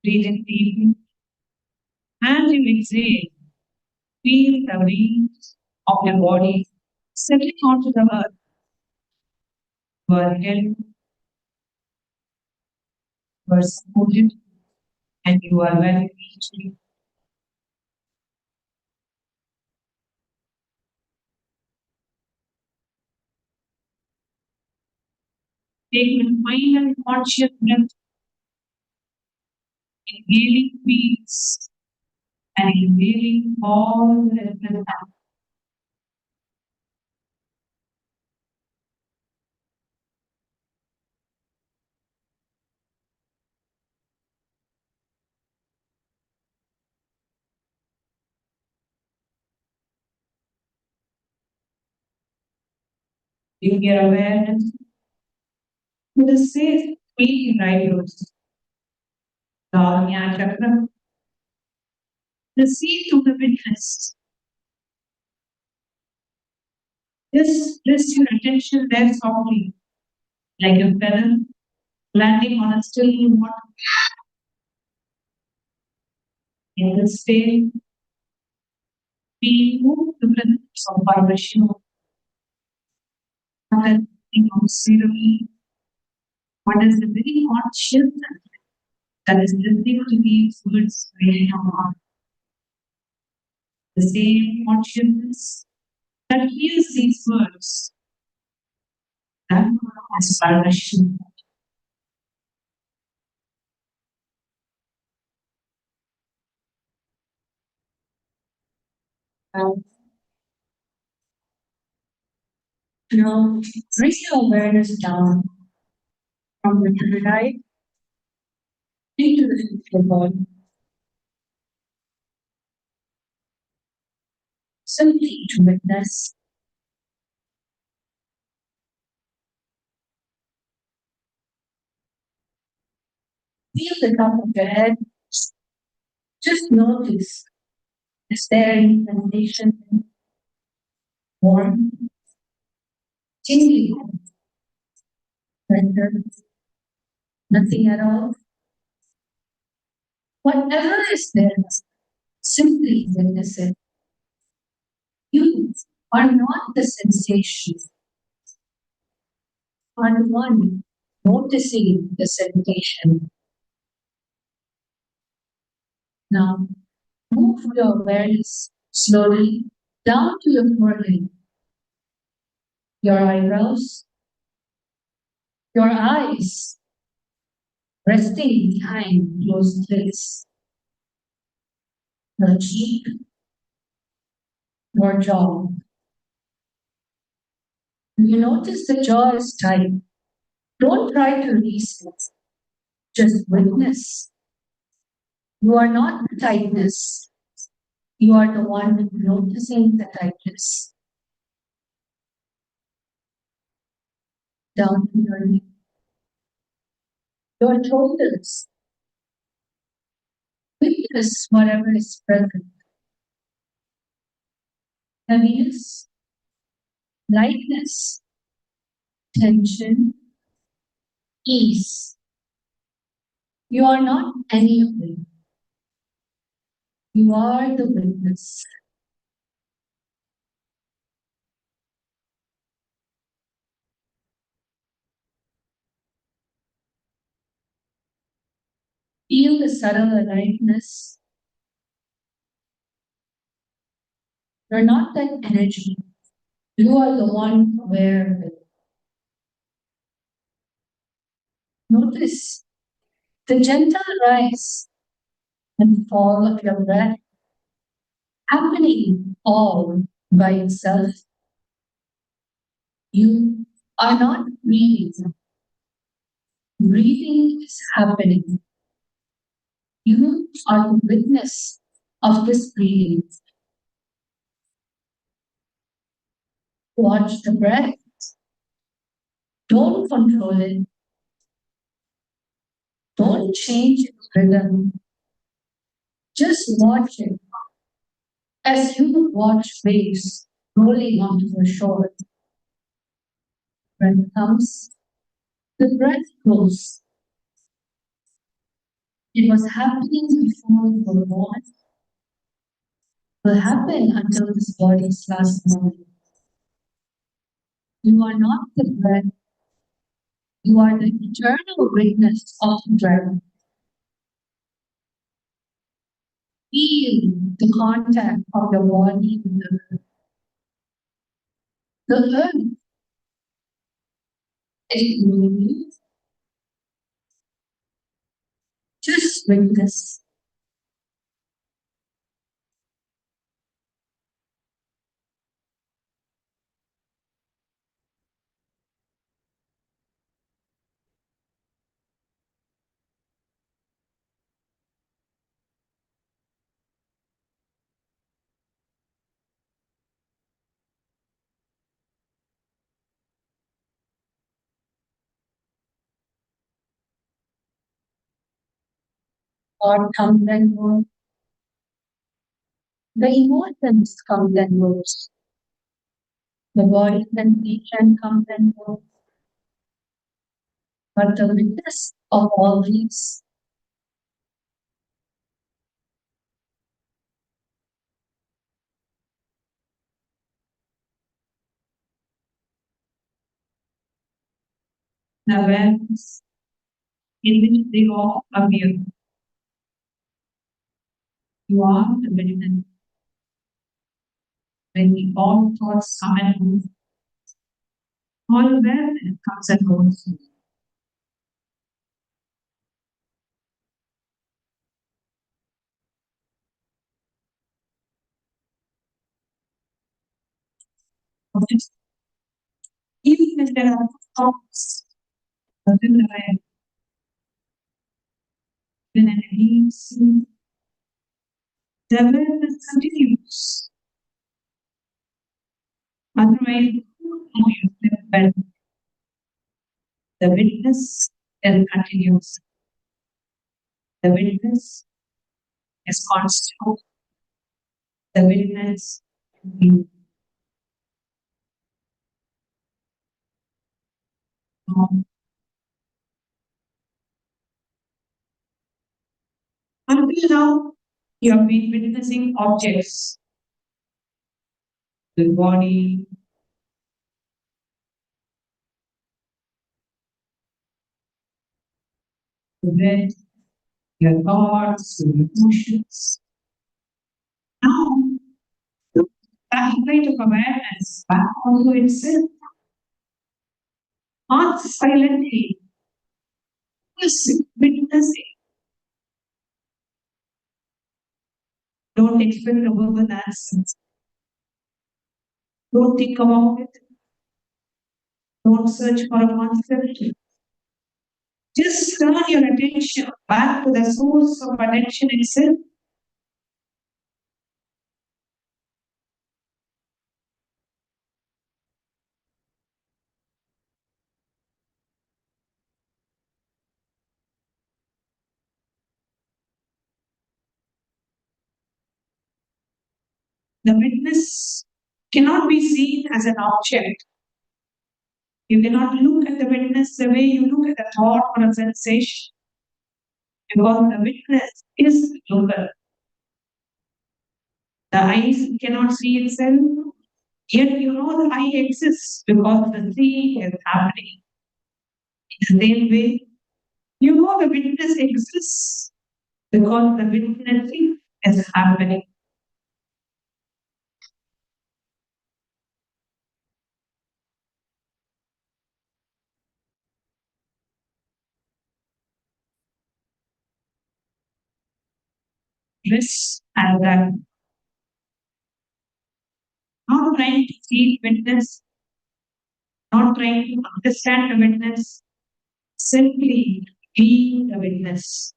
Breathe in deeply. And you exhale. Feel the weight of your body settling onto the earth. You are held, you are supported, and you are well reached. Take a final conscious breath, inhaling peace and inhaling all the different. Bring your awareness to the safe feeling right roots, the Ajna chakra, the seat to the witness. Just rest your attention there softly, like a feather landing on a still water. In this state, we move to the principles of Paramashivam, what is the considerably, what is the very consciousness that is listening to these words in our heart. The same consciousness that hears these words, that is Paramashivam. Now, bring your awareness down from the third eye into the physical body. Simply to witness. Feel the top of your head. Just notice, is there any sensation, warm, tingly, tender, nothing at all? Whatever is there, simply witness it. You are not the sensation, you are the one noticing the sensation. Now, move your awareness slowly down to your forehead, your eyebrows, your eyes resting behind closed lids, your cheek, your jaw. You notice the jaw is tight. Don't try to release it. Just witness. You are not the tightness. You are the one noticing the tightness. Down to your knee. Your shoulders. Witness whatever is present. Heaviness, lightness, tension, ease. You are not any of them. You are the witness. Feel the subtle aliveness. You're not that energy. You are the one aware of it. Notice the gentle rise and fall of your breath happening all by itself. You are not breathing. Breathing is happening. You are the witness of this breathing. Watch the breath. Don't control it. Don't change its rhythm. Just watch it as you watch waves rolling onto the shore. Breath comes, the breath goes. It was happening before you were born, will happen until this body's last moment. You are not the breath, you are the eternal witness of the breath. Feel the contact of your body with the earth. The earth is moving. Just witness. Thought comes and goes. The emotions come and goes. The body sensation comes and goes. But the witness of all these, the awareness in which they all appear. You are the witness. When the all thoughts come and move, all awareness comes and goes. Even if there are thoughts, within the mind, when an leaves, the awareness continues. Otherwise, no, you live well. The witness then continues. The witness is constant. The witness continues. Until now, you have been witnessing objects, the body, the breath, your thoughts, your emotions. Now, that kind of awareness back onto itself, not silently, just witnessing. Don't expect a verbal answer. Don't think about it. Don't search for a concept. Just turn your attention back to the source of attention itself. The witness cannot be seen as an object. You cannot look at the witness the way you look at a thought or a sensation, because the witness is local. The eyes cannot see itself, yet you know the eye exists because the seeing is happening. In the same way, you know the witness exists because the witnessing is happening. This and that. Not trying to see witness, not trying to understand the witness, simply being the witness.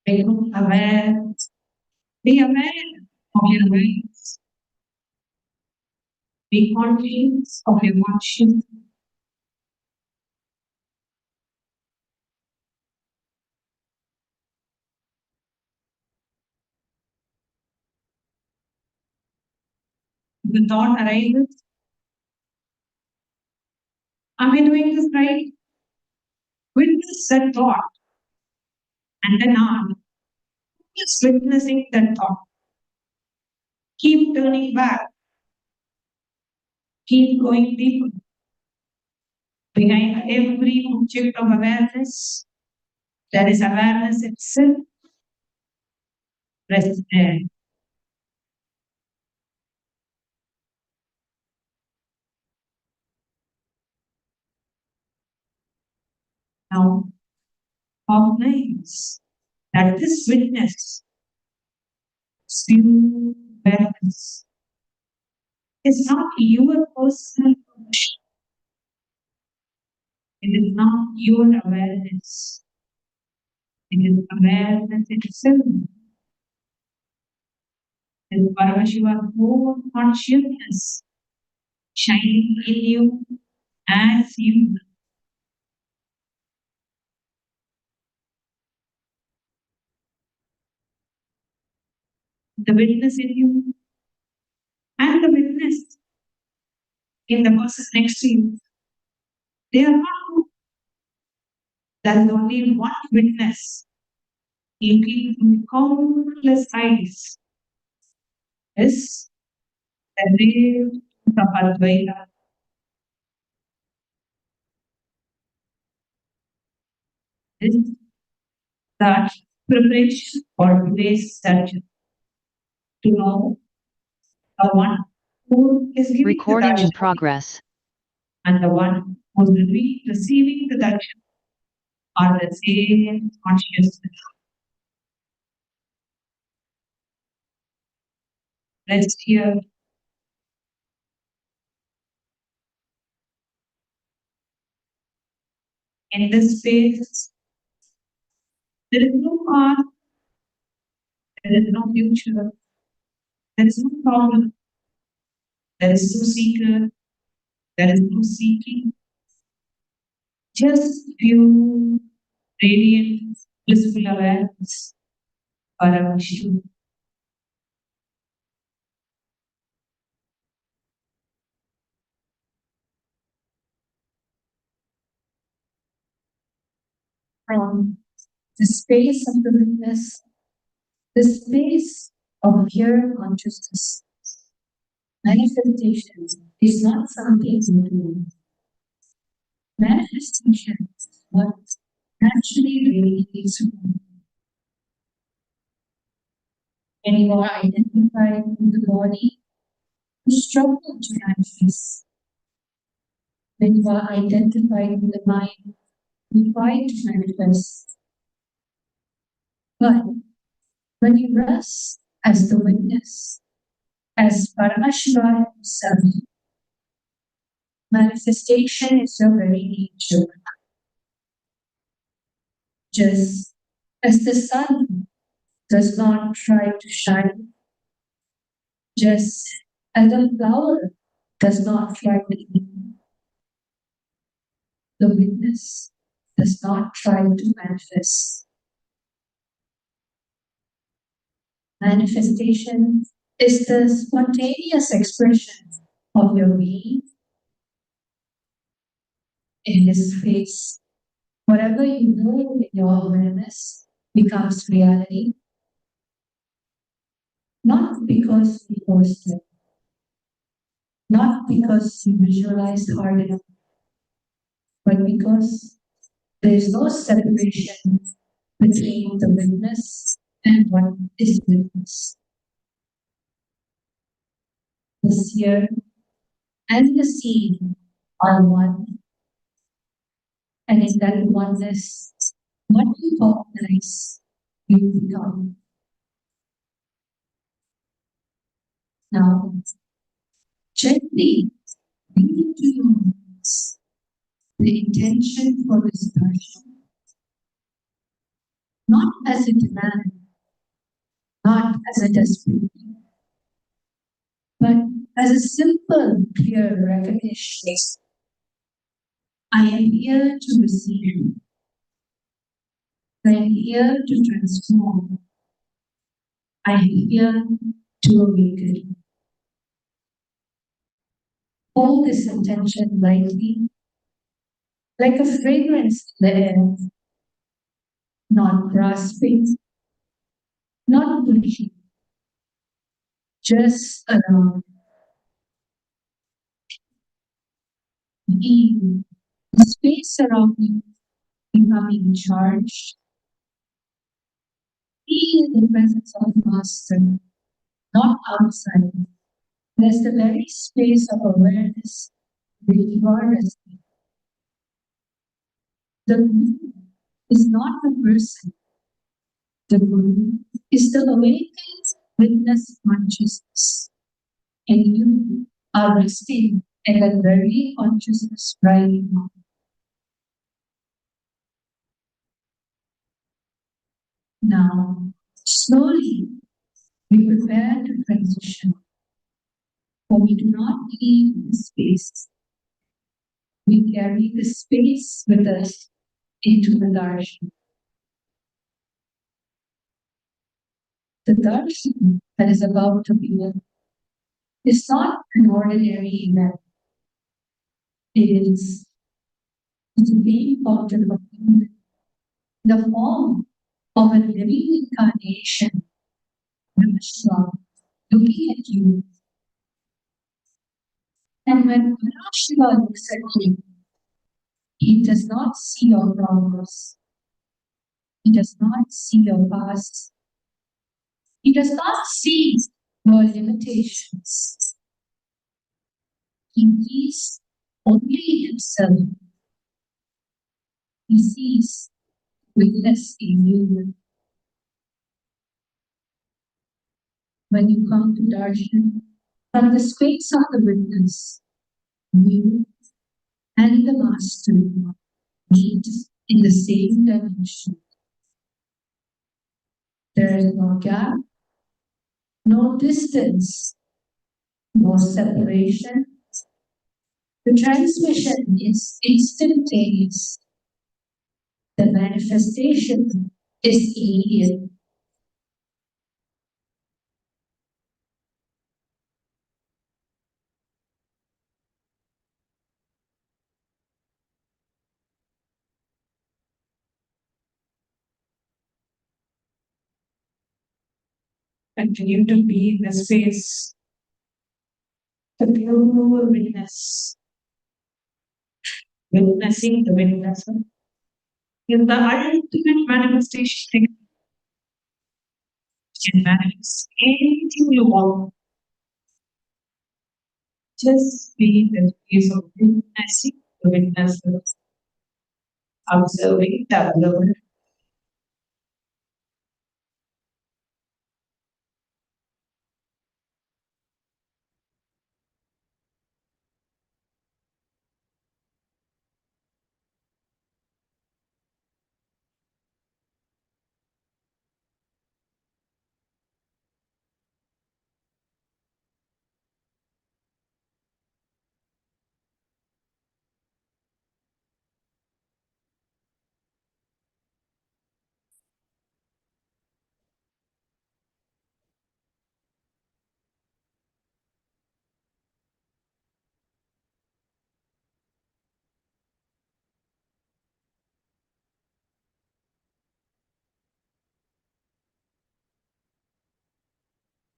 Become aware, be aware of your awareness, be conscious of your conscience. The thought arises, am I doing this right? Witness that thought and then on. Just witnessing that thought. Keep turning back. Keep going deeper. Behind every object of awareness, there is awareness itself. Rest there. Now, cognize that this witness, pure awareness, is not your personal condition. It is not your awareness. It is awareness itself. It is Paramashiva's whole consciousness shining in you as you. The witness in you and the witness in the person next to you. They are not two. There is only one witness looking from countless eyes. Is the real Advaita. Is that preparation for today's session to know the one who is giving Recording the in darshan progress. and the one who will be receiving the darshan are the same consciousness. Rest here. In this space, there is no past, there is no future, there is no problem, there is no secret, there is no seeking, just pure, radiant, blissful awareness. Paramashivam. From the space of the witness, the space of pure consciousness. Manifestation is not something to do. Manifestation is what naturally radiates from you. When you are identified with the body, you struggle to manifest. When you are identified with the mind, you try to manifest. But when you rest as the witness, as Paramashiva himself, manifestation is your very nature. Just as the sun does not try to shine, just as a flower does not try to bloom, the witness does not try to manifest. Manifestation is the spontaneous expression of your being. In this phase, whatever you know in your awareness becomes reality, not because you forced it, not because you visualized hard enough, but because there is no separation between the witness and what is witnessed. The sphere and the scene are one, and in that oneness, what you recognize, you become. Now, gently bring into your minds the intention for this darshan, not as a demand, not as a desperate, but as a simple, clear recognition. I am here to receive. I am here to transform. I am here to awaken. Hold this intention lightly like a fragrance in the air, not grasping, not pushing, just around, being the space around you becoming charged. Feel the presence of the Master, not outside. There's the very space of awareness which you are resting. The Guru is not the person. The Guru is the awakened witness consciousness. And you are resting in that very consciousness right now. Now, slowly, we prepare to transition, for we do not leave the space. We carry the space with us into the darshan. The darshan that is about to begin is not an ordinary event. It is the being of the human, the form of a living incarnation, Paramashivam, looking at you. And when Paramashivam looks at you, he does not see your progress. He does not see your past. He does not see your limitations. He sees only himself. He sees witness in you. When you come to darshan, from the space of the witness, you and the Master meet in the same dimension. There is no gap, no distance, no separation. The transmission is instantaneous. The manifestation is immediate. Continue to be in the space, the pure witness, witnessing the witnesser. In the ultimate manifestation, you can manifest anything you want. Just be in the space of witnessing the witnesser, observing the observer.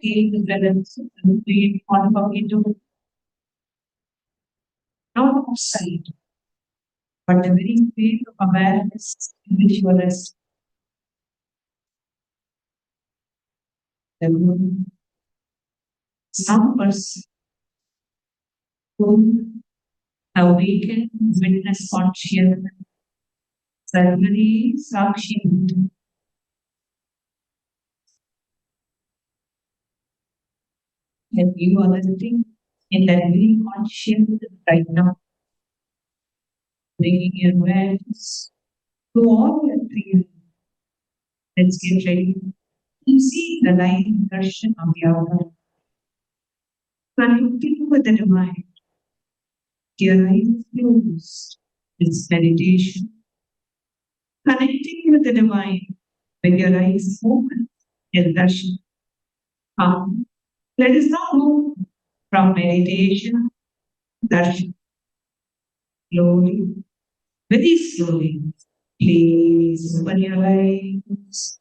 Feel the presence and be one of into not outside, but the very state of awareness in which you are resting. The Guru is not a person who awakened witness consciousness, Sarvari Sakshi. And you are resting in that very consciousness right now, bringing your awareness to all your feelings. Let's get ready to see the light darshan of the hour. Connecting with the divine, your eyes closed. It's meditation. Connecting with the divine, with your eyes open, in darshan. Come. Let us not move from meditation, darshan. Slowly, Very slowly. Please open your eyes.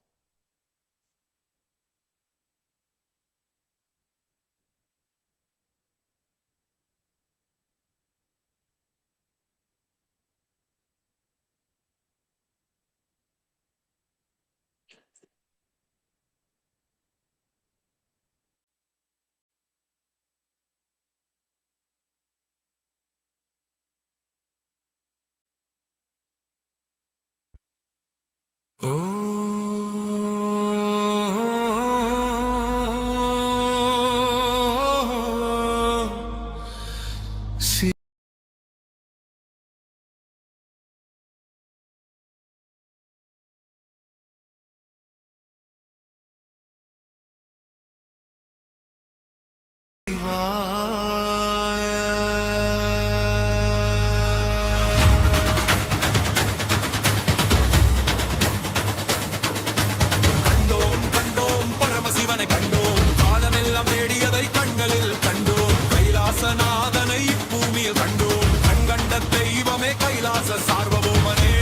Kailasa Sarvabhaumane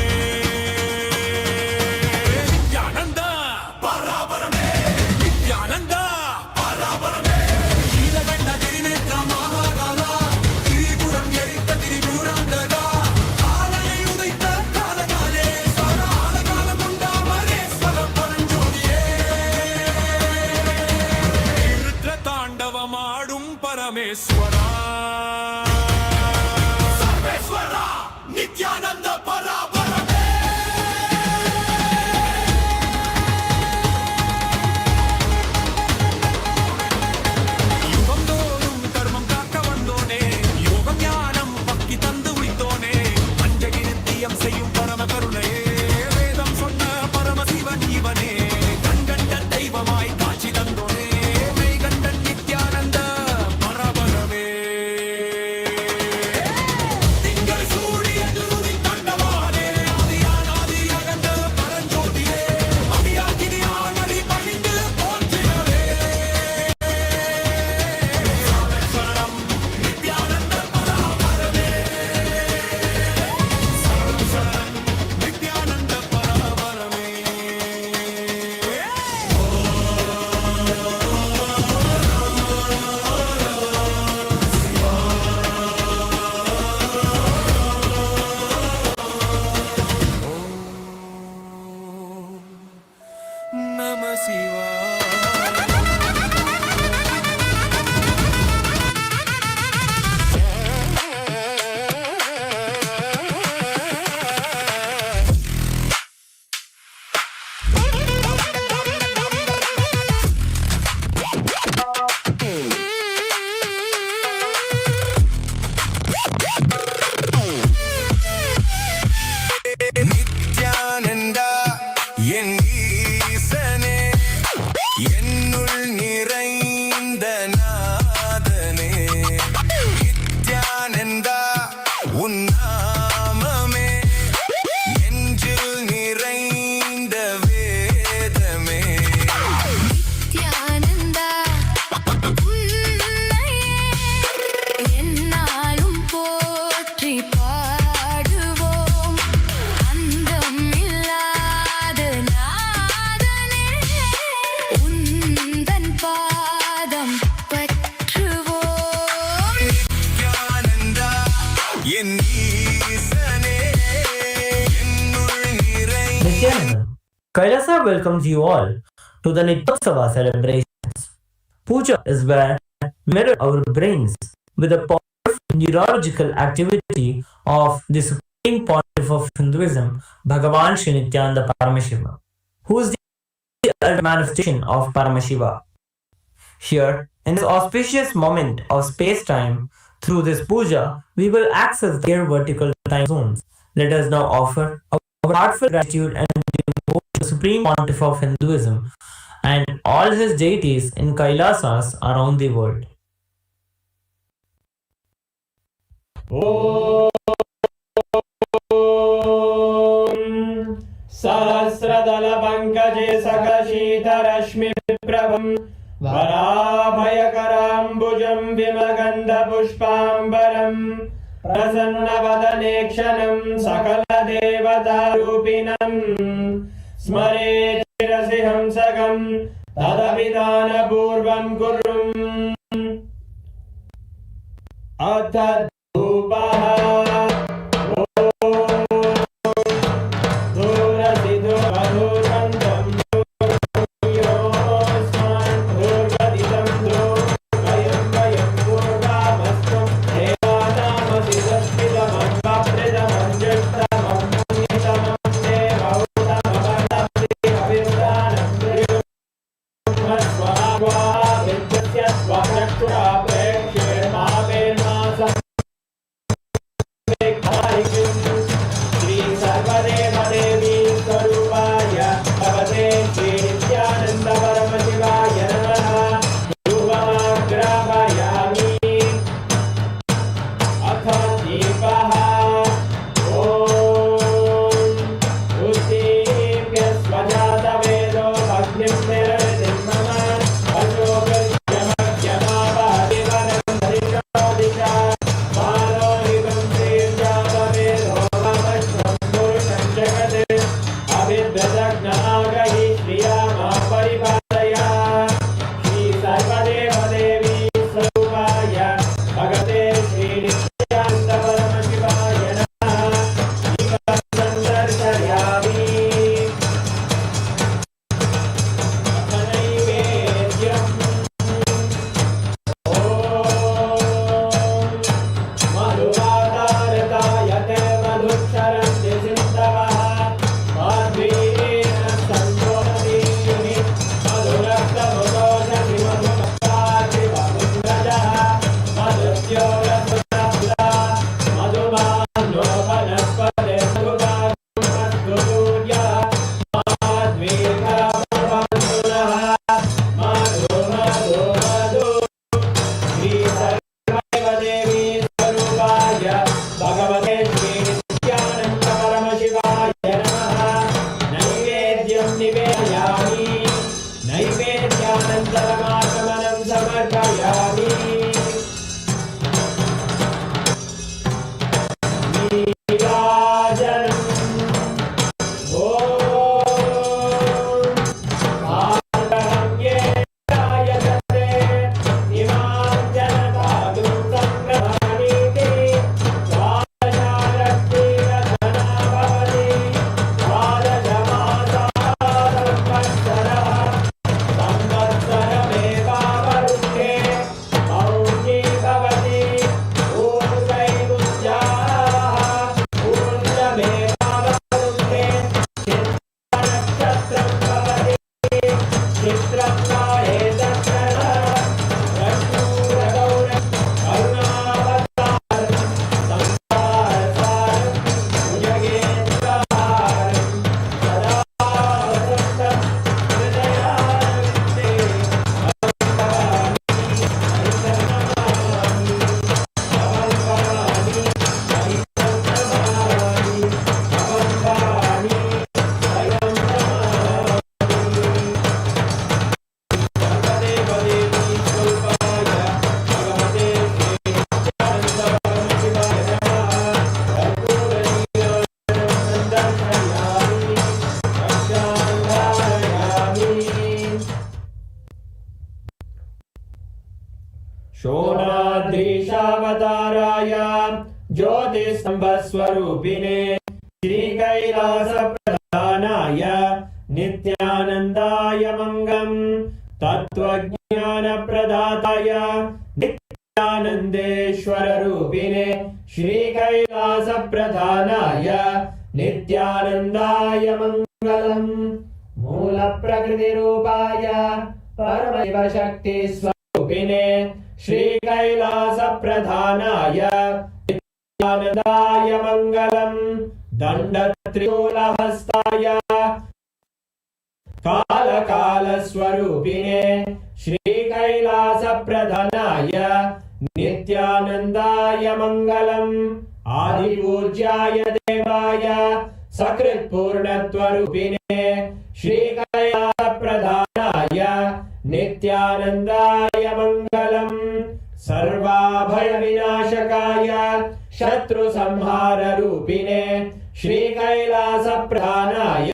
Nithyananda Parabarame Nithyananda Parabarame Nilaganda Tirinetra Mahagala Tiripuram Yerita Tiripurandada Kalai Udaita Kalagale Swara Alagala Munda Mareswara Paranjodiye Rutra Tandavamadum Parameswara Nithyananda Parabarame Yugam thorum karmam kaakka vandone Yogam jnanam pakki thandu uidone Anjagi nityam seyyum parama karunaye Vedam sonna Paramashivan ivane Kanganda deivamai kaachi thandone Meiganda Nithyananda Parabarame Nithyananda en ஈசனே என்னுள் நிறைந்த நாதனே நித்யானந்தா உன் நாமமே நெஞ்சில் நிறைந்த வேதமே நித்யானந்தா உன்னையே என்னாலும் போற்றி பாடுவோம் அந்தம் இல்லாத நாதனே உந்தன் பாதம் பற்றுவோம் நித்யானந்தா என் ஈசனே என்னுள் நிறைந்த Nithyananda. Kailasa welcomes you all to the Nityotsava celebrations. Puja is where we mirror our brains with the powerful neurological activity of the Supreme Pontiff of Hinduism, Bhagavan Sri Nithyananda Paramashivam, who is the ultimate manifestation of Paramashiva. Here, in this auspicious moment of space-time, through this puja, we will access their vertical time zones. Let us now offer our heartfelt gratitude and devote to the Supreme Pontiff of Hinduism and all his deities in Kailasas around the world. सहस्रदलपङ्कजे सकलशीतरश्मिप्रभं वराभयकराम्बुजं विमगन्धपुष्पाम्बरं प्रसन्नवदने क्षणं सकलदेवतारूपिणं स्मरेत् शिरसि हंसकं तदभिधानपूर्वं कुर्वम् अथ धूपः श्री सर्वदेवदेवी स्वरूपाय भगवते श्री नित्यानंद परमशिवाय नमः धूपमाग्रापयामि अथ दीपः ॐ उद्दीप्य स्वजातवेदो भग्निं निरवधिं मम अशोकस्यमज्ञमावहतिवनं धरिषो दिशा अभिद्वदग्नागहि श्रियामा परिपालया श्री सर्वदेवदेवी स्वरूपाय भगवते श्री नित्यानंद परमशिवाय नमः दीपं दर्शयामि नैवेद्यम् ॐ मधुवातारताय ते मधुक्षरन्ति सिन्धवः भगवते श्री नित्यानंद परमशिवाय नमः नैवेद्यं निवेदयामि नैवेद्यानन्तरमागमनं समर्पयामि नीराजनम् ॐ भागवते निमाञ्जनभागं संग्रहाणीति शोणाद्रीशावताराय ज्योतिस्तंभस्वरूपिणे श्री कैलास प्रधानाय नित्यानंदाय मंगलम् तत्वज्ञान प्रदाताय नित्यानंदेश्वर रूपिणे श्री कैलास प्रधानाय नित्यानंदाय मंगलम् मूल प्रकृति रूपाय परमैव शक्ति स्वरूपिणे श्री कैलास प्रधानाय नित्यानंदाय मंगलम् दंडत्रिशूलहस्ताय काल काल स्वरूपिणे श्री कैलास प्रधानाय नित्यानंदाय मंगलम् आदिपूज्याय देवाय सकृत पूर्णत्वरूपिणे श्री कैलास प्रधानाय नित्यानंदाय मंगलम् सर्वाभय विनाशकाय शत्रु स्वरूपिणे श्री कैलास प्रधानाय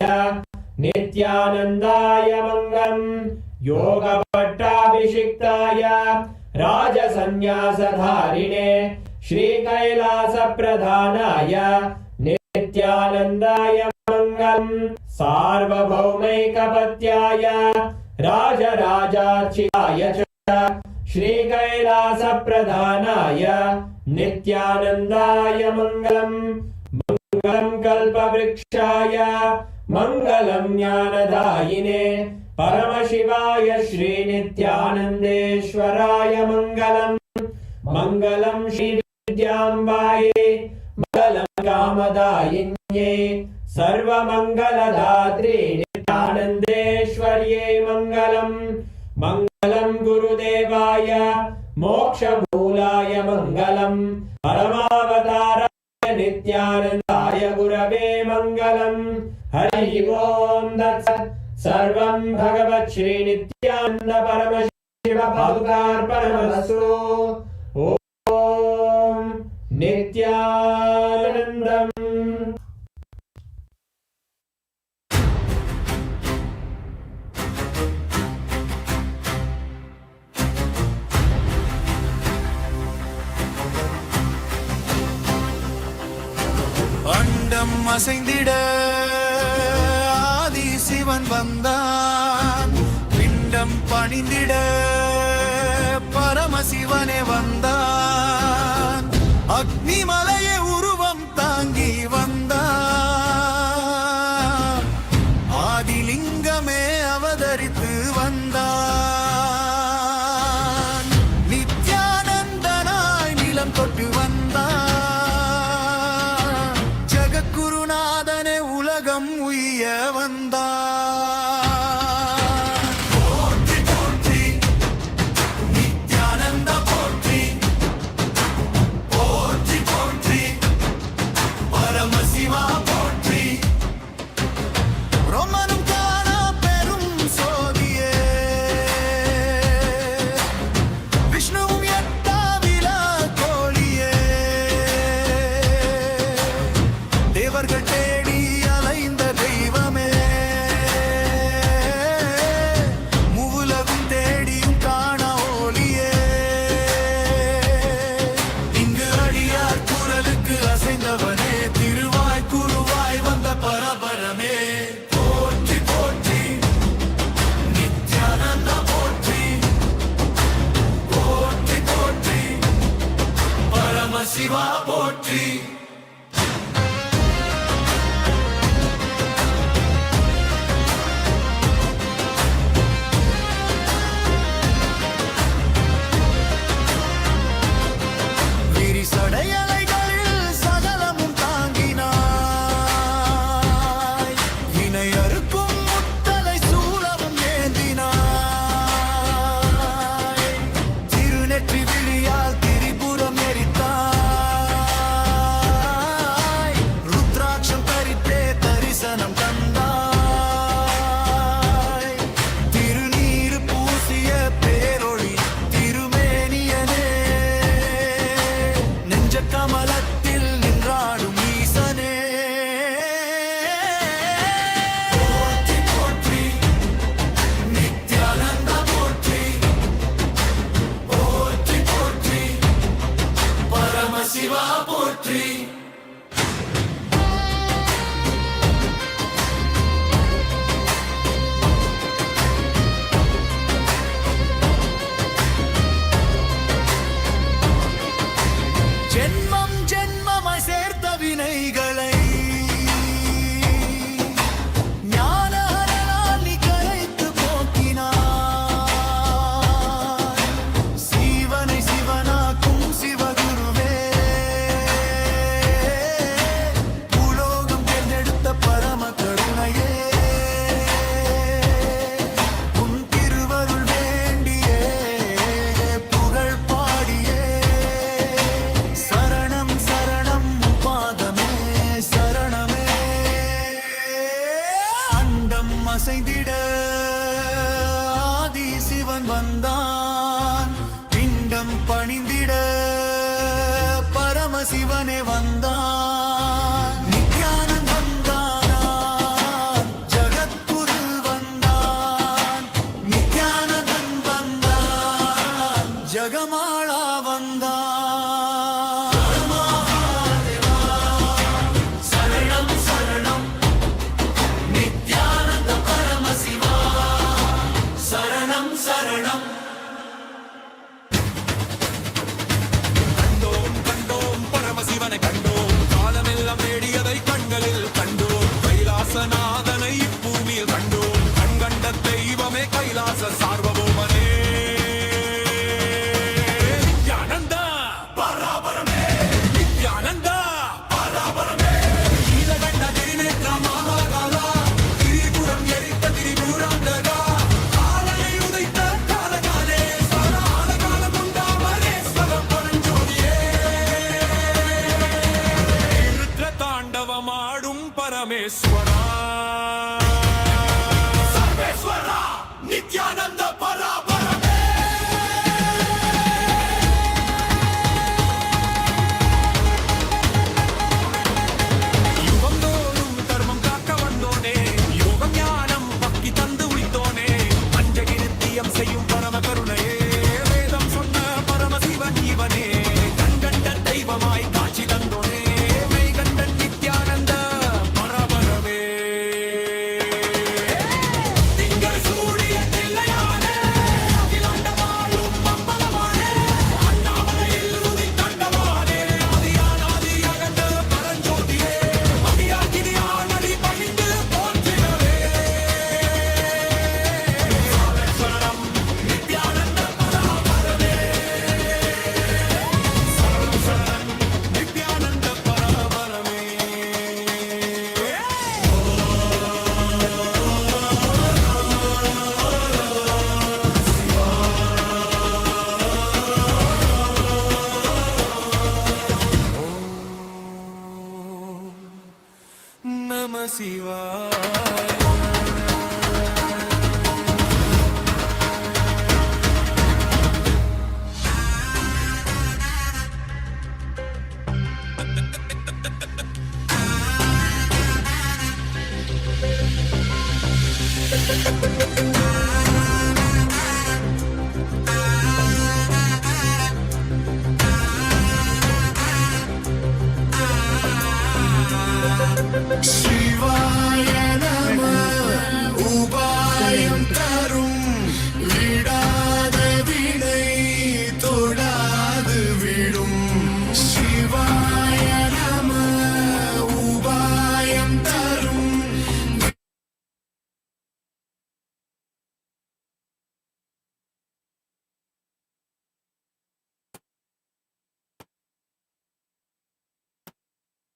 नित्यानन्दाय मङ्गलम् योग पट्टाभिषिक्ताय राजसन्न्यासधारिणे श्री कैलास प्रधानाय नित्यानन्दाय मङ्गलम् सार्वभौमैकपत्याय राजराजार्चिताय च श्री कैलास प्रधानाय नित्यानन्दाय मङ्गलम् मङ्गलं कल्पवृक्षाय मङ्गलं ज्ञानदायिने परमशिवाय श्री नित्यानन्देश्वराय मङ्गलम् मङ्गलं श्री विद्याम्बायै मङ्गलं कामदायिन्यै सर्वमङ्गलदात्रे नित्यानन्देश्वर्यै मङ्गलम् मङ्गलं गुरुदेवाय मोक्षमूलाय मङ्गलम् परमावताराय नित्यानन्दाय गुरवे मङ्गलम् हरि ओम् तत्सत् सर्वं भगवत् श्री नित्यानन्द परमशिव पादुकार्पणमस्तु ओम् नित्यानन्दम् அண்டம் அசைந்திட ஆதி சிவன் வந்தான், பிண்டம் பணிந்திட பரமசிவனே வந்தான், அக்னி மலையை உருவம் தாங்கி வந்தான், ஆதிலிங்கமே அவதரித்து வந்தான், நித்யானந்தனாய் நிலம் தொட்டு வந்தான், ஜகத்குருநாதனே உலகம் உய்ய வந்தான். போற்றி போற்றி நித்யானந்த போற்றி, போற்றி போற்றி பரமசிவா போற்றி, ரோமனும் காணா பெரும் சோதியே, விஷ்ணுவும் எட்டாவிலா கோழியே, தேவர்கள் தேடி அலைந்த தெய்வமே, పరమేశ్వర సర్వేశ్వర నిత్యానంద పరాపరమే യുഗം തോറും ധർമ്മം കാക്ക വന്നോനേ യോഗ ജ്ഞാനം ഭക്തി തந்து ഉളിത്തോനേ പഞ്ചകിരുത്തിയം செய்யும் பரம கருணையே வேதம் சொன்ன பரமசிவன் இவனே கண்கண்ட தெய்வமாய் காட்சி தந்தோனே மெய்கண்டன் நித்யானந்த பரபரமே திங்கள் சூடிய தில்லையானே அகிலாண்ட வாழும் மம்பலமானே அண்ணாமலையில் உதித்தண்டவானே ஆதியானாதி அகண்ட பரஞ்சோதியே அடியாகினியானடி பணிந்து போற்றினவே சரணம் நித்யானந்த பராபரமே சரணம் நித்யானந்த பராபரமே நம சிவாய சிவாய நம உபாயம் தரும் விடாத வினை தொடாது விடும் சிவாய நம உபாயம் தரும்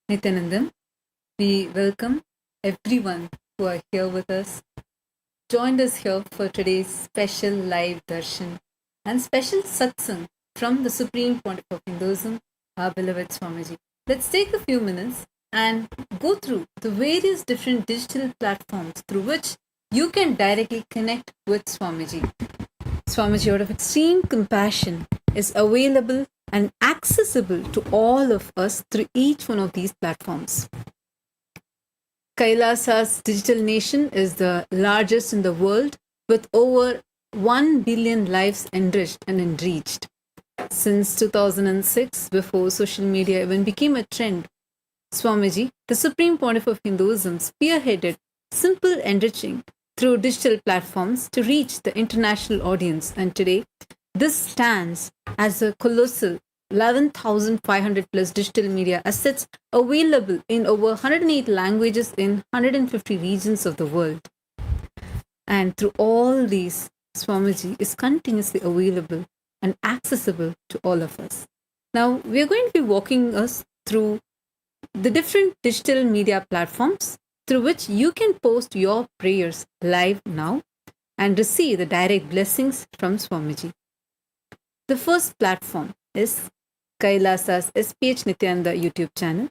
Nithyananda, we welcome everyone who are here with us, joined us here for today's special live darshan and special satsang from the Supreme Pontiff of Hinduism, our beloved Swamiji. Let's take a few minutes and go through the various different digital platforms through which you can directly connect with Swamiji. Swamiji, out of extreme compassion, is available and accessible to all of us through each one of these platforms. Kailasa's digital nation is the largest in the world with over 1 billion lives enriched and enriched. Since 2006, before social media even became a trend, Swamiji, the Supreme Pontiff of Hinduism, spearheaded simple enriching through digital platforms to reach the international audience. And today, this stands as a colossal 11,500 plus digital media assets available in over 108 languages in 150 regions of the world. And through all these, Swamiji is continuously available and accessible to all of us. Now, we are going to be walking us through the different digital media platforms through which you can post your prayers live now and receive the direct blessings from Swamiji. The first platform is Kailasa's SPH Nithyananda YouTube channel.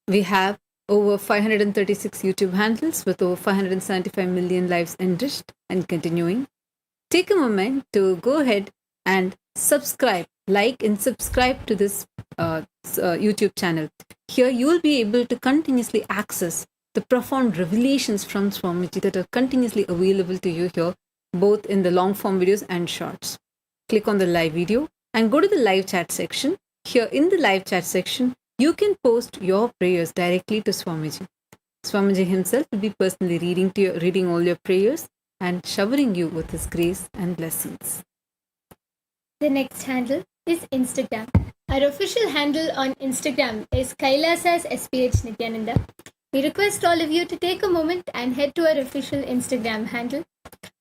We have over 536 YouTube handles with over 575 million lives enriched and continuing. Take a moment to go ahead and subscribe, like and subscribe to this YouTube channel. Here you will be able to continuously access the profound revelations from Swamiji that are continuously available to you here, both in the long form videos and shorts. Click on the live video and go to the live chat section. Here in the live chat section, you can post your prayers directly to Swamiji. Swamiji himself will be personally reading all your prayers and showering you with his grace and blessings. The next handle is Instagram. Our official handle on Instagram is Kailasa's SPH Nithyananda. We request all of you to take a moment and head to our official Instagram handle,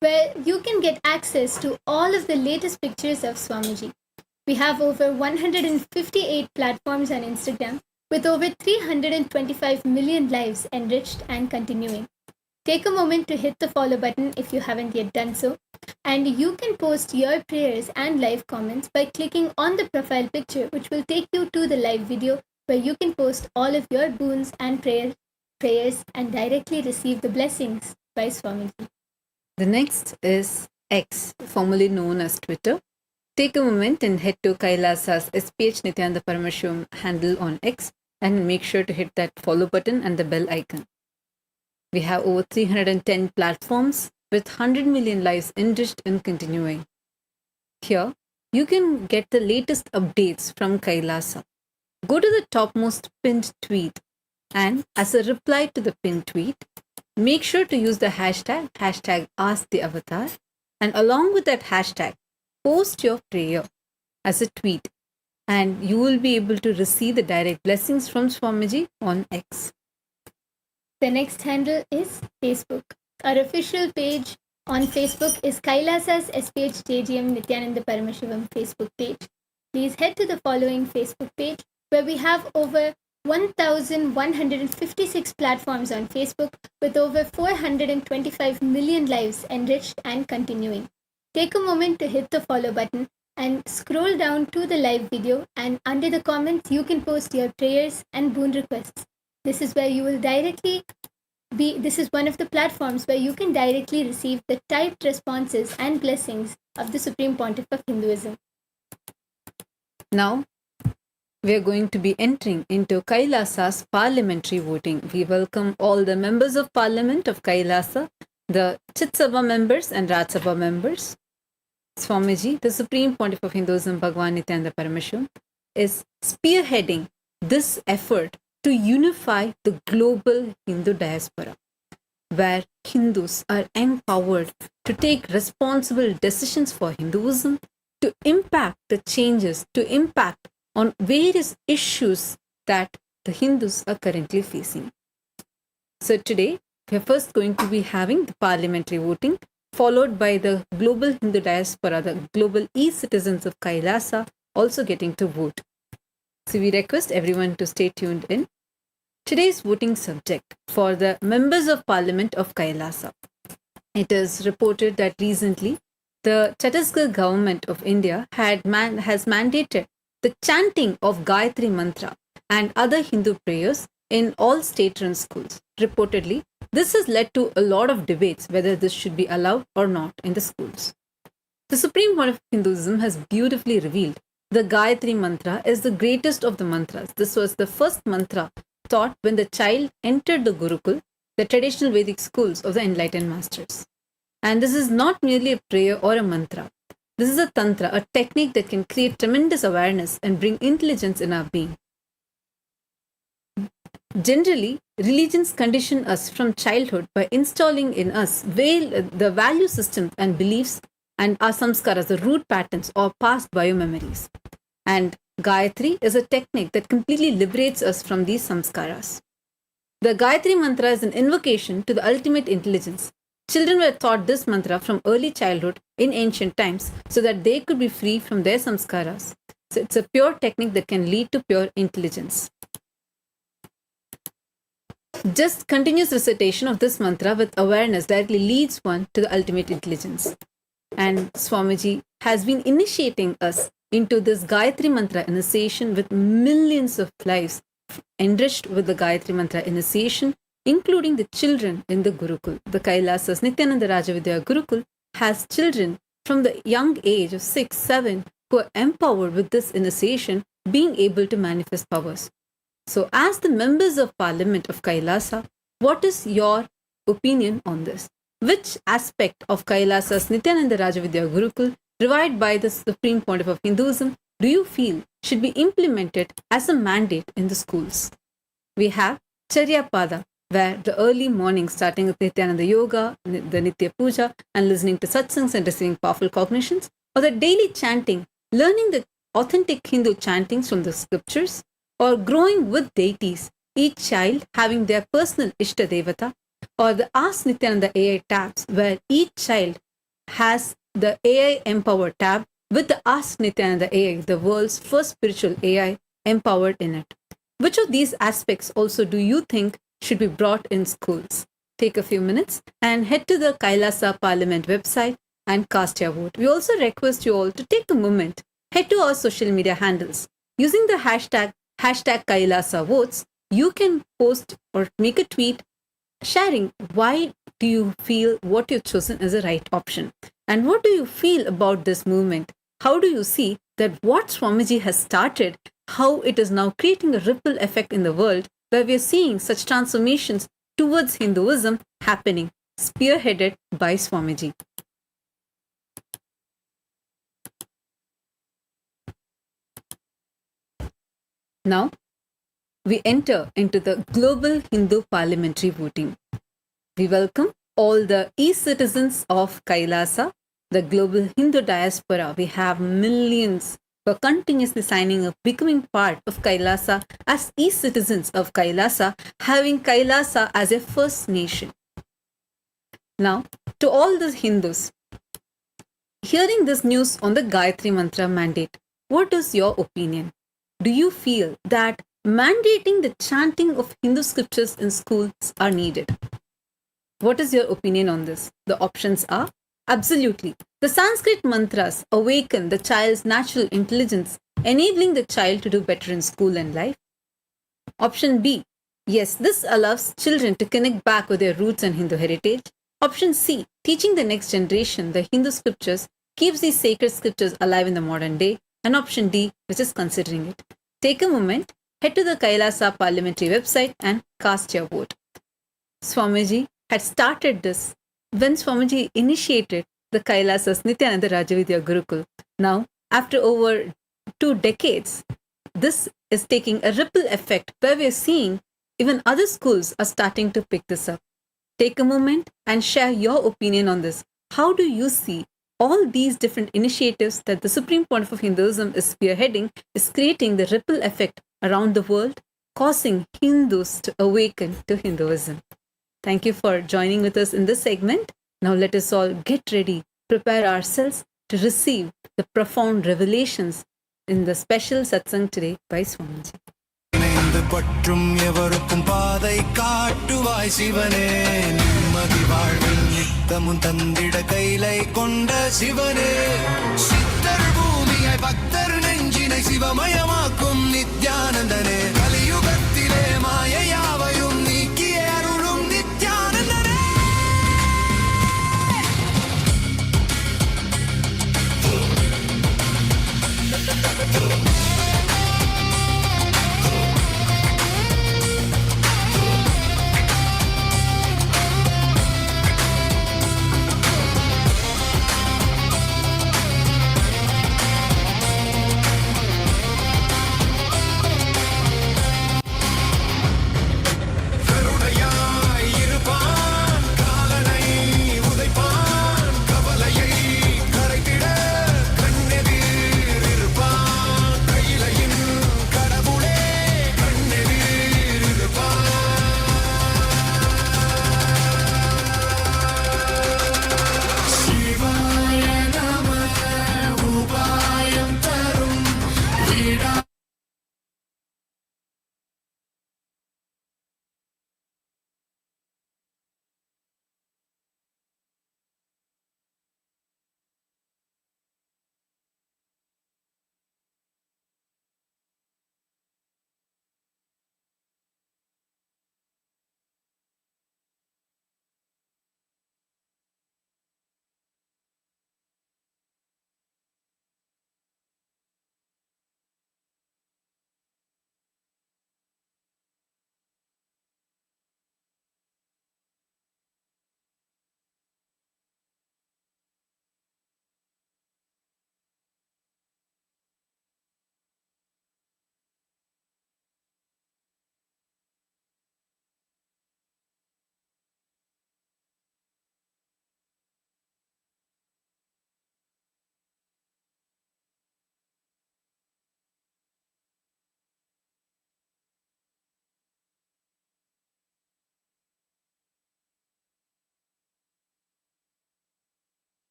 where you can get access to all of the latest pictures of Swamiji. We have over 158 platforms on Instagram with over 325 million lives enriched and continuing. Take a moment to hit the follow button if you haven't yet done so, and you can post your prayers and live comments by clicking on the profile picture, which will take you to the live video where you can post all of your boons and prayers and directly receive the blessings by Swamiji. The next is X, formerly known as Twitter. Take a moment and head to Kailasa's SPH Nithyananda Paramashivam handle on X and make sure to hit that follow button and the bell icon. We have over 310 platforms with 100 million lives enriched and continuing. Here, you can get the latest updates from Kailasa. Go to the topmost pinned tweet and as a reply to the pinned tweet, make sure to use the hashtag #AskTheAvatar, and along with that hashtag, post your prayer as a tweet and you will be able to receive the direct blessings from Swamiji on X. The next handle is Facebook. Our official page on Facebook is Kailasa's SPH JGM Nithyananda Paramashivam Facebook page. Please head to the following Facebook page where we have over 1,156 platforms on Facebook with over 425 million lives enriched and continuing. Take a moment to hit the follow button and scroll down to the live video, and under the comments you can post your prayers and boon requests. This is where you will this is one of the platforms where you can directly receive the typed responses and blessings of the Supreme Pontiff of Hinduism. Now, we are going to be entering into Kailasa's parliamentary voting. We welcome all the members of Parliament of Kailasa, the Chitsabha members and Rajsabha members. Swamiji, the Supreme Pontiff of Hinduism, Bhagavan Nithyananda Paramashivam, is spearheading this effort to unify the global Hindu diaspora, where Hindus are empowered to take responsible decisions for Hinduism, to impact the changes, to impact on various issues that the Hindus are currently facing. So today, we are first going to be having the parliamentary voting, followed by the global Hindu diaspora, the global e-citizens of Kailasa also getting to vote. So we request everyone to stay tuned in. Today's voting subject for the members of Parliament of Kailasa. It is reported that recently the Chhattisgarh government of India has mandated the chanting of Gayatri Mantra and other Hindu prayers in all state-run schools. Reportedly, this has led to a lot of debates whether this should be allowed or not in the schools. The Supreme Court of Hinduism has beautifully revealed the Gayatri Mantra is the greatest of the mantras. This was the first mantra taught when the child entered the Gurukul, the traditional Vedic schools of the enlightened masters. And this is not merely a prayer or a mantra. This is a tantra, a technique that can create tremendous awareness and bring intelligence in our being. Generally, religions condition us from childhood by installing in us the value systems and beliefs and our samskaras, the root patterns or past biomemories. And Gayatri is a technique that completely liberates us from these samskaras. The Gayatri mantra is an invocation to the ultimate intelligence. Children were taught this mantra from early childhood in ancient times so that they could be free from their samskaras. So it's a pure technique that can lead to pure intelligence. Just continuous recitation of this mantra with awareness directly leads one to the ultimate intelligence. And Swamiji has been initiating us into this Gayatri Mantra initiation with millions of lives enriched with the Gayatri Mantra initiation, including the children in the Gurukul. The Kailasa's Nithyananda Rajavidya Gurukul has children from the young age of 6, 7 who are empowered with this initiation, being able to manifest powers. So as the members of Parliament of Kailasa, what is your opinion on this? Which aspect of Kailasa's Nithyananda Rajavidya Gurukul, revived by the Supreme Pontiff of Hinduism, do you feel should be implemented as a mandate in the schools? We have Charya Pada, where the early morning starting with Nithyananda Yoga, the Nitya Puja, and listening to satsangs and receiving powerful cognitions, or the daily chanting, learning the authentic Hindu chantings from the scriptures, or growing with deities, each child having their personal Ishta Devata, or the Ask Nithyananda AI tabs, where each child has the AI empowered tab with the Ask Nithyananda AI, the world's first spiritual AI, empowered in it. Which of these aspects also do you think should be brought in schools? Take a few minutes and head to the Kailasa Parliament website and cast your vote. We also request you all to take a moment, head to our social media handles. Using the hashtag hashtag Kailasa votes, you can post or make a tweet sharing why do you feel what you've chosen is the right option, and what do you feel about this movement. How do you see that what Swamiji has started, how it is now creating a ripple effect in the world where we are seeing such transformations towards Hinduism happening, spearheaded by Swamiji. Now, we enter into the global Hindu parliamentary voting. We welcome all the e-citizens of Kailasa, the global Hindu diaspora. We have millions who are continuously signing up, becoming part of Kailasa as e-citizens of Kailasa, having Kailasa as a first nation. Now, to all the Hindus, hearing this news on the Gayatri Mantra mandate, what is your opinion? Do you feel that mandating the chanting of Hindu scriptures in schools are needed? What is your opinion on this? The options are absolutely. The Sanskrit mantras awaken the child's natural intelligence, enabling the child to do better in school and life. Option B. Yes, this allows children to connect back with their roots and Hindu heritage. Option C. Teaching the next generation the Hindu scriptures keeps these sacred scriptures alive in the modern day. And option D, which is considering it. Take a moment, head to the Kailasa parliamentary website and cast your vote. Swamiji had started this when Swamiji initiated the Kailasa's Nithyananda Rajavidya Gurukul. Now, after over 2 decades, this is taking a ripple effect where we are seeing even other schools are starting to pick this up. Take a moment and share your opinion on this. How do you see all these different initiatives that the Supreme Pontiff of Hinduism is spearheading is creating the ripple effect around the world, causing Hindus to awaken to Hinduism? Thank you for joining with us in this segment. Now let us all get ready, prepare ourselves to receive the profound revelations in the special satsang today by Swamiji. இணைந்து பற்றும் எவருக்கும் பாதை காட்டுவாய் சிவனே நிம்மதி வாழ்வில் நித்தமும் தந்திட கைலை கொண்ட சிவனே சித்தர் பூமியை பக்தர் நெஞ்சினை சிவமயமாக்கும் நித்யானந்தனே கலியுகத்திலே மாயையாவையும் நீக்கிய அருளும் நித்யானந்தனே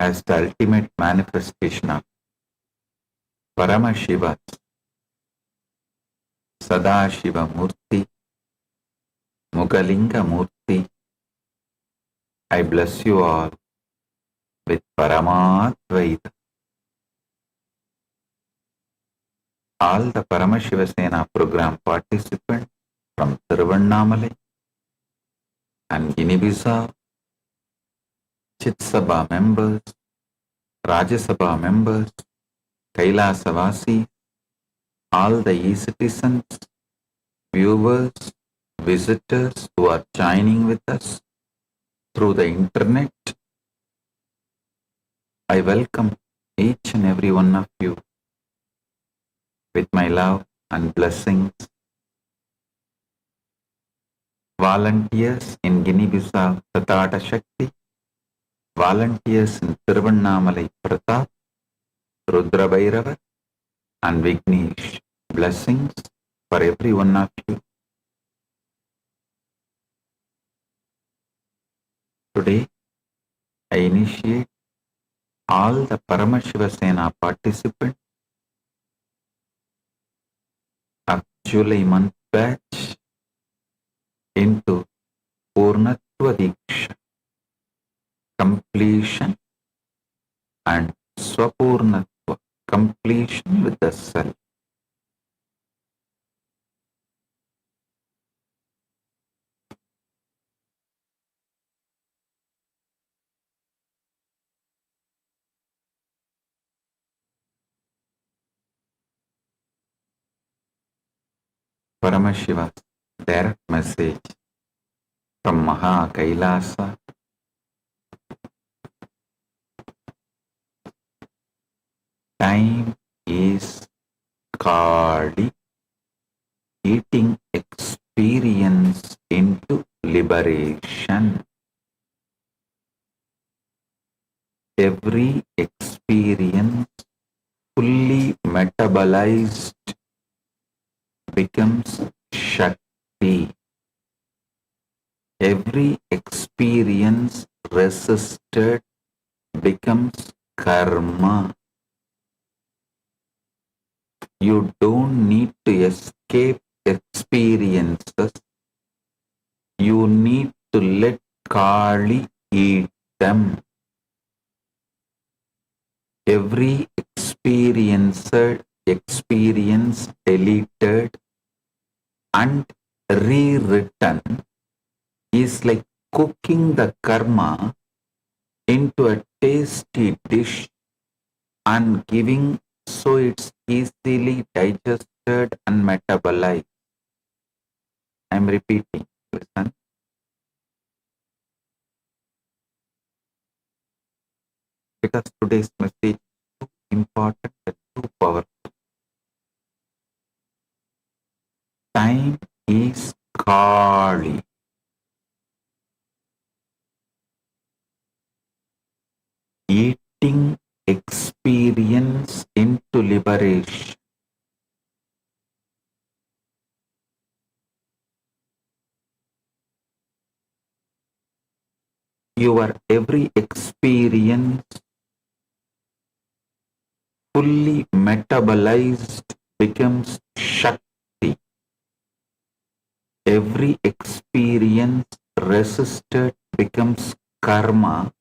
as the ultimate manifestation of Paramashiva's Sadashiva Murti, Mugalinga Murti, I bless you all with Paramadvaita. All the Paramashiva program participants from Tiruvannamalai and Guinea-Bissau, Chitsabha members, Rajasabha members, Kailasa Vasi, all the e-citizens, viewers, visitors who are joining with us through the internet, I welcome each and every one of you with my love and blessings. Volunteers in Guinea-Bissau, Tatata Shakti, volunteers in Tiruvannamalai, Pratap, Rudra Bhairava, and Vignesh. Blessings for every one of you. Today, I initiate all the Paramashiva participants of July month batch into Purnatva Diksha, completion and Swapurnatva, completion with the self. Paramashiva's direct message from Maha Kailasa. Time is Kali, eating experience into liberation. Every experience fully metabolized becomes Shakti. Every experience resisted becomes Karma. You don't need to escape experiences. You need to let Kali eat them. Every experience deleted and rewritten is like cooking the karma into a tasty dish and giving so it's easily digested and metabolized. I'm repeating, listen. Because today's message is too important and too powerful. Time is Kali. Eating experience into liberation. Your every experience fully metabolized becomes Shakti. Every experience resisted becomes Karma.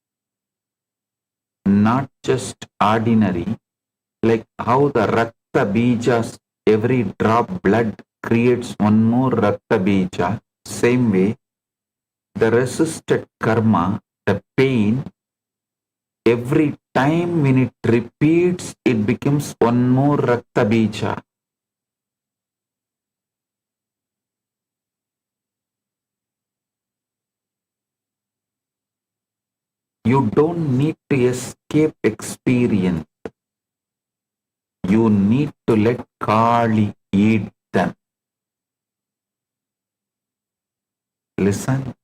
Not just ordinary, like how the Rakta Bijas, every drop blood creates one more Rakta Bija. Same way, the resisted karma, the pain, every time when it repeats, it becomes one more Rakta Bija. You don't need to escape experience. You need to let Kali eat them. Listen.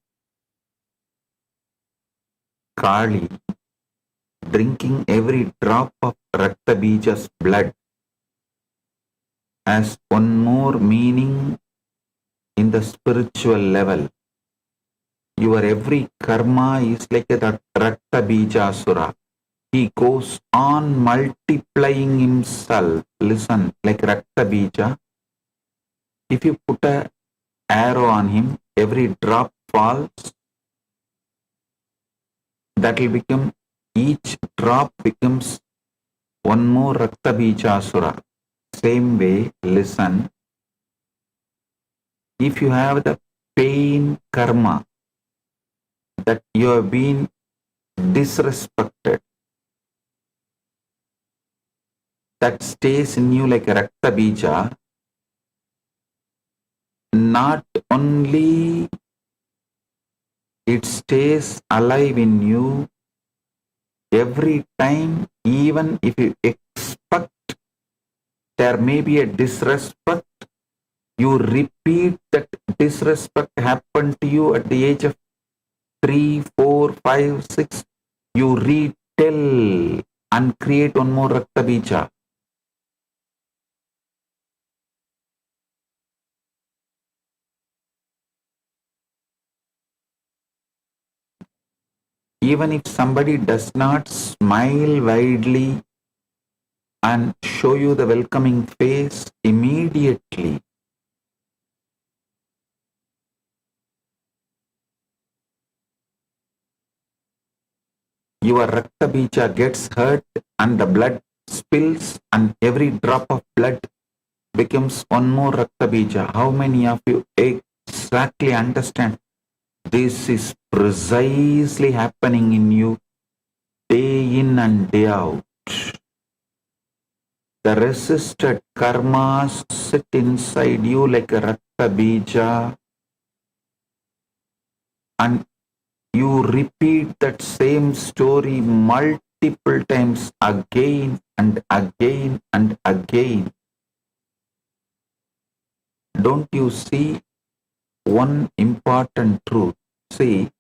Kali drinking every drop of Rakta Bija's blood has one more meaning in the spiritual level. Your every karma is like a Rakta Bijasura. He goes on multiplying himself. Listen, like Rakta Bija. If you put a arrow on him, every drop falls, that will become, each drop becomes one more Rakta Bijasura. Same way, listen. If you have the pain karma that you have been disrespected, that stays in you like a Rakta Bija, not only it stays alive in you every time, even if you expect there may be a disrespect, you repeat that disrespect happened to you at the age of 3, 4, 5, 6, you retell and create one more Rakta Bija. Even if somebody does not smile widely and show you the welcoming face immediately, your Rakta Bija gets hurt and the blood spills and every drop of blood becomes one more Rakta Bija. How many of you exactly understand this is precisely happening in you day in and day out? The resisted karmas sit inside you like a Rakta Bija, and you repeat that same story multiple times again and again and again. Don't you see one important truth? See,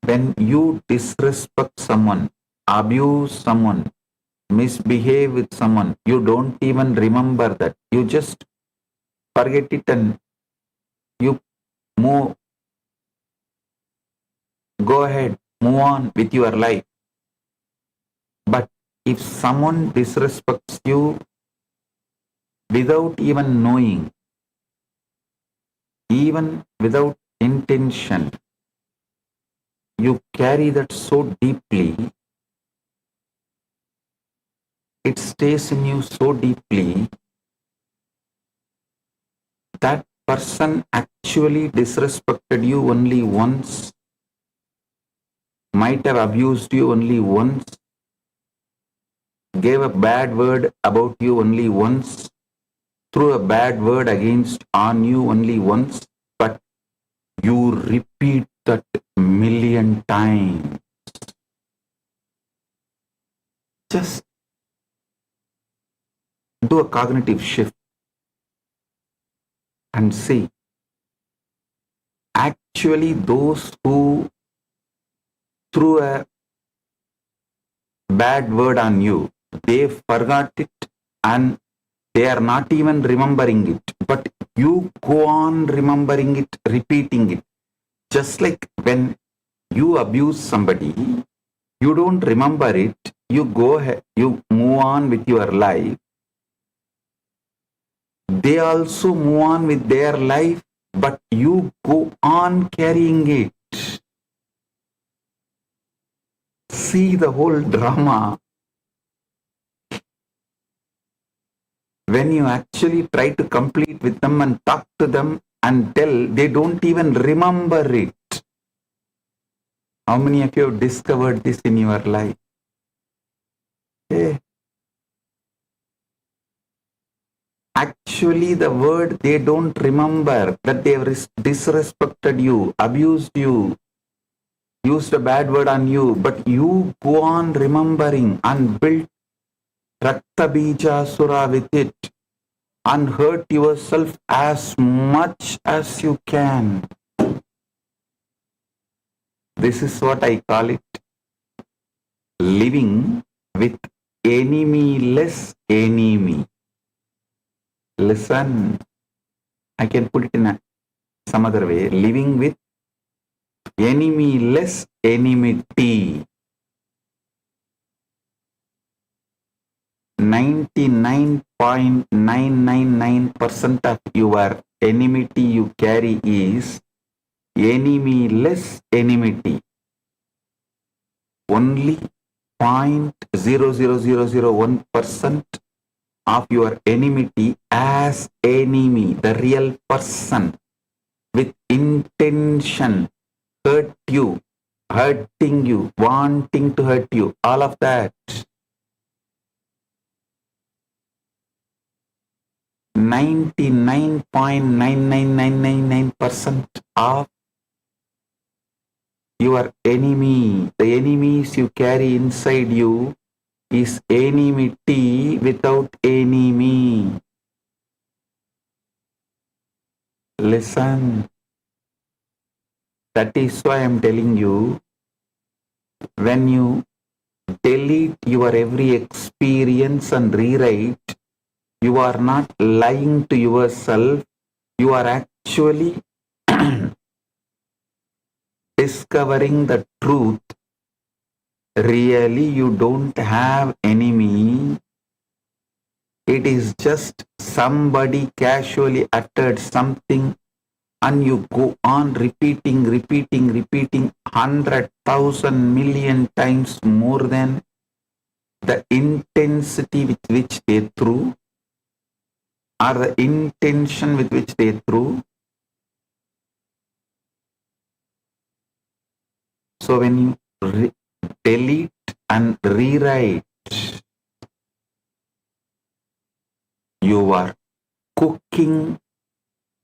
when you disrespect someone, abuse someone, misbehave with someone, you don't even remember that. You just forget it and you move, go ahead, move on with your life. But if someone disrespects you without even knowing, even without intention, you carry that so deeply, it stays in you so deeply, that person actually disrespected you only once, might have abused you only once, gave a bad word about you only once, threw a bad word against on you only once, but you repeat that million times. Just do a cognitive shift and see. Actually, those who threw a bad word on you, they forgot it and they are not even remembering it. But you go on remembering it, repeating it. Just like when you abuse somebody, you don't remember it, you go ahead, you move on with your life. They also move on with their life, but you go on carrying it. See the whole drama. When you actually try to complete with them and talk to them and tell, they don't even remember it. How many of you have discovered this in your life? Actually, the word they don't remember, that they have disrespected you, abused you, used a bad word on you, but you go on remembering and build Rakta Bija Sura with it and hurt yourself as much as you can. This is what I call it, living with enemy-less enemy. Listen, I can put it in some other way, living with enemy-less enmity. 99.999% of your enmity you carry is enemy-less enmity. Only 0.00001% of your enmity as enemy, the real person with intention, hurt you, hurting you, wanting to hurt you, all of that. 99.99999% of your enemy, the enemies you carry inside you, is enmity without enemy. Listen. That is why I am telling you, when you delete your every experience and rewrite, you are not lying to yourself, you are actually discovering the truth. Really, you don't have enemy. It is just somebody casually uttered something and you go on repeating 100,000 million times more than the intensity with which they threw, or the intention with which they threw. So when you delete and rewrite, you are cooking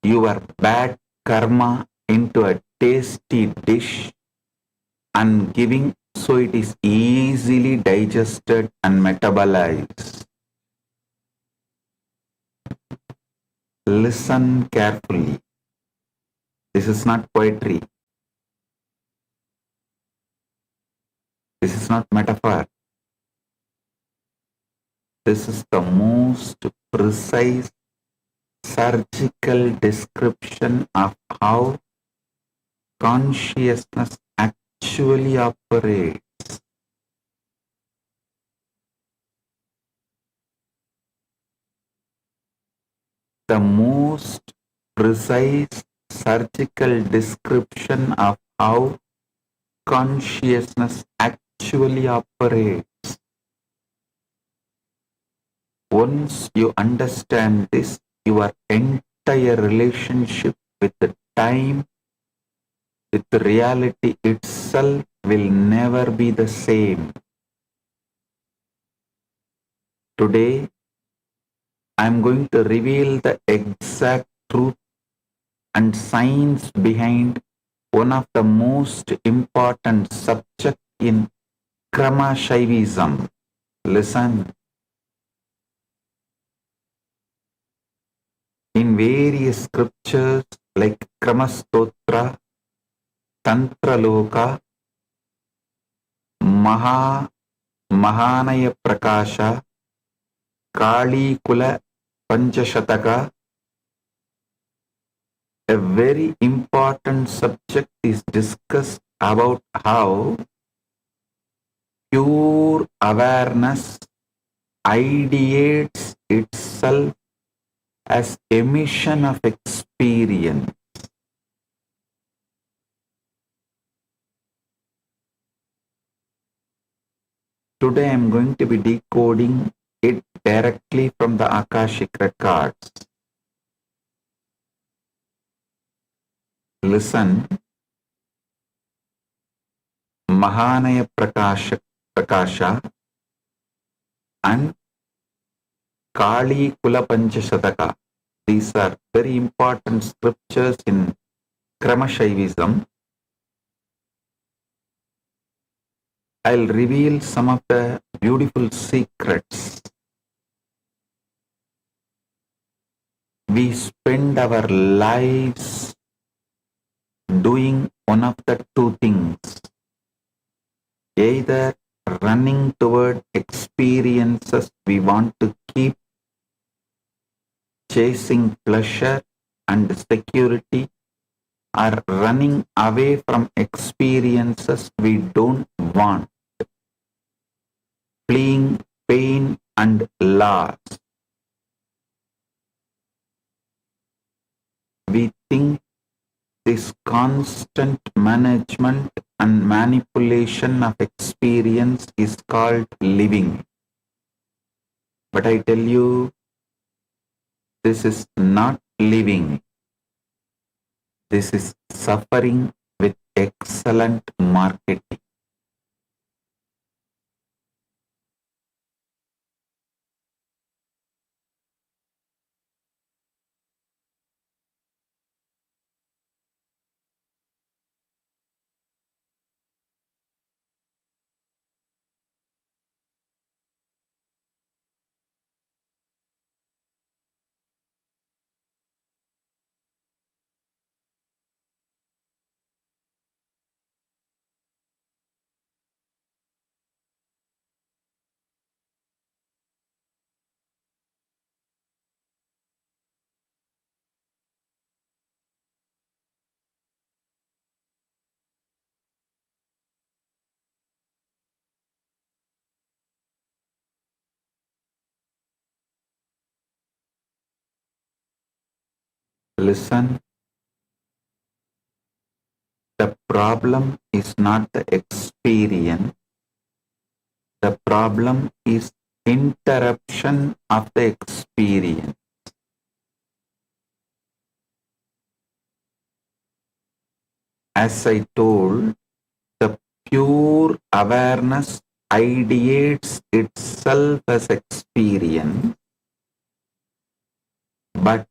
your bad karma into a tasty dish and giving so it is easily digested and metabolized. Listen carefully. This is not poetry. This is not metaphor. This is the most precise surgical description of how consciousness actually operates. The most precise surgical description of how consciousness actually operates. Once you understand this, your entire relationship with the time, with the reality itself will never be the same. Today, I am going to reveal the exact truth and science behind one of the most important subjects in Paramashivam. Listen. In various scriptures like Kramastotra, Tantra Loka, Mahanaya Prakasha, Kali Kula Panchashataka, a very important subject is discussed about how pure awareness ideates itself as emission of experience. Today I am going to be decoding it directly from the Akashic records. Listen. Mahanaya Prakasha and Kali Kula Panchashataka. These are very important scriptures in Paramashivam. I'll reveal some of the beautiful secrets. We spend our lives doing one of the two things. Either running toward experiences we want to keep, chasing pleasure and security, or running away from experiences we don't want, fleeing pain and laws. We think this constant management and manipulation of experience is called living. But I tell you, this is not living. This is suffering with excellent marketing. Listen, the problem is not the experience. The problem is interruption of the experience. As I told, the pure awareness ideates itself as experience, but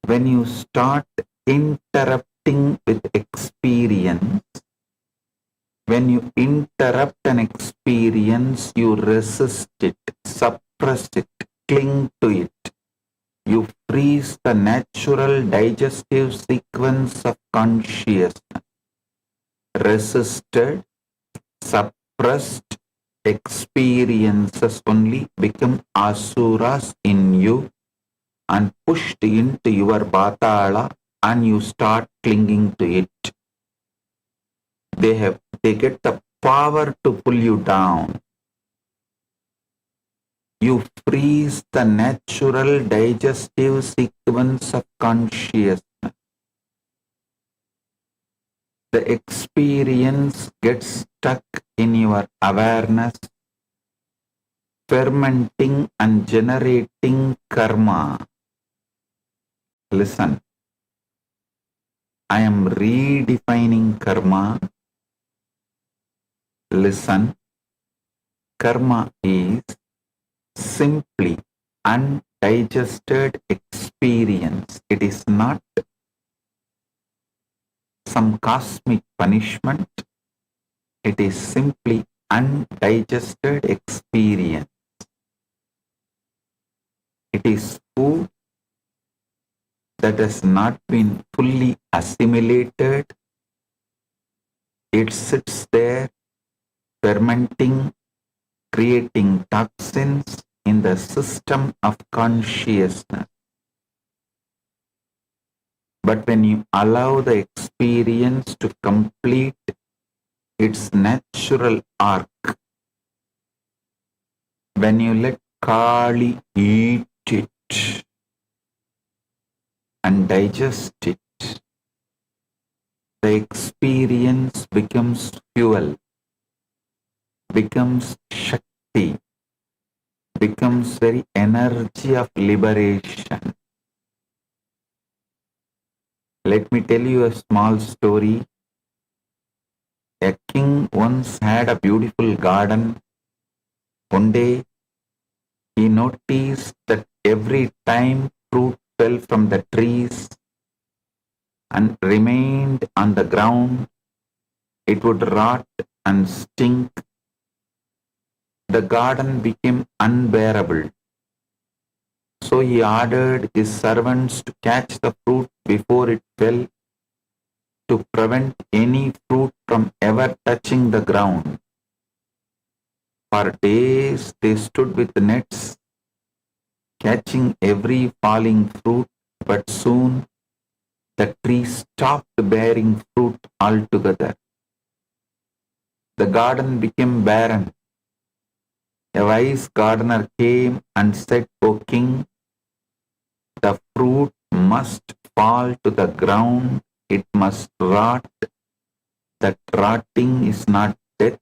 when you start interrupting with experience, when you interrupt an experience, you resist it, suppress it, cling to it. You freeze the natural digestive sequence of consciousness. Resisted, suppressed experiences only become asuras in you and pushed into your batala, and you start clinging to it. They get the power to pull you down. You freeze the natural digestive sequence of consciousness. The experience gets stuck in your awareness, fermenting and generating karma. Listen, I am redefining karma. Listen, karma is simply undigested experience. It is not some cosmic punishment. It is simply undigested experience. It is food that has not been fully assimilated. It sits there fermenting, creating toxins in the system of consciousness. But when you allow the experience to complete its natural arc, when you let Kali eat it and digest it, the experience becomes fuel, becomes Shakti, becomes very energy of liberation. Let me tell you a small story. A king once had a beautiful garden. One day, he noticed that every time fruit fell from the trees and remained on the ground, it would rot and stink. The garden became unbearable. So he ordered his servants to catch the fruit before it fell, to prevent any fruit from ever touching the ground. For days they stood with nets, catching every falling fruit, but soon the tree stopped bearing fruit altogether. The garden became barren. A wise gardener came and said, O king, the fruit must fall to the ground, it must rot. That rotting is not death,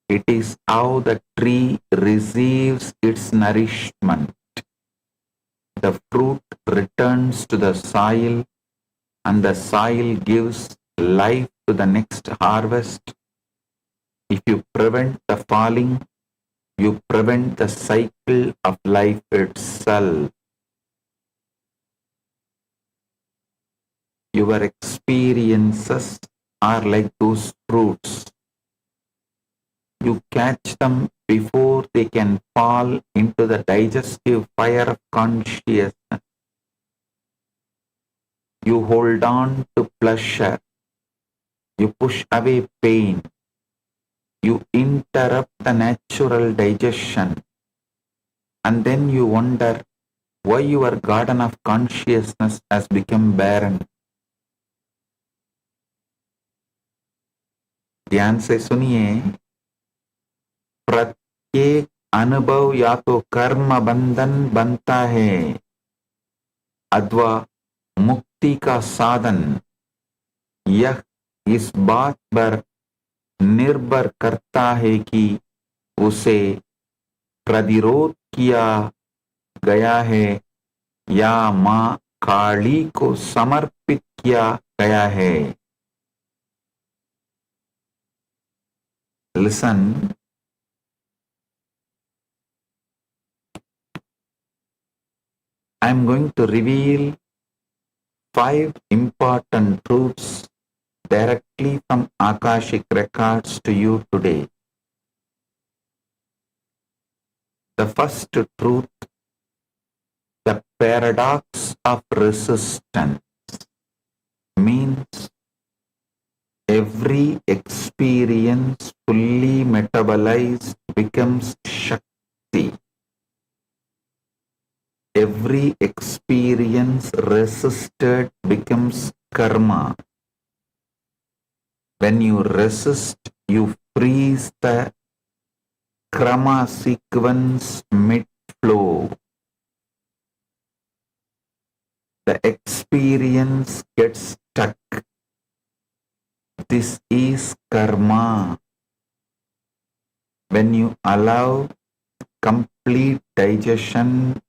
it is how the tree receives its nourishment. The fruit returns to the soil, and the soil gives life to the next harvest. If you prevent the falling, you prevent the cycle of life itself. Your experiences are like those fruits. You catch them before they can fall into the digestive fire of consciousness. You hold on to pleasure. You push away pain. You interrupt the natural digestion. And then you wonder why your garden of consciousness has become barren. ध्यान से सुनिए, प्रत्येक अनुभव या तो कर्म बंधन बनता है अथवा मुक्ति का साधन। यह इस बात पर निर्भर करता है कि उसे प्रतिरोध किया गया है या मां काली को समर्पित किया गया है। Listen. I am going to reveal 5 important truths directly from Akashic records to you today. The first truth, the paradox of resistance, means every experience fully metabolized becomes Shakti. Every experience resisted becomes karma. When you resist, you freeze the krama sequence mid-flow. The experience gets stuck. This is karma. When you allow complete digestion,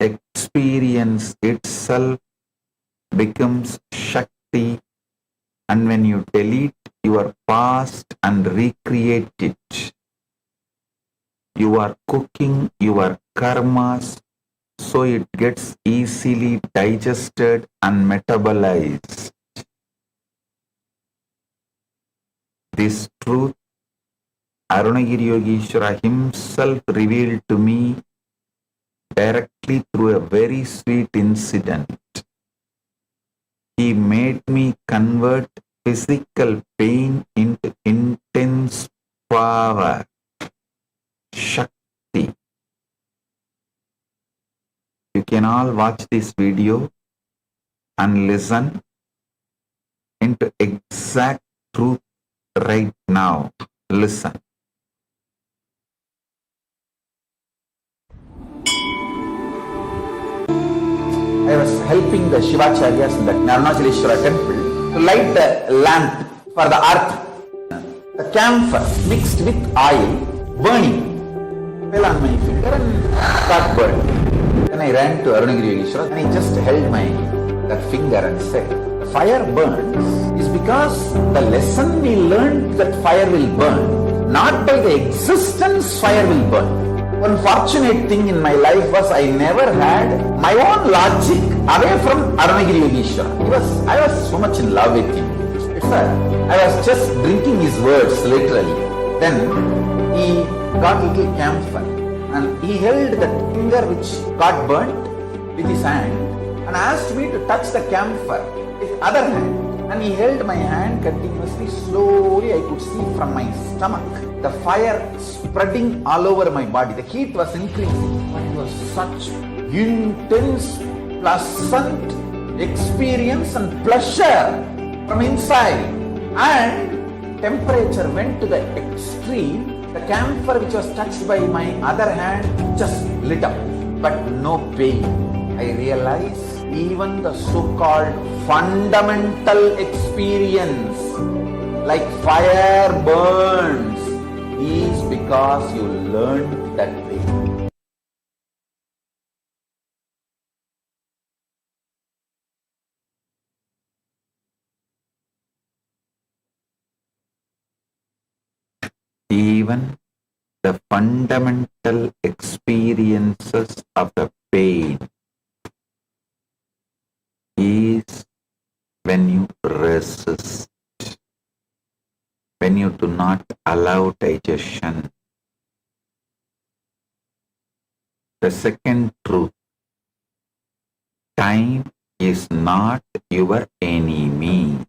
experience itself becomes Shakti, and when you delete your past and recreate it, you are cooking your karmas so it gets easily digested and metabolized. This truth, Arunagiri Yogeshwara himself revealed to me directly through a very sweet incident. He made me convert physical pain into intense power, Shakti. You can all watch this video and listen into exact truth right now. Listen. I was helping the Shivacharyas in the Arunachaleshwara temple to light the lamp for the arti. The camphor mixed with oil, burning, fell on my finger and got burned. Then I ran to Arunagiri Yogeshwara and I just held that finger and said, fire burns is because the lesson we learned that fire will burn, not by the existence fire will burn. One fortunate thing in my life was I never had my own logic away from Arunagiri Yogeshwara. I was so much in love with him. I was just drinking his words literally. Then he got a little camphor and he held that finger which got burnt with his hand and asked me to touch the camphor with other hand. And he held my hand continuously. Slowly I could see from my stomach the fire spreading all over my body. The heat was increasing, but it was such intense, pleasant experience and pleasure from inside. And temperature went to the extreme The camphor which was touched by my other hand just lit up, but no pain. I realize even the so-called fundamental experience, like fire burns, is because you learned that way. Even the fundamental experiences of the pain is when you resist, when you do not allow digestion. The second truth, time is not your enemy.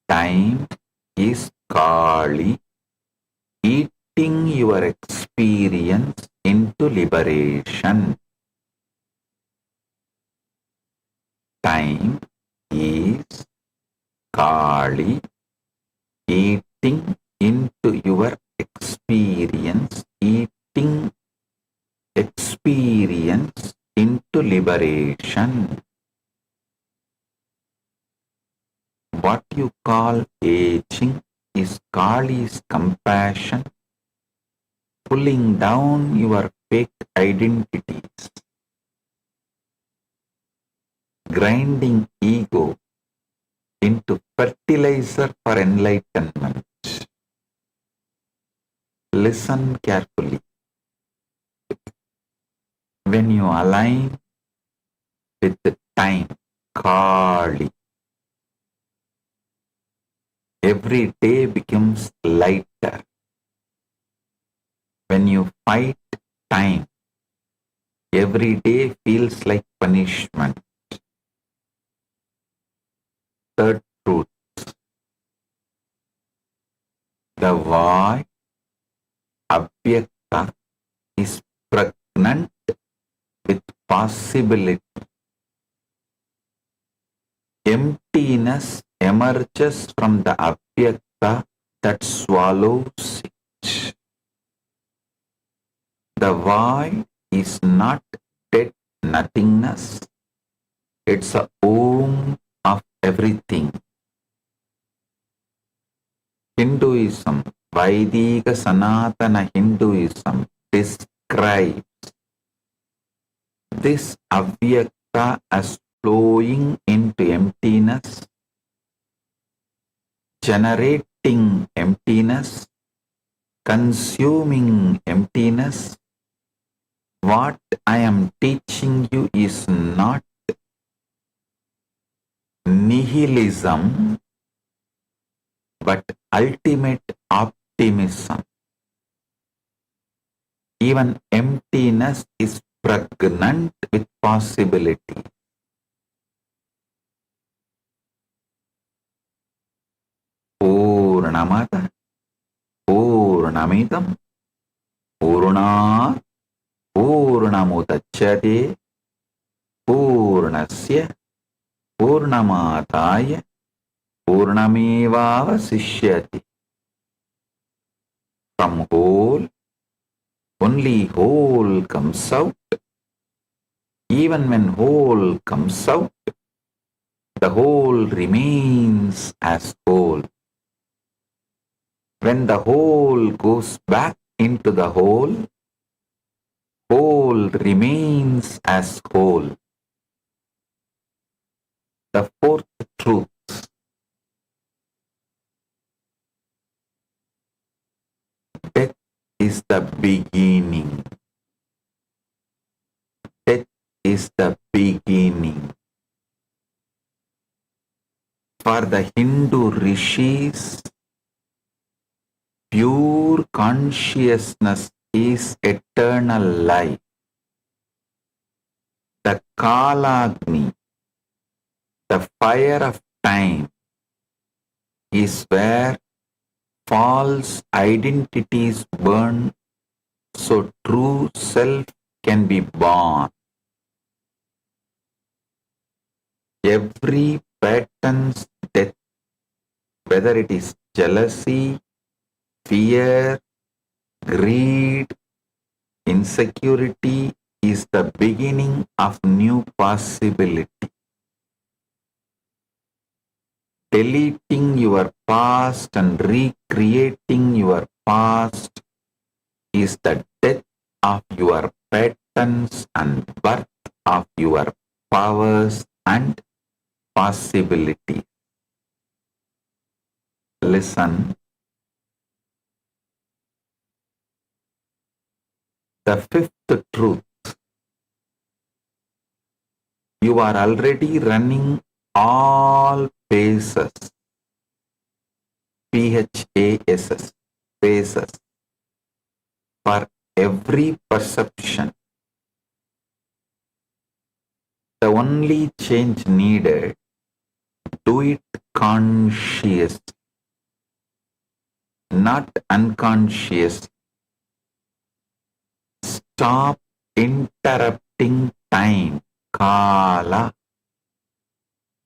Time is Kali eating your experience into liberation. Time is Kali eating into your experience, eating experience into liberation. What you call aging is Kali's compassion pulling down your fake identities, grinding ego into fertilizer for enlightenment. Listen carefully. When you align with the time, Kali, every day becomes lighter. When you fight time, every day feels like punishment. Third truth, the void, Avyakta, is pregnant with possibility. Emptiness emerges from the Avyakta that swallows it. The void is not dead nothingness. It's a womb of everything. Hinduism, Vaidika Sanatana Hinduism describes this Avyakta as flowing into emptiness, generating emptiness, consuming emptiness. What I am teaching you is not nihilism, but ultimate optimism. Even emptiness is pregnant with possibility. Purnamada, Purnamidam, Purnat, Purnamudachyate, Purnasya, Purnamadaya, Purnamevavasishyati. From whole, only whole comes out. Even when whole comes out, the whole remains as whole. When the whole goes back into the whole, whole remains as whole. The fourth truth, death is the beginning. Death is the beginning. For the Hindu rishis, pure consciousness is eternal life. The Kalagni, the fire of time, is where false identities burn, so true self can be born. Every pattern's death, whether it is jealousy, fear, greed, insecurity is the beginning of new possibility. Deleting your past and recreating your past is the death of your patterns and birth of your powers and possibilities. Listen. The fifth truth. You are already running all phases. PHASS. Phases. For every perception. The only change needed, do it conscious, not unconscious. Stop interrupting time, Kala,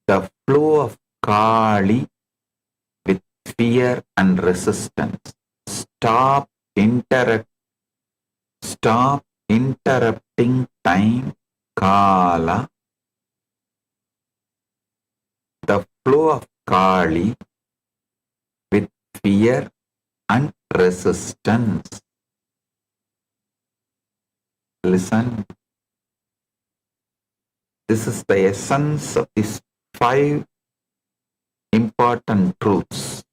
the flow of Kali with fear and resistance. Stop interrupting time, Kala, the flow of Kali with fear and resistance. Listen. This is the essence of these 5 important truths.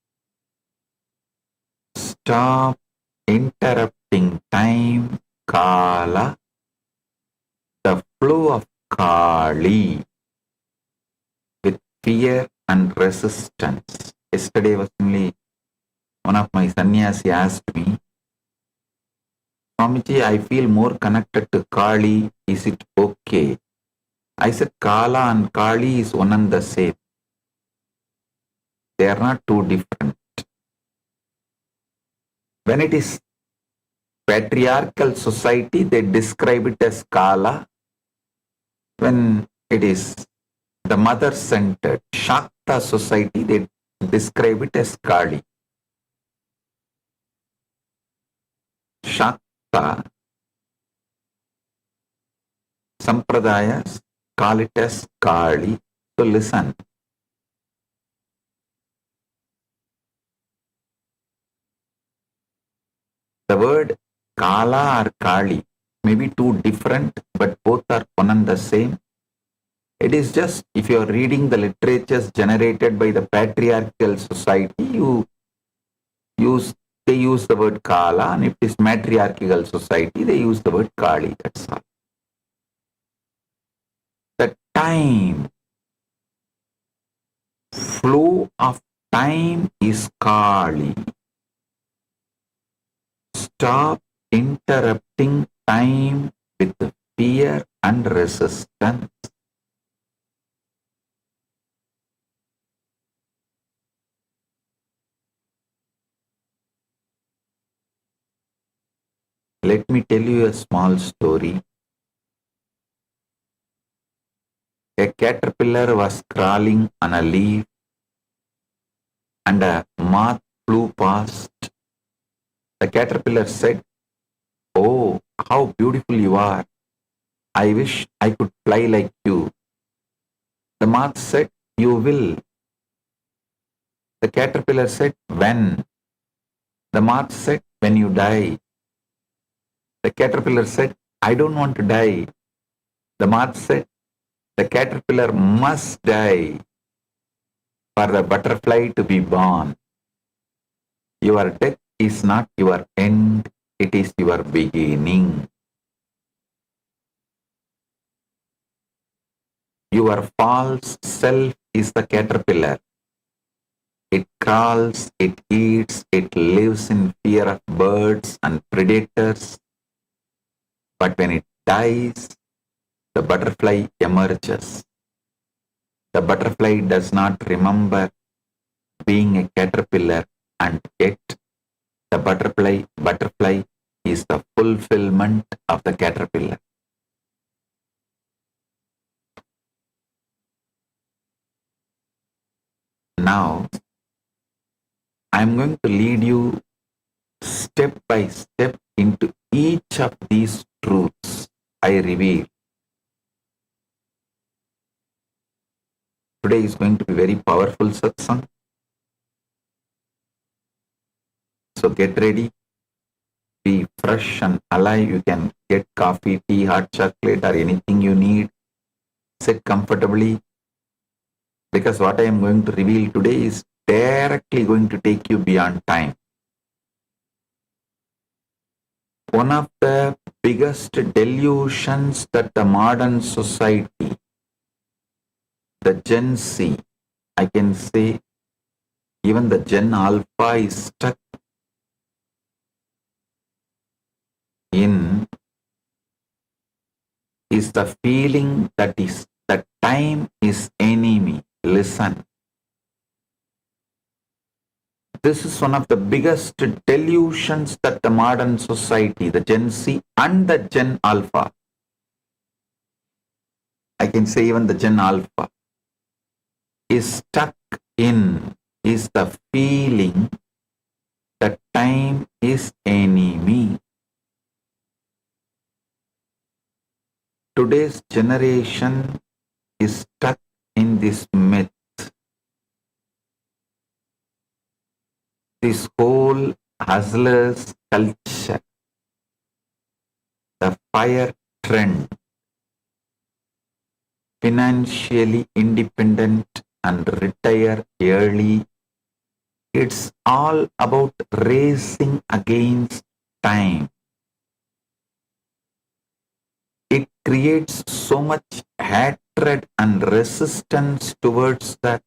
Stop interrupting time, Kala, the flow of Kali with fear and resistance. Yesterday was only one of my sannyasi asked me, Swamiji, I feel more connected to Kali. Is it okay? I said Kala and Kali is one and the same. They are not too different. When it is patriarchal society, they describe it as Kala. When it is the mother-centered Shakta society, they describe it as Kali. Shakta Sampradayas call it as Kali. So listen. The word Kala or Kali may be two different, but both are one and the same. It is just, if you are reading the literatures generated by the patriarchal society, they use the word Kala, and if it is matriarchal society, they use the word Kali. That's all. The time, flow of time is Kali. Stop interrupting time with fear and resistance. Let me tell you a small story. A caterpillar was crawling on a leaf and a moth flew past. The caterpillar said, "Oh, how beautiful you are. I wish I could fly like you." The moth said, "You will." The caterpillar said, "When?" The moth said, "When you die." The caterpillar said, "I don't want to die." The moth said, "The caterpillar must die for the butterfly to be born. Your death is not your end, it is your beginning." Your false self is the caterpillar. It crawls, it eats, it lives in fear of birds and predators. But when it dies, the butterfly emerges. The butterfly does not remember being a caterpillar, and yet the butterfly is the fulfillment of the caterpillar. Now, I am going to lead you step by step into each of these truths I reveal. Today is going to be very powerful satsang. So get ready, be fresh and alive. You can get coffee, tea, hot chocolate or anything you need. Sit comfortably, because what I am going to reveal today is directly going to take you beyond time. One of the biggest delusions that the modern society, the Gen Z, I can say even the Gen Alpha is stuck in, is the feeling that time is enemy. Listen. This is one of the biggest delusions that the modern society, the Gen Z and the Gen Alpha, I can say even the Gen Alpha, is stuck in, is the feeling that time is enemy. Today's generation is stuck in this myth. This whole hustlers culture, the fire trend, financially independent and retire early, it's all about racing against time. It creates so much hatred and resistance towards the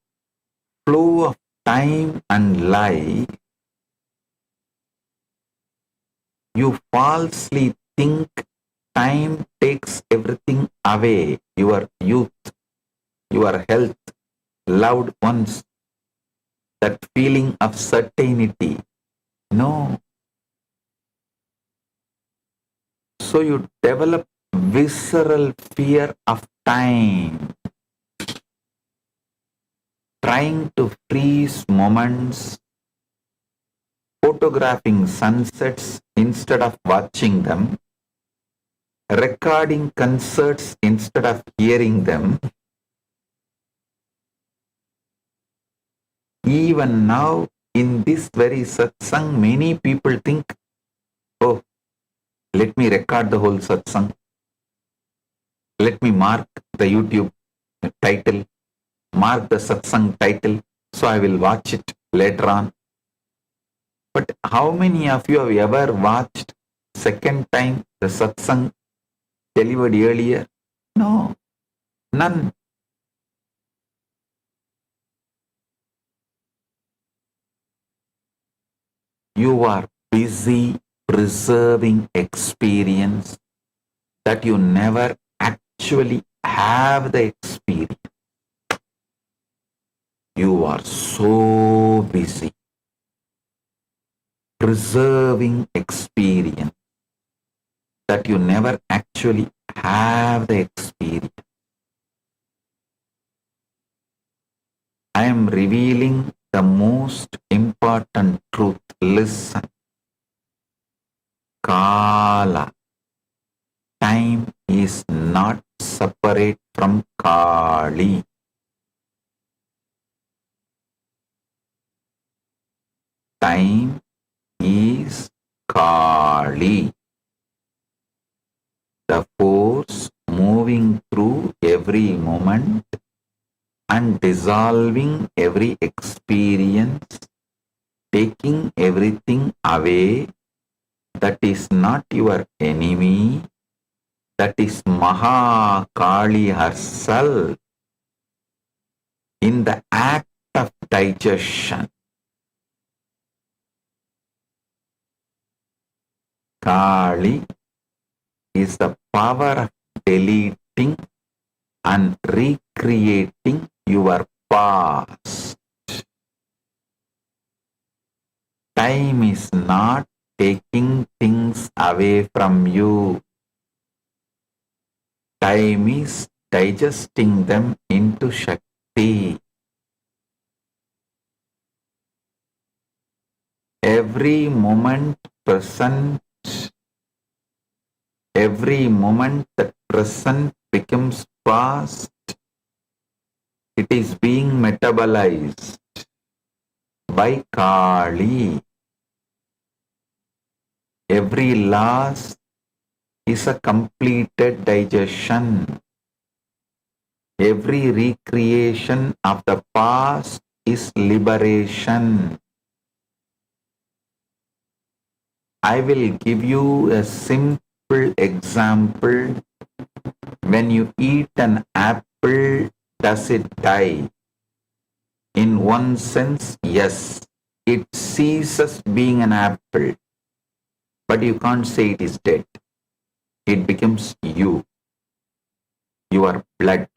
flow of time and life. You falsely think time takes everything away, your youth, your health, loved ones, that feeling of certainty. No. So you develop visceral fear of time, trying to freeze moments, photographing sunsets instead of watching them, recording concerts instead of hearing them. Even now, in this very satsang, many people think, oh, let me record the whole satsang. Let me mark the YouTube title, mark the satsang title, so I will watch it later on. But how many of you have ever watched second time the satsang delivered earlier? No, none. You are busy preserving experience that you never actually have the experience. You are so busy preserving experience that you never actually have the experience. I am revealing the most important truth. Listen. Kala. Time is not separate from Kali. Time is Kali, the force moving through every moment and dissolving every experience, taking everything away. That is not your enemy. That is Maha Kali herself in the act of digestion. Kali is the power of deleting and recreating your past. Time is not taking things away from you. Time is digesting them into Shakti. Every moment present, every moment that present becomes past, it is being metabolized by Kali. Every loss is a completed digestion. Every recreation of the past is liberation. I will give you a simple example. When you eat an apple, does it die? In one sense, yes. It ceases being an apple. But you can't say it is dead. It becomes you. Your blood,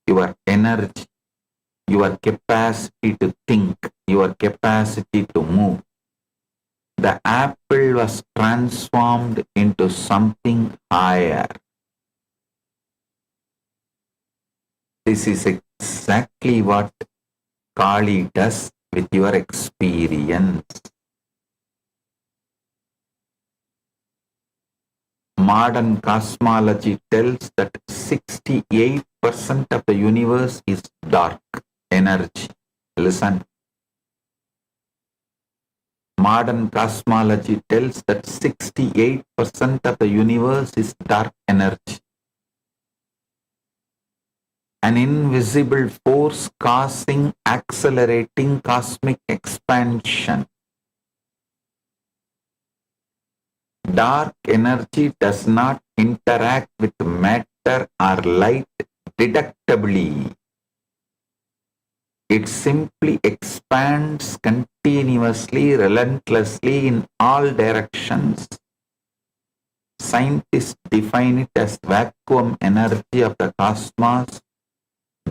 your energy, your capacity to think, your capacity to move. The apple was transformed into something higher. This is exactly what Kali does with your experience. Modern cosmology tells that 68% of the universe is dark energy. Listen. Modern cosmology tells that 68% of the universe is dark energy. An invisible force causing accelerating cosmic expansion. Dark energy does not interact with matter or light deductively. It simply expands continuously, relentlessly in all directions. Scientists define it as vacuum energy of the cosmos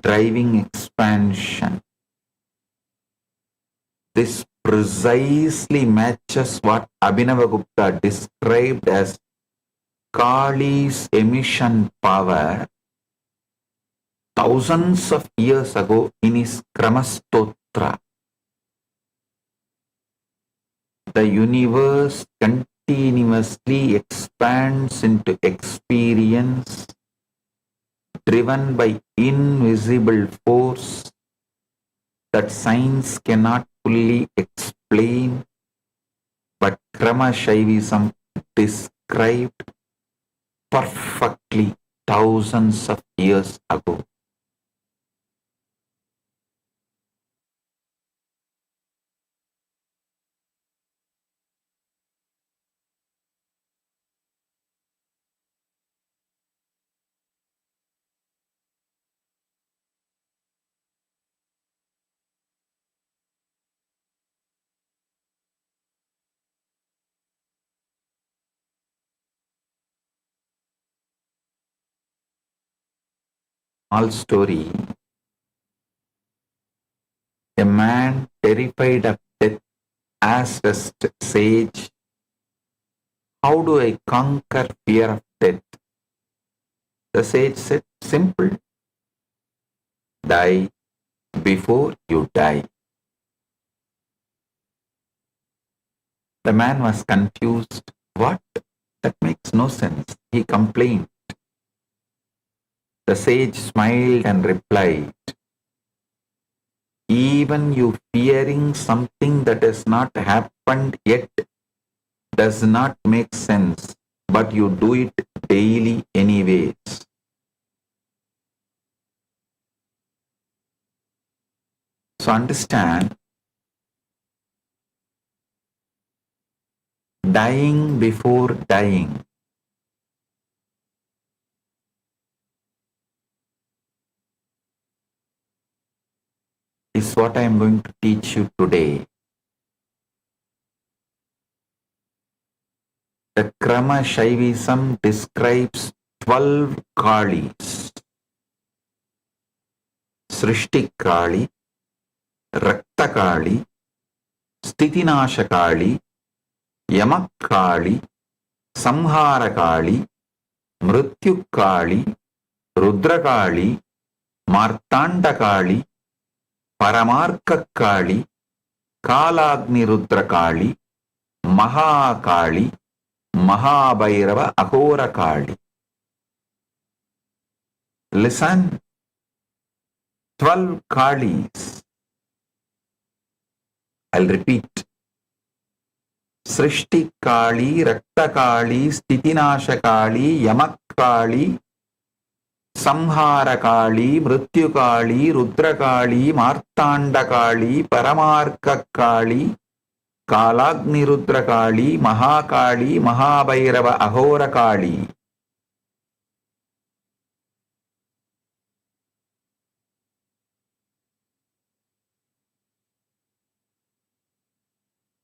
driving expansion. This precisely matches what Abhinavagupta described as Kali's emission power thousands of years ago in his Kramastotra. The universe continuously expands into experience driven by invisible force that science cannot fully explain, but Kramashaivism described perfectly thousands of years ago. Small story. A man terrified of death asked a sage, "How do I conquer fear of death?" The sage said, "Simple. Die before you die." The man was confused. What? That makes no sense. He complained. The sage smiled and replied, "Even you fearing something that has not happened yet does not make sense, but you do it daily anyways." So understand, dying before dying is what I am going to teach you today. The Krama Shaivism describes 12 Kalis. Srishti Kali, Rakta Kali, Stitinasha Kali, Yamak Kali, Samhara Kali, Mrityu Kali, Rudra Kali, Martanda Kali, Paramarka Kali, Kalagni Rudra Kali, Mahakali, Mahabhairava, Ahora Kali. Listen, 12 Kalis. I'll repeat. Srishti Kali, Rakta Kali, Stitinasha Kali, Yamak Kali, Samhara Kali, Mrityu Kali, Rudra Kali, Martanda Kali, Paramarka Kali, Kalagni Rudra Kali, Mahakali, Mahabhairava, Ahora Kali.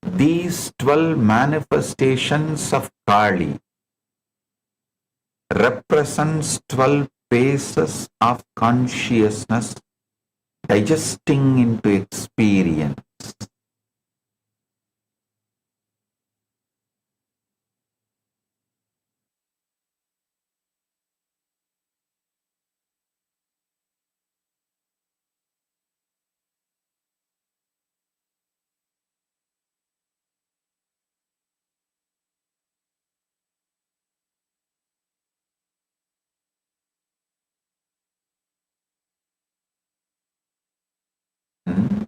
These 12 manifestations of Kali represents 12 phases of consciousness digesting into experience. Hmm?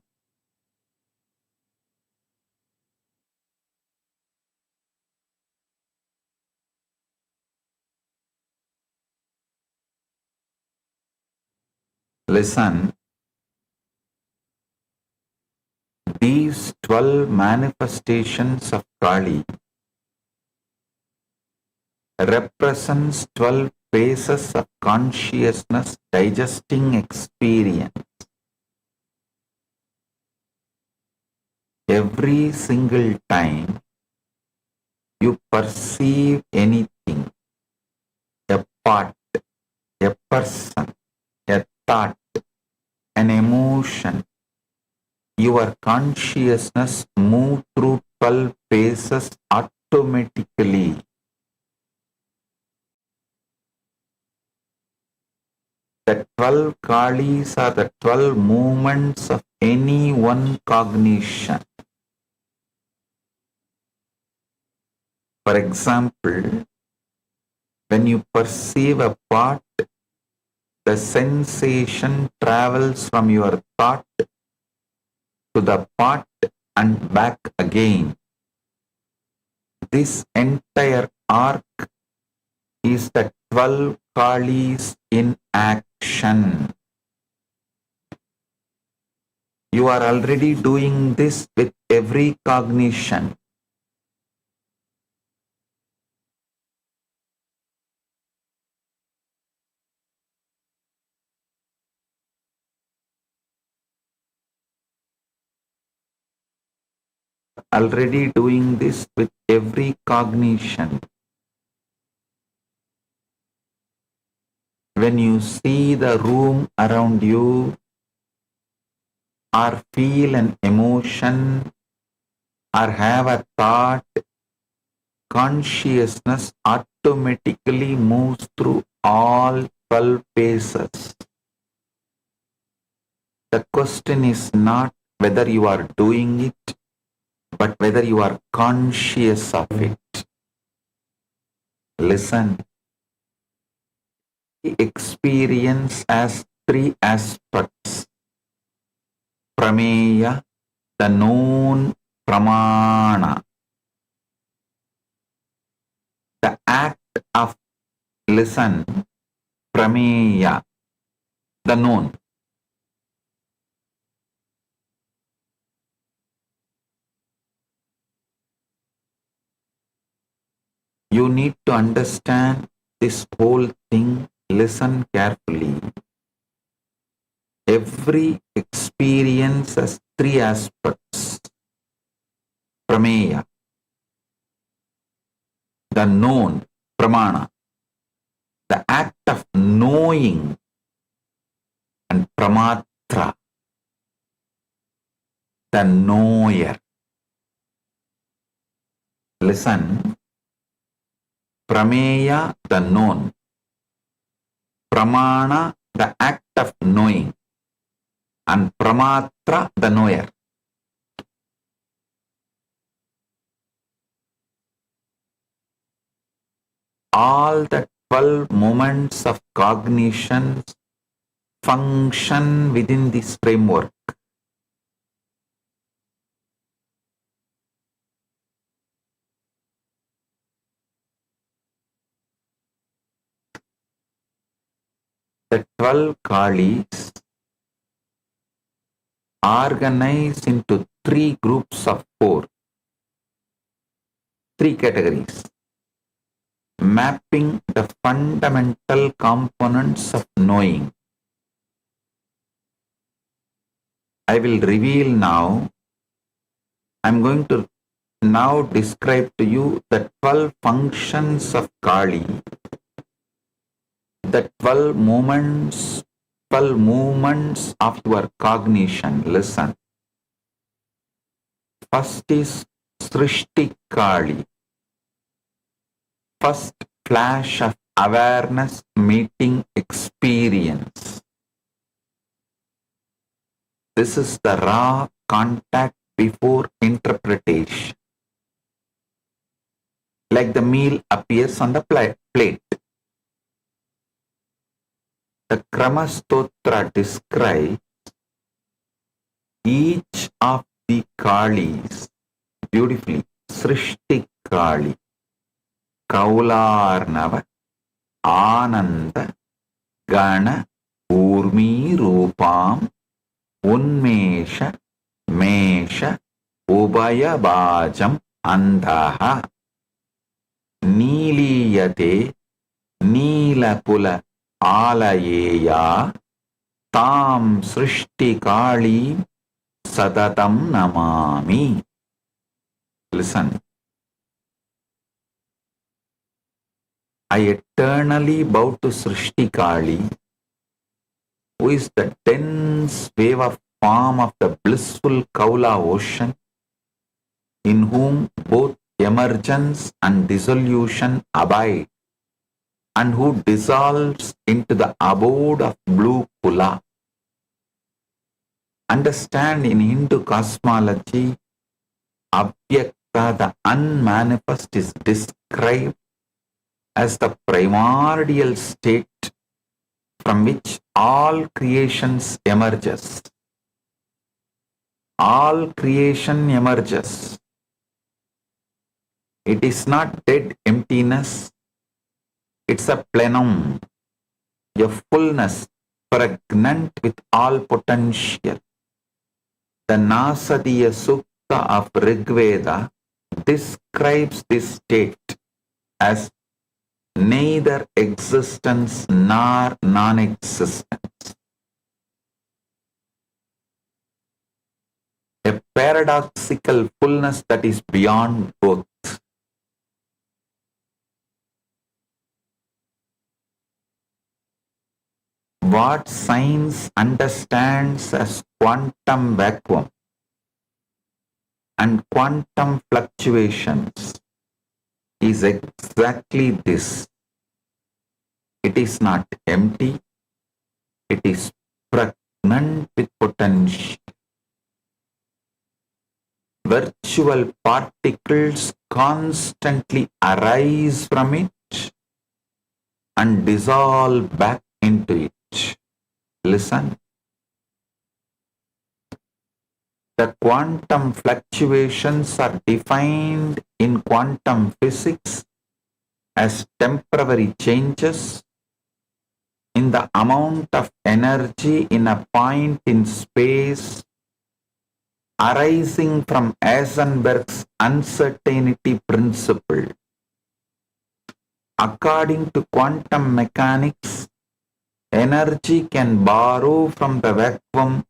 Listen, these 12 manifestations of Kali represents 12 phases of consciousness digesting experience. Every single time you perceive anything, a part, a person, a thought, an emotion, your consciousness moves through 12 phases automatically. The 12 Kalis are the 12 movements of any one cognition. For example, when you perceive a part, the sensation travels from your thought to the part and back again. This entire arc is the 12 Kalis in action. You are already doing this with every cognition. Already doing this with every cognition. When you see the room around you, or feel an emotion, or have a thought, consciousness automatically moves through all 12 phases. The question is not whether you are doing it, but whether you are conscious of it. Listen. Experience has three aspects. Prameya, the known, pramana, the act of, listen, prameya, the known. You need to understand this whole thing. Listen carefully. Every experience has three aspects. Prameya, the known, pramana, the act of knowing, and pramatra, the knower. Listen. Prameya, the known. Pramana, the act of knowing. And pramatra, the knower. all the 12 moments of cognition function within this framework. The 12 Kalis organized into 3 groups of 4, 3 categories, mapping the fundamental components of knowing. I will reveal now. I'm going to now describe to you the 12 functions of Kali, the 12 movements of your cognition. Listen. First is Srishti Kali. First flash of awareness meeting experience. This is the raw contact before interpretation. Like the meal appears on the plate. The Kramastotra describes each of the Kalis beautifully. Srishti Kali, Kaularnava, Ananda, Gana, Urmi Rupam, Unmesha, Mesha, Ubaya Bajam, Andaha, Niliyate, Nilapula, Alayeya, Tam Srishti Kali, Sadatam Namami. Listen. I eternally bow to Srishti Kali, who is the dense wave of form of the blissful Kaula ocean, in whom both emergence and dissolution abide, and who dissolves into the abode of blue Kula. Understand, in Hindu cosmology, Avyakta, the unmanifest, is described as the primordial state from which all creations emerges. All creation emerges. It is not dead emptiness. It's a plenum, a fullness pregnant with all potential. The Nasadiya Sukta of Rigveda describes this state as neither existence nor non-existence. A paradoxical fullness that is beyond both. What science understands as quantum vacuum and quantum fluctuations is exactly this. It is not empty, it is pregnant with potential. Virtual particles constantly arise from it and dissolve back into it. Listen. The quantum fluctuations are defined in quantum physics as temporary changes in the amount of energy in a point in space arising from Heisenberg's uncertainty principle. According to quantum mechanics, energy can borrow from the vacuum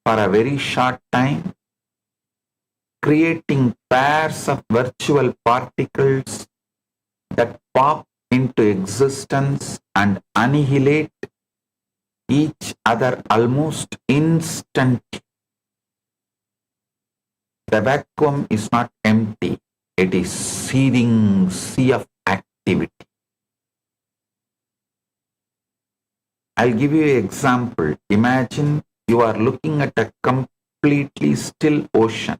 for a very short time, creating pairs of virtual particles that pop into existence and annihilate each other almost instantly. The vacuum is not empty, it is seething sea of activity. I'll give you an example. Imagine you are looking at a completely still ocean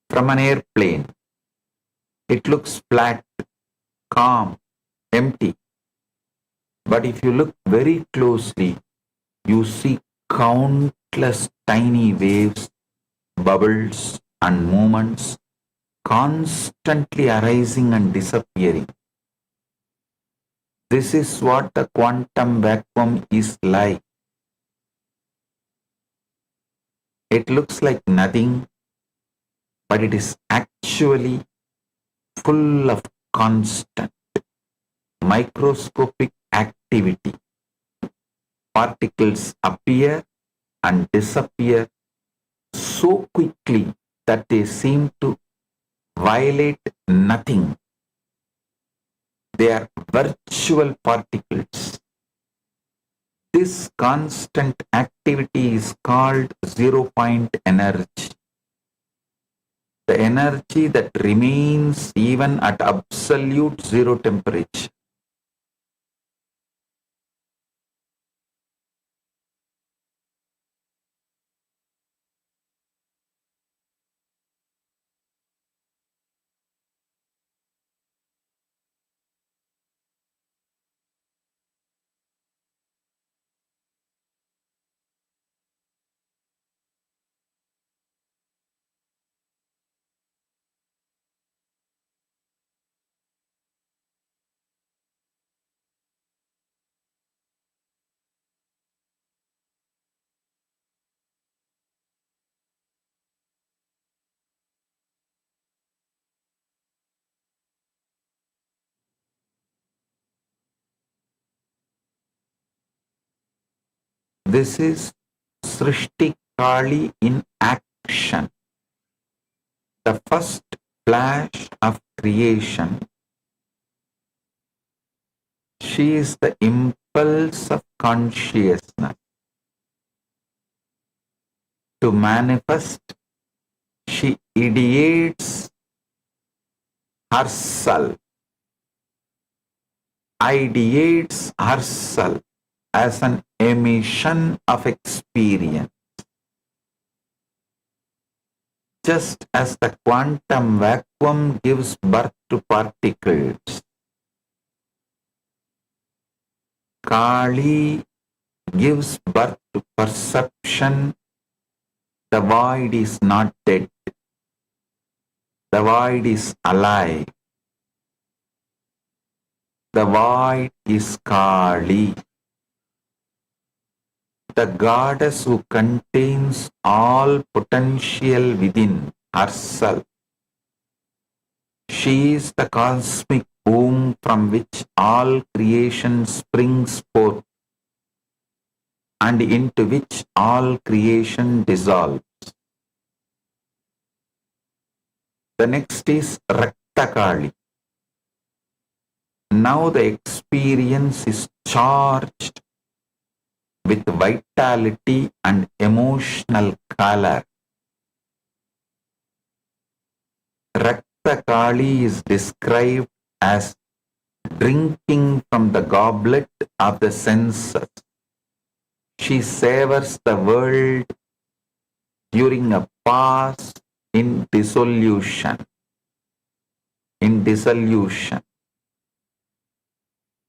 from an airplane. It looks flat, calm, empty. But if you look very closely, you see countless tiny waves, bubbles, and movements constantly arising and disappearing. This is what the quantum vacuum is like. It looks like nothing, but it is actually full of constant, microscopic activity. Particles appear and disappear so quickly that they seem to violate nothing. They are virtual particles. This constant activity is called zero-point energy. The energy that remains even at absolute zero temperature. This is Srishti Kali in action. The first flash of creation. She is the impulse of consciousness. To manifest, she ideates herself, as an emission of experience. Just as the quantum vacuum gives birth to particles, Kali gives birth to perception. The void is not dead. The void is alive. The void is Kali, the goddess who contains all potential within herself. She is the cosmic womb from which all creation springs forth and into which all creation dissolves. The next is Rakta Kali. Now the experience is charged with vitality and emotional color. Rakta Kali is described as drinking from the goblet of the senses. She savors the world during a pause in dissolution.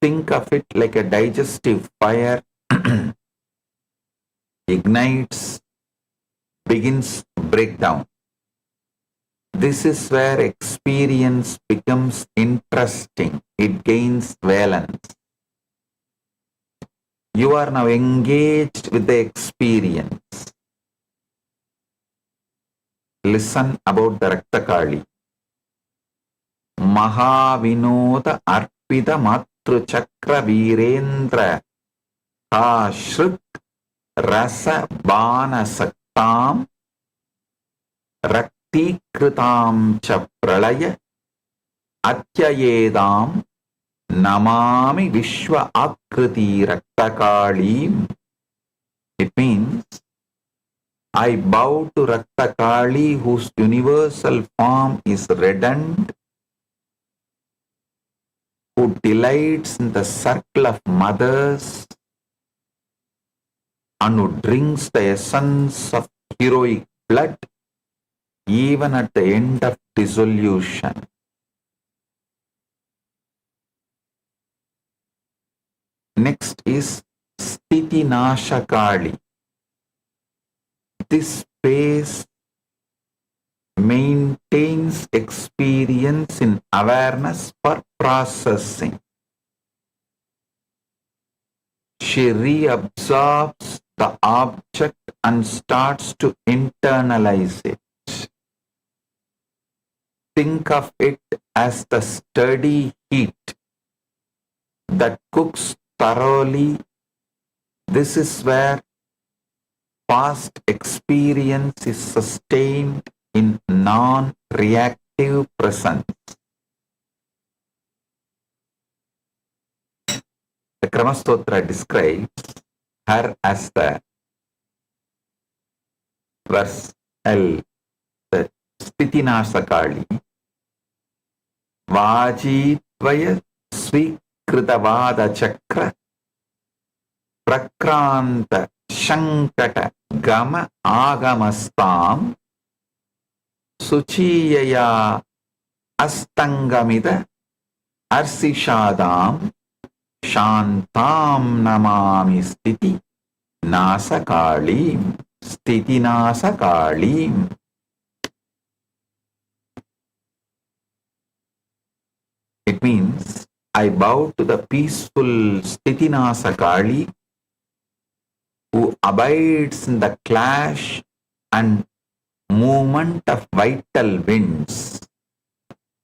Think of it like a digestive fire ignites, begins breakdown. This is where experience becomes interesting. It gains valence. You are now engaged with the experience. Listen about the Rakta Kali. Mahavinoda Arpida Matru Chakra Virendra Ashrik Rasa Bana Saktam Rakti Kritam Cha Pralaya Atyayedam Namami Vishwa Akriti Rakta Kali. It means, I bow to Rakta Kali, whose universal form is reddened, who delights in the circle of mothers and who drinks the essence of heroic blood even at the end of dissolution. Next is Sthiti Nashakali. This space maintains experience in awareness for processing. She reabsorbs the object and starts to internalize it. Think of it as the steady heat that cooks thoroughly. This is where past experience is sustained in non-reactive presence. The Kramastotra describes her as the verse L, the Sthitinasakali, Vajitvaya Svikritavada Chakra Prakranta Shankata Gama Agamastam Suchiyaya Astangamida Arsishadam Shantam Namami Sthiti Nasakalim. Sthiti Nasakalim. It means I bow to the peaceful Sthiti Nasakali who abides in the clash and movement of vital winds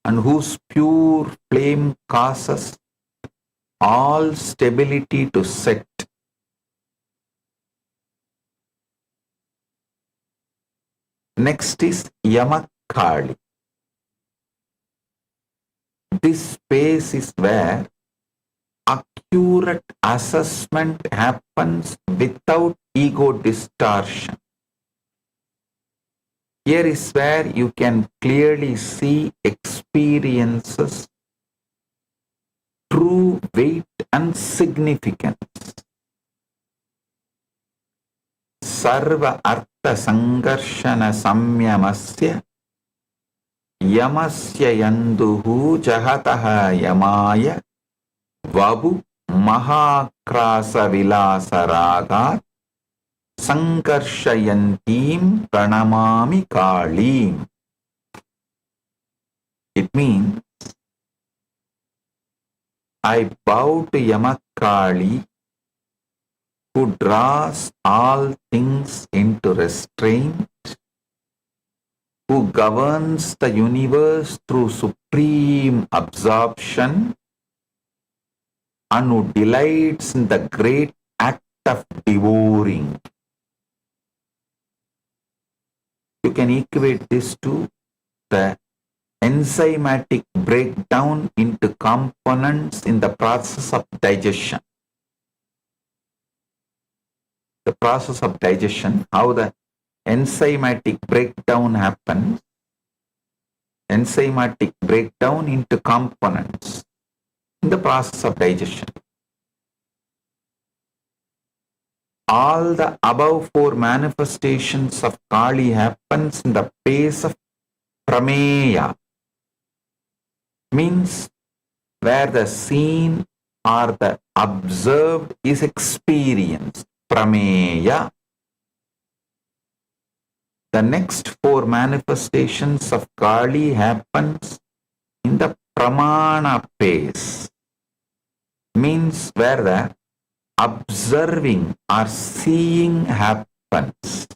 and whose pure flame causes all stability to set. Next is Yamakali. This space is where accurate assessment happens without ego distortion. Here is where you can clearly see experiences, true weight and significance. Sarva artha sangarshana samyamasya yamasya yanduhu jahataha yamaya vabu mahakrasa vilasa ragat sankarshayantim pranamami kalim. It means I bow to Yamakali who draws all things into restraint, who governs the universe through supreme absorption, and who delights in the great act of devouring. You can equate this to the enzymatic breakdown into components in the process of digestion. The process of digestion, how the enzymatic breakdown happens, enzymatic breakdown into components in the process of digestion. All the above four manifestations of Kali happens in the pace of prameya, means where the seen or the observed is experienced, prameya. The next four manifestations of Kali happens in the pramana pace, means where the observing or seeing happens.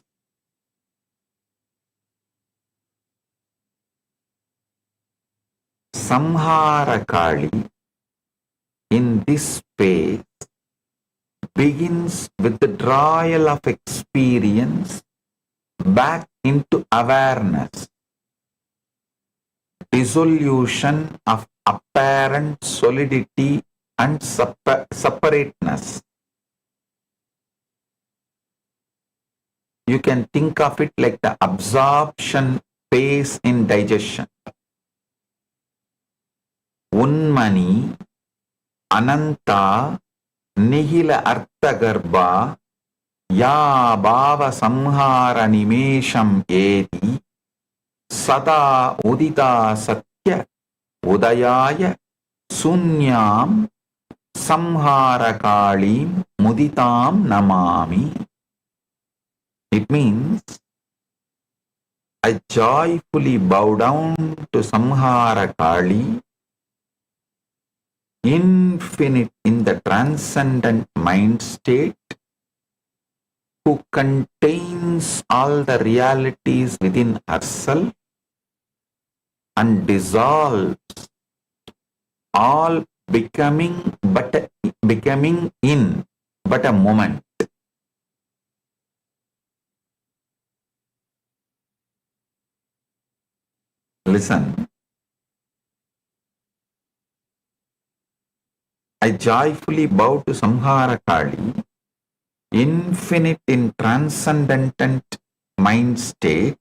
Samhara Kali in this space begins with the drawal of experience back into awareness, dissolution of apparent solidity and separateness. You can think of it like the absorption phase in digestion. Unmani, Ananta, Nihila Arthagarbha, Ya Bhava Samhara Nimesham Edi, Sada Udita Satya, Udayaya, Sunyam, Samhara Kalim Muditam Namami. It means I joyfully bow down to Samhara Kali, infinite in the transcendent mind state, who contains all the realities within herself and dissolves all becoming in but a moment. Listen. I joyfully bow to Samhara Kali, infinite in transcendent mind state,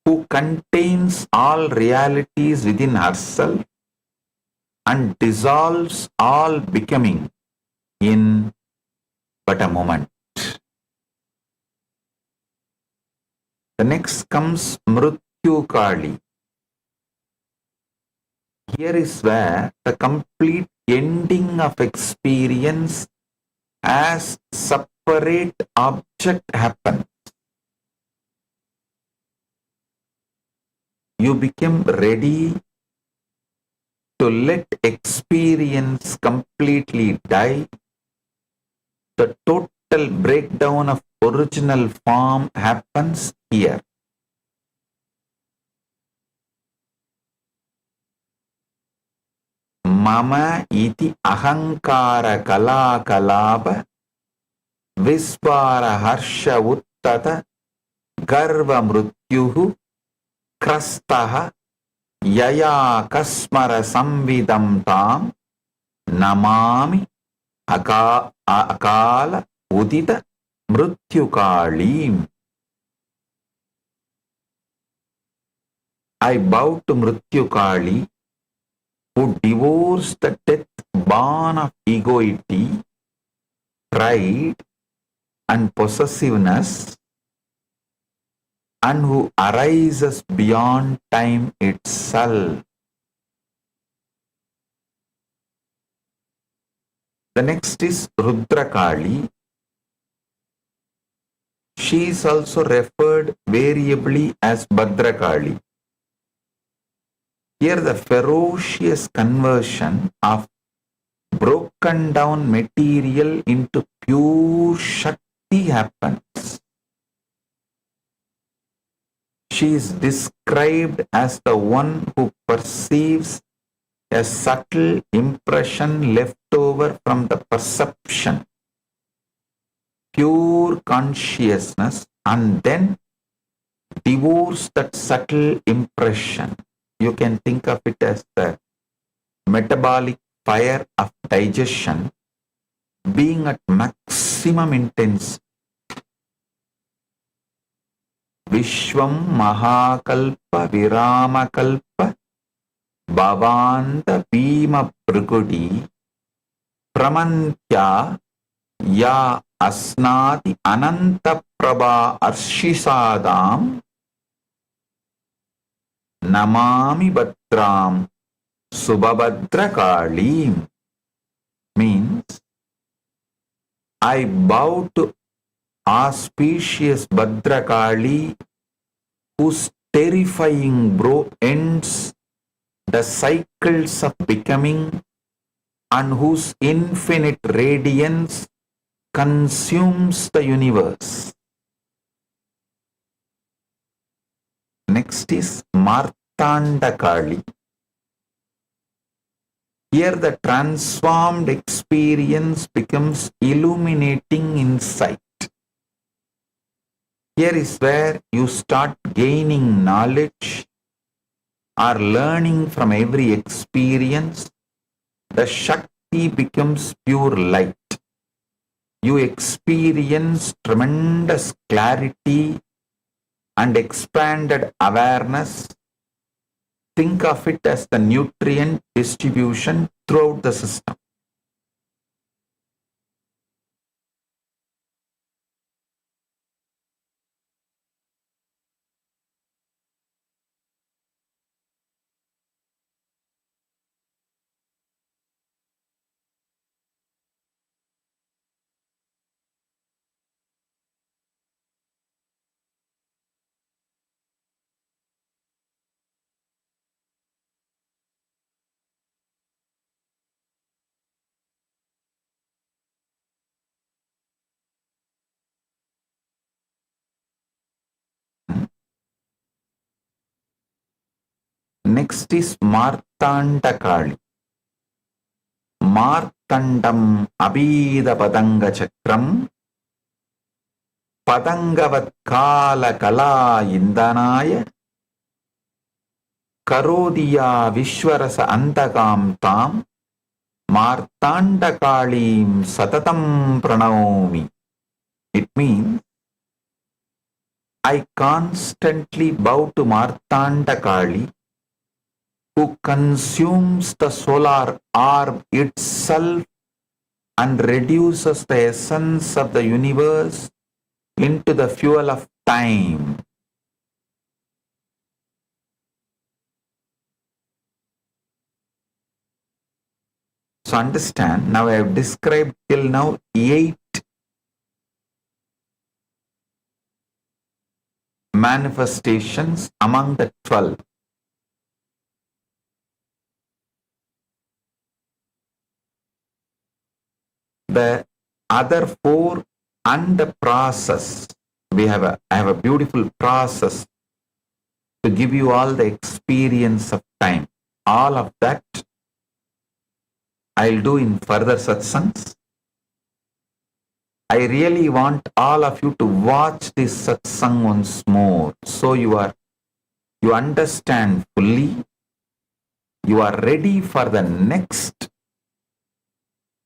who contains all realities within herself and dissolves all becoming in but a moment. The next comes Mrityu Kali. Here is where the complete ending of experience as separate object happens. You become ready to let experience completely die. The total breakdown of original form happens here. Mama iti ahankara kala kalaba vispara harsha uttata garva mrutyuhu krastaha yaya kasmara samvidam tam namami akala udita mrityukalim. I bow to Mrityukali, who devours the death born of egoity, pride, and possessiveness, and who arises beyond time itself. The next is Rudrakali. She is also referred variably as Bhadrakali. Here the ferocious conversion of broken down material into pure Shakti happens. She is described as the one who perceives a subtle impression left over from the perception, pure consciousness, and then devours that subtle impression. You can think of it as the metabolic fire of digestion being at maximum intensity. Vishwam Mahakalpa Viramakalpa Bhavanta Bhima Brigudi Pramantya Ya Asnati Ananta Prabha Arshisadam Namami Bhatram Subhabhadra Kalim. Means, I bow to auspicious Bhadrakali, whose terrifying brow ends the cycles of becoming and whose infinite radiance consumes the universe. Next is Martanda Kali. Here the transformed experience becomes illuminating insight. Here is where you start gaining knowledge or learning from every experience. The Shakti becomes pure light. You experience tremendous clarity and expanded awareness. Think of it as the nutrient distribution throughout the system. Next is Martanda Kali. Martandam Abhida Padanga Chakram Padangavat Kala Kala Indanaya Karodiya Vishwarasa Antakam Tam Martanda Kalim Satatam Pranaomi. It means I constantly bow to Martanda Kali, who consumes the solar orb itself and reduces the essence of the universe into the fuel of time. So understand, now I have described till now 8 manifestations among the 12. The other 4 and the process. I have a beautiful process to give you all the experience of time. All of that I'll do in further satsangs. I really want all of you to watch this satsang once more, so you understand fully. You are ready for the next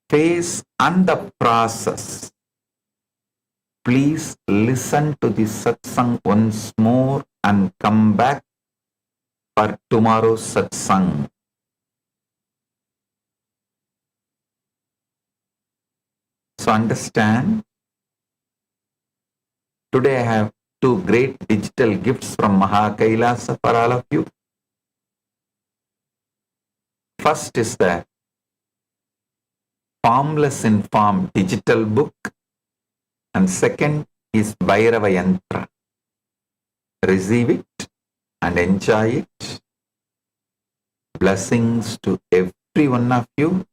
phase and the process. Please listen to this satsang once more and come back for tomorrow's satsang. So understand, today I have 2 great digital gifts from Kailasa for all of you. First is the Formless in Form digital book, and second is Bhairava Yantra. Receive it and enjoy it. Blessings to every one of you.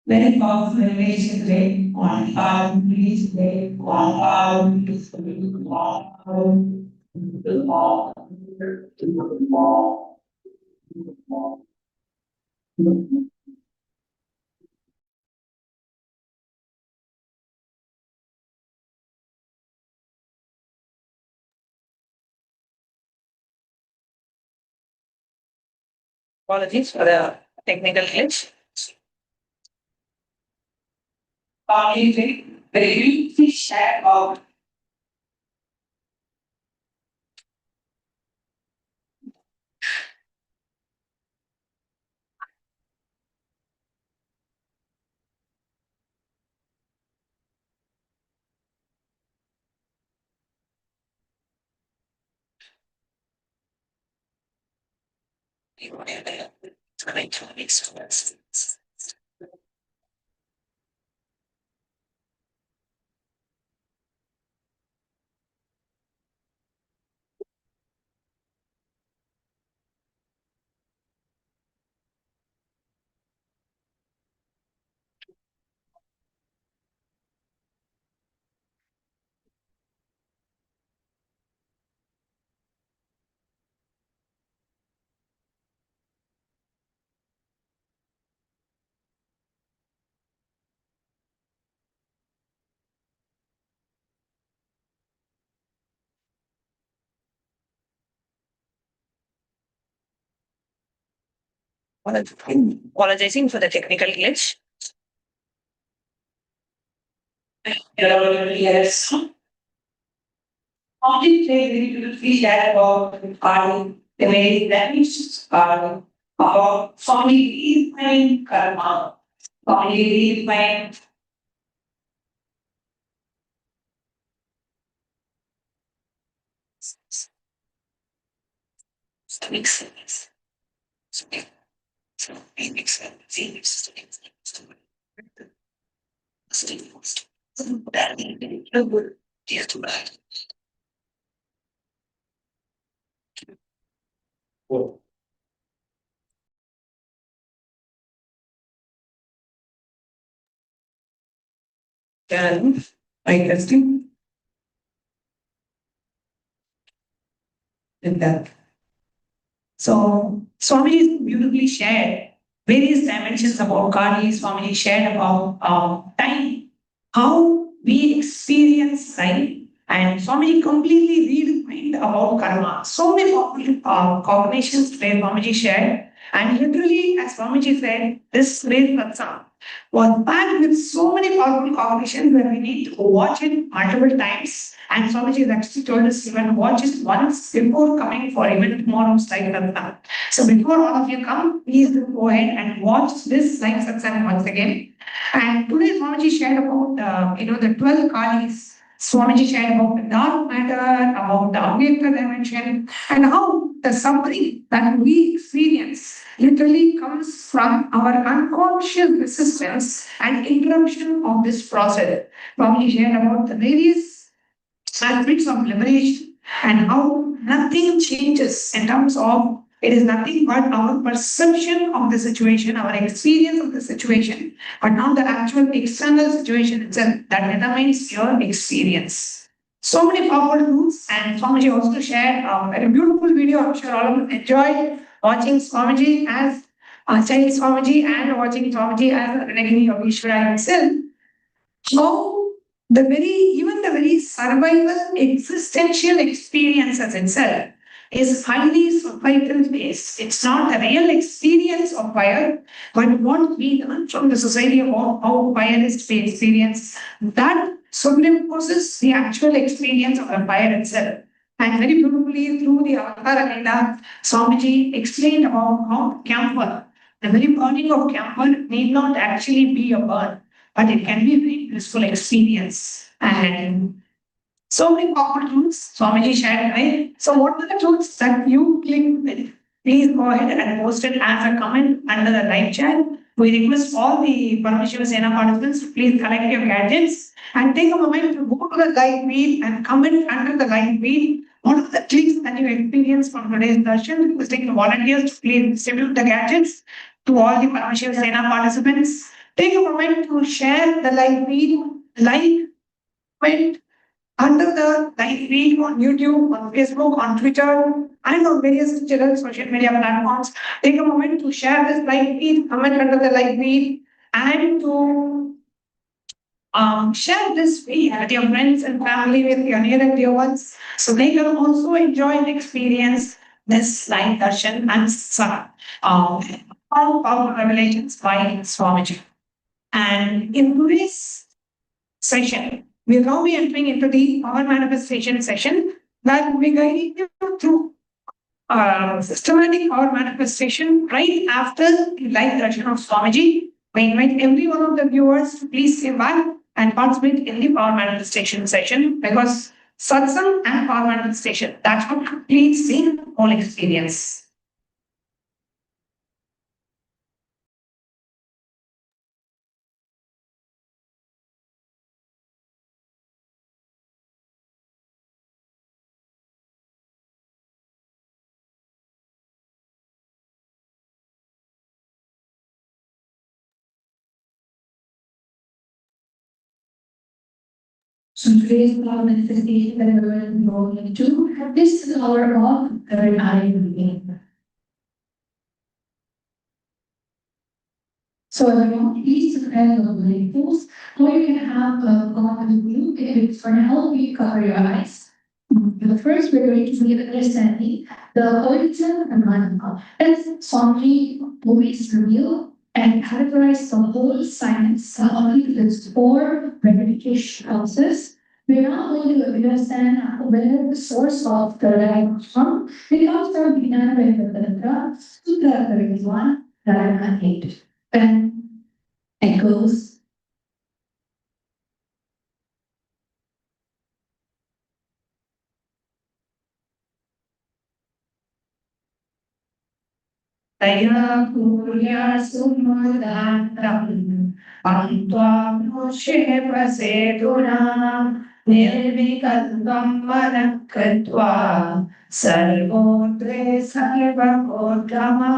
Very powerful image today on our release today on our apologies for the technical glitch. Very share about apologizing for the technical glitch. Yes. Only play very beautifully that about the way that is about family redefined karma, family redefined. Makes sense. Makes sense. Then I testing in that. So Swami beautifully shared various dimensions about Kali. Swami shared about time, how we experience time, and Swami completely redefined about karma. So many cognitions where Swami shared, and literally, as Swami said, this great satsang was packed with so many powerful cognitions where we need to watch it multiple times. And Swamiji has actually told us even watch it once before coming for even tomorrow's live satsang. So before all of you come, please do go ahead and watch this live satsang once again. And today Swamiji shared about the 12 Kalis. Swamiji shared about the dark matter, about the Awaken dimension, and how the suffering that we experience literally comes from our unconscious resistance and interruption of this process. Swamiji shared about the various aspects of liberation and how nothing changes in terms of it is nothing but our perception of the situation, our experience of the situation, but not the actual external situation itself that determines your experience. So many powerful tools, and Swamiji also shared a very beautiful video. I'm sure all of you enjoyed watching Swamiji as child Swamiji and watching Swamiji as a renegade of Ishvara himself. How the very survival existential experiences itself is highly societal based. It's not the real experience of fire, but what we learn from the society about how fire is to be experienced, that superimposes the actual experience of the fire itself. And very beautifully through the Avatar agenda, Swamiji explained about how camphor, the very burning of camphor need not actually be a burn, but it can be a very blissful experience. And so many powerful truths Swamiji shared today. So what are the truths that you clicked with? Please go ahead and post it as a comment under the live chat. We request all the Paramashivam Sena participants to please collect your gadgets and take a moment to go to the live feed and comment under the live feed. What are the clicks that you experienced from today's darshan? Requesting the volunteers to please distribute the gadgets to all the Paramashivam Sena participants. Take a moment to share the live feed, comment under the live feed on YouTube, on Facebook, on Twitter, and on various digital social media platforms. Take a moment to share this live feed, comment under the live feed, and to share this feed with your friends and family, with your near and dear ones, so they can also enjoy and experience this live darshan and satsang, all powerful revelations by Swamiji. And in today's session, we'll now be entering into the power manifestation session that will be guiding you through systematic power manifestation right after the live darshan of Swamiji. We invite every one of the viewers to please sit back and participate in the power manifestation session, because satsang and power manifestation, that's what completes the whole experience. So today's power manifestation that we're going to go into is the power of third eye reading. So everyone, please prepare your labels, or you can have a God with you. If for now, you cover your eyes. But first, we're going to be understanding the origin and mantra. As Swami always reveal and categorize the whole science only its four verification process. We're now going to understand where the source of the light comes from. It comes from Vijnana Sutra 31, Dharma 8. And it goes. Taya Purya Sumudantam Pantva Moshe Praseduna Nirvikalvam Manakatva Sarvotre Sarvakodama.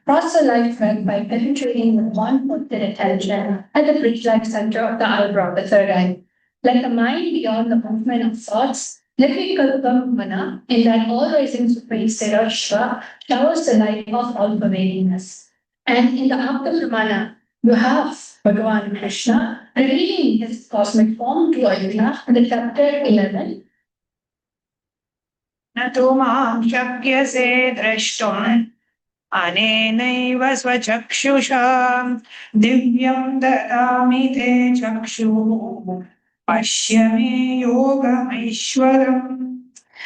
Cross the life thread by penetrating with one pointed attention at the bridge-like center of the eyebrow, the third eye. Like the mind beyond the movement of thoughts, Nirvikalpam Mana, in that all-rising supreme state of Shiva, showers the light of all-pervadingness. And in the act of Ramana, you have Bhagavan Krishna revealing his cosmic form to Arjuna in the chapter 11. Nato maam shakyase drashtum anenaiva svachakshusha divyam dadami te chakshu pashya me yogameishwaram.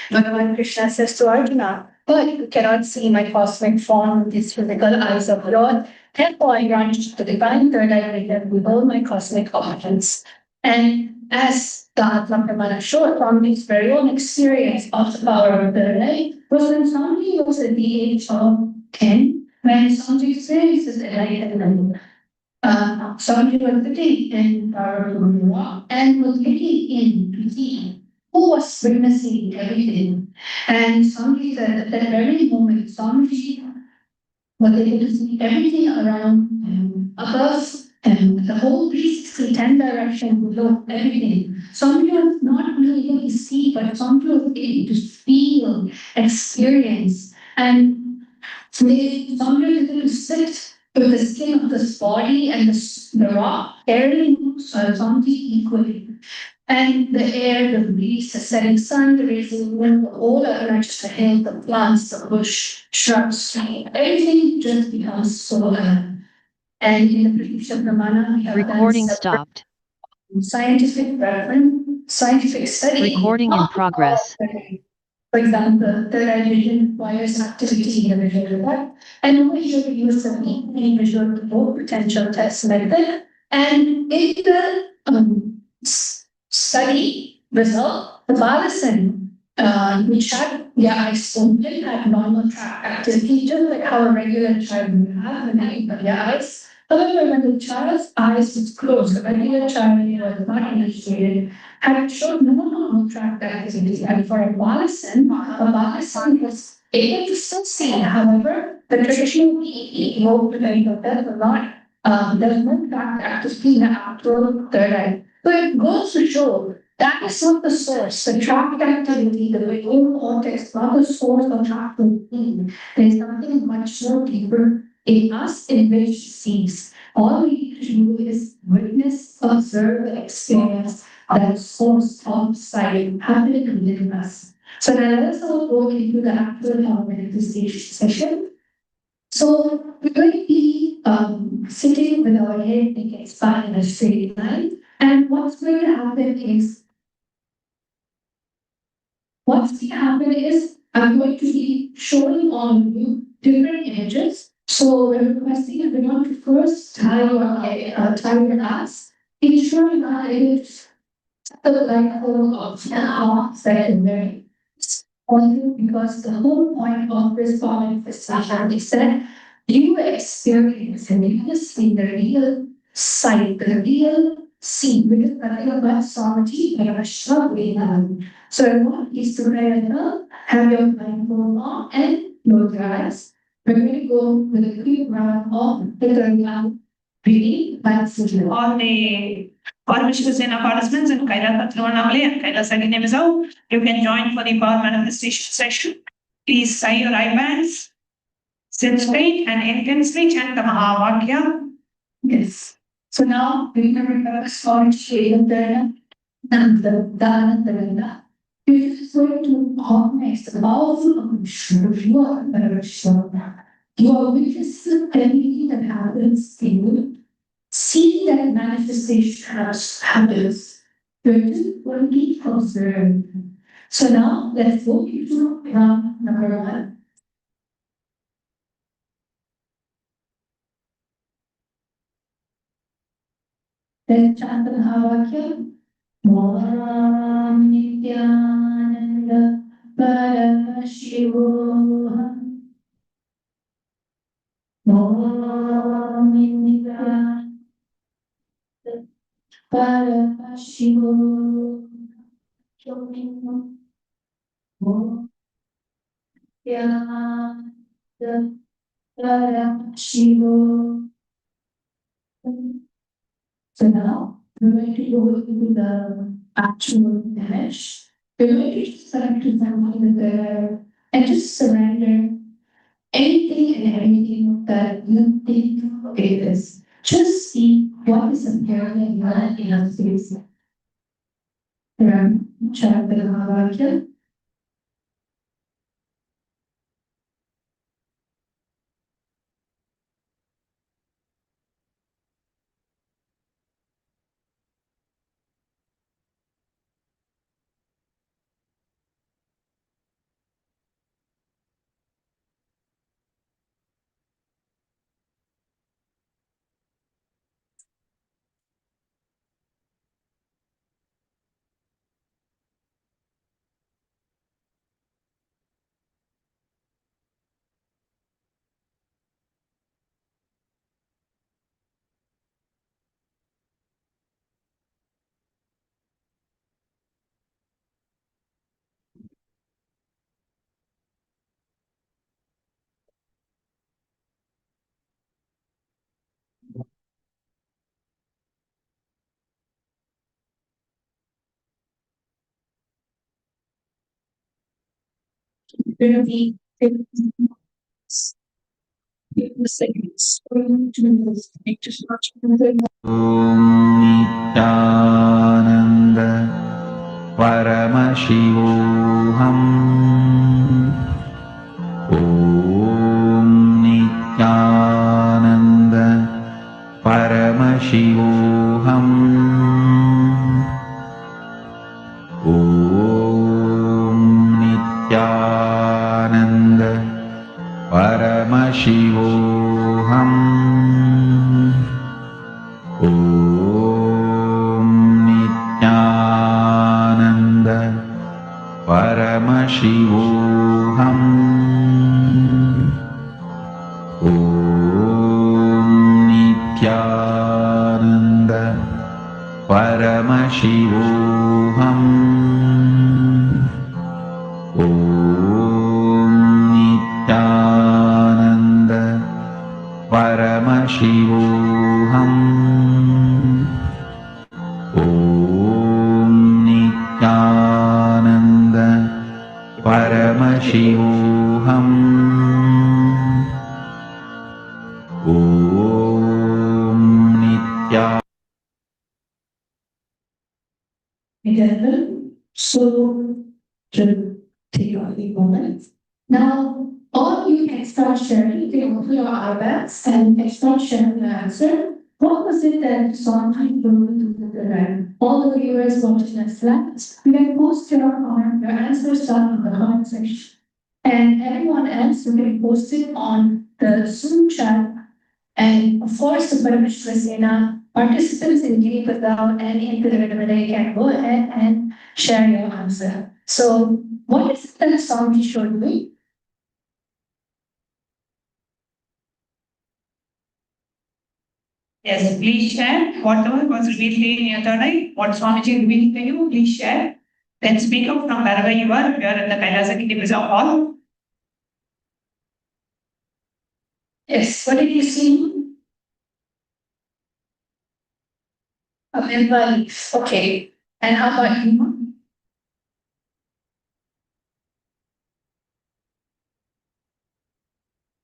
Bhagavan Krishna says to Arjuna, but you cannot see my cosmic form with these physical eyes of Lord. Therefore, I grant you the divine third eye vision with all my cosmic options. And as the Atma Pramana showed from his very own experience of the power of third eye, was when somebody was at the age of 10, when somebody experiences enlightenment. Somebody was sitting in Paramashivam and was looking in to see who was witnessing everything. And somebody said at that very moment, somebody was able to see everything around him, above him, the whole 360, 10 direction, below, everything. Somebody was not really able to see, but somebody was able to feel, experience. And somebody was able to sit with the skin of this body and the rock, airly moves something equally. And the air, the breeze, the setting sun, the rising wind, all are not just the hill, the plants, the bush, shrubs, everything just becomes so alive. And in the Pratisha Pramana, we have Recording stopped. Scientific reference, scientific study. Recording in progress. For example, third eye vision requires activity in the visual report, and over here we use the weekly visual report potential test method. And in the study result, the Balasan, which had their eyes open, had normal track activity, just like how a regular child would have when they open their eyes. However, when the child's eyes was closed, the regular child who was not initiated had shown no tract activity. And for a Balasan was able to still see. However, the traditional PE will not, there's no tract activity after third eye. So it goes to show that is not the source. The tract activity, the visual cortex, not the source of tract activity. There's something much more deeper in us in which sees. All we need to do is witness, observe, and experience that source of sight happening within us. So now let us all go into the actual manifestation session. So we're going to be sitting with our head and spine in a straight line. And what's going to happen is I'm going to be showing on you different images. So we're requesting everyone to first tie your ass. Ensure you are able to set the blindfold of secondary. Because the whole point of this manifestation is that you experience and you see the real sight, the real scene, because nothing about sovereignty and a shove way down. So I want you to have your blindfold on and close your eyes. We're going to go with a quick round of the breathing by sigil. All the Paramashivam participants in Kailasa Trivandamale and Kailasa Ginnemizau, you can join for the power manifestation session. Please tie your eye bands, sit straight and intensely chant the Mahavakya. Yes. So now we're going to remember Swami Shayantana Nanda. You're just going to harness the powerful emotion of your Paramashivam. You are witnessing everything that happens in you. See that manifestation happens. You're just going to observe. So now let's go into round number 1. Let's chant the Mahavakya. Om Nithyananda Paramashivam. Om Nithyananda Paramashivam. Om Nithyananda Paramashivam. So now we're going to go into the actual image. We're going to just select something there and just surrender anything and everything that you think it is. Just see what is appearing in your space. Chant the Mahavakya. Going to be 50 seconds. Om Nithyananda Paramashivoham. Om Nithyananda Paramashivoham. Om Nithyananda Paramashivoham. Om Nithyananda Paramashivoham. Om Nithyananda Paramashivoham. Om Nithyananda Paramashivoham. Om Nithyananda Paramashivoham. Om Nithyananda. So, to take a moment. Now, all of you can start sharing. You can open your iPads and can start sharing the answer. What was it that Swami told to the all the viewers watching us live? You can post your answers down in the comment section. And everyone else, you can post it on the Zoom chat. And of course, the Paramashiva Sena participants in Giri Padao and in the Vedavade can go ahead and share your answer. So, what is it that Swami showed me? Yes, please share whatever was revealed in your third eye, what Swamiji revealed to you, please share. Then speak up from wherever you are, we are in the Kailasa Kitty hall. Yes, what did you see? A member leaf. Okay. And how about you?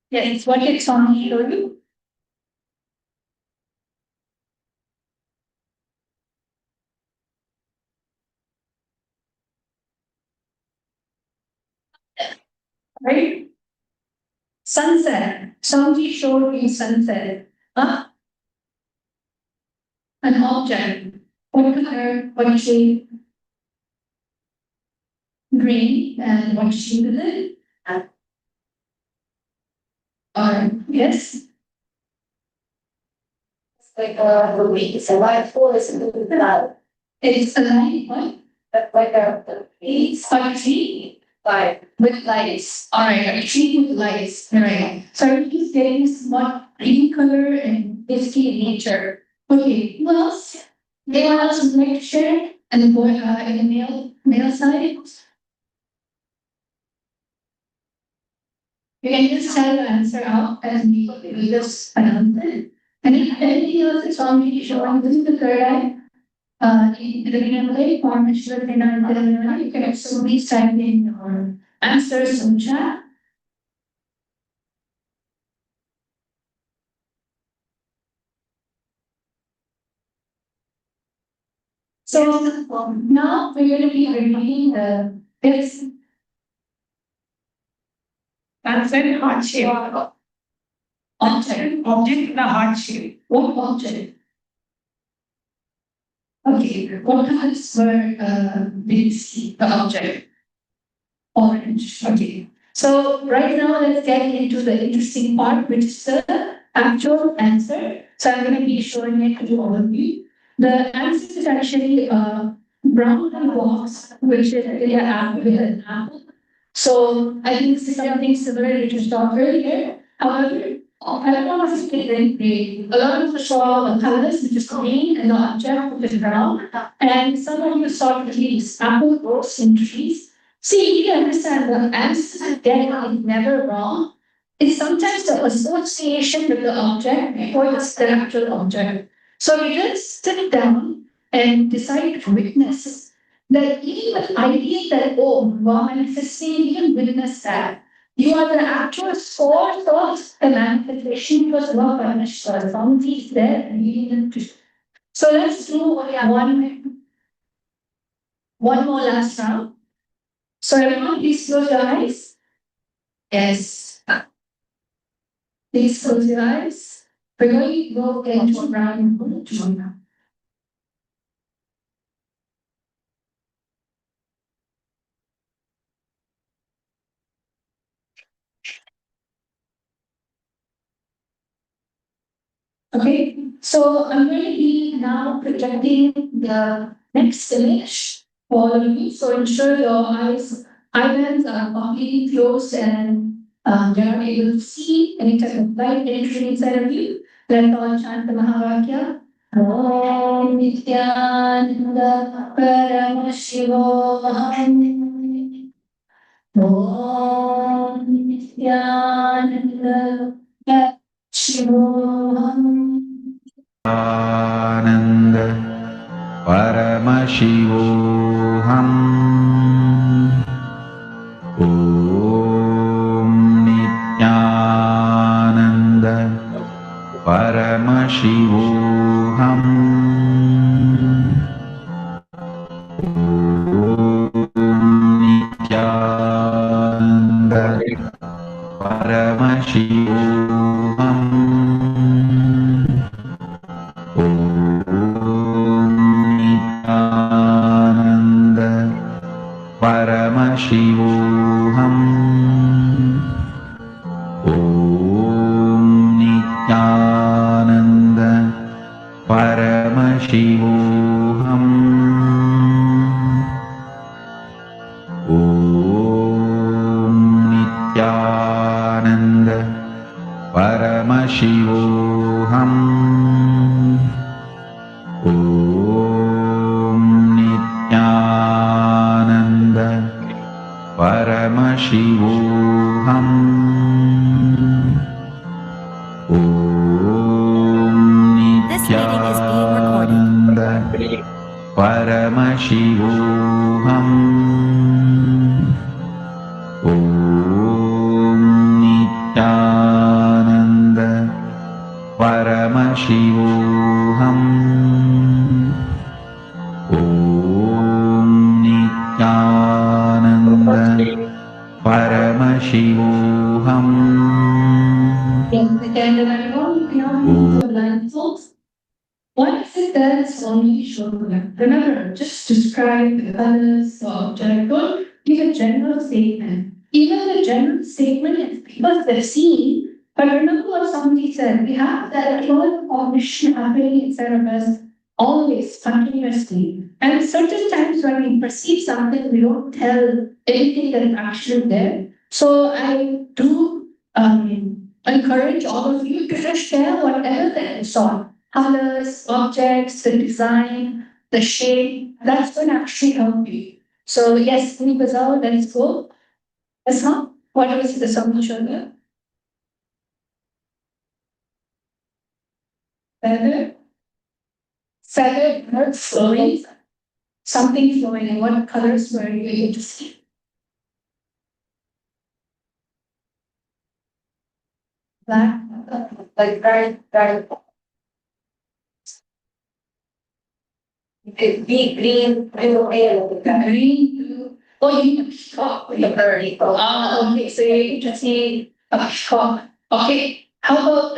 Yes, what did Swami show you? Right? Sunset. Swami showed me sunset. Huh? An object. What color? What shape? Green. And what shape is it? Yes. It's like it's a white forest in the cloud. It's a light, what? Like it's a tree. Like with lights. Alright, a tree with lights. Alright. So I'm just getting what green color and basically nature. Okay, who else? Anyone else would like to share? And the boy in the male side? You can just tell the answer out and we will just announce it. And if anything else is on me showing, this is the third eye. In the beginning, Paramashivam and Entanglement, you can also please type in your answers in chat. So now we're going to be reading the text. Answer heart shape. Object. Object in a heart shape. What object? Okay, what colors were did see the object? Orange. Okay. So right now let's get into the interesting part, which is the actual answer. So I'm going to be showing it to all of you. The answer is actually a brown box, which is an apple with an apple. So I think this is something similar to you saw earlier. However, I don't want to split it in grey. A lot of you saw the colors, which is green, and the object, which is brown. And some of you saw trees, apple grows in trees. See, you understand the answer is definitely never wrong. It's sometimes the association with the object before the actual object. So you just sit down and decide to witness that even the idea that, oh, raw manifesting, you can witness that. You are the actual source of the manifestation because raw manifestation, Swamiji is there and leading them. So let's do one more last round. So everyone, please close your eyes. Yes. Please close your eyes. We're going to go into round two now. Okay, so I'm going to be now projecting the next image for all of you. So ensure your eyelids are completely closed and you're not able to see any type of light entering inside of you. Let's all chant the Mahavakya. Om Nithyananda Paramashivam. Om Nithyananda Paramashivam. आनंद परमशिवोऽहम् ॐ नित्यानन्द परमशिवोऽहम् ॐ नित्यानन्द परमशिवोऽहम् ॐ नित्यानन्द परमशिवोऽहम् ॐ नित्यानन्द परमशिवोऽहम् ॐ नित्यानन्द परमशिवोऽहम् ॐ नित्यानन्द परमशिवोऽहम् ॐ नित्यानन्द परमशिवोऽहम् ॐ नित्यानन्द परमशिवोऽहम् ॐ नित्यानन्द परमशिवोऽहम् Yes, again, everyone, beyond the blindfolds. What is it that's only shown? Remember, just describe the colors, the object. Don't give a general statement. Even the general statement is because they're seen. But remember what somebody said. We have that whole cognition happening inside of us always, continuously. And certain times when we perceive something, we don't tell anything that is actually there. So I do encourage all of you to just share whatever that you saw. Colors, objects, the design, the shape, that's going to actually help you. So yes, Bazal, let's go. That's not what was the solution. Feather, feather, bird flowing, something flowing. And what colors were you able to see? Black, like very, very big green, blue, green, blue. Oh, you mean a peacock with a bird. Oh, okay. So you're able to see a peacock. Okay. How about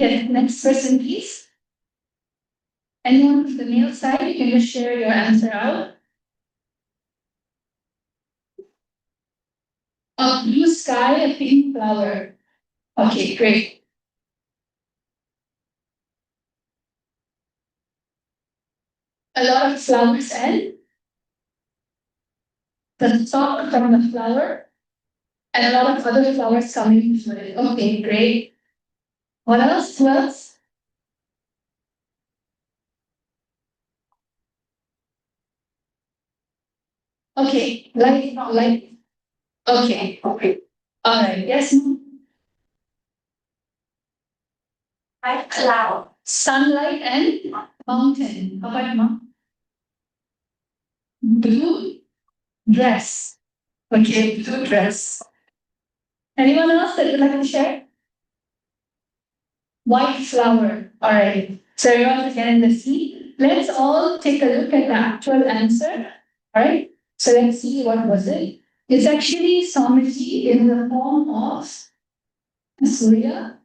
next person, please? Anyone from the male side, you can just share your answer out. A blue sky, a pink flower. Okay, great. A lot of flowers and the stalk from the flower and a lot of other flowers coming from it. Okay, great. What else? Who else? Okay, light. Okay, okay. All right, yes. Light cloud. Sunlight and mountain. How about mom? Blue dress. Okay, blue dress. Anyone else that would like to share? White flower. All right. So everyone again in the sea. Let's all take a look at the actual answer. All right. So let's see what was it. It's actually Samriti in the form of Surya.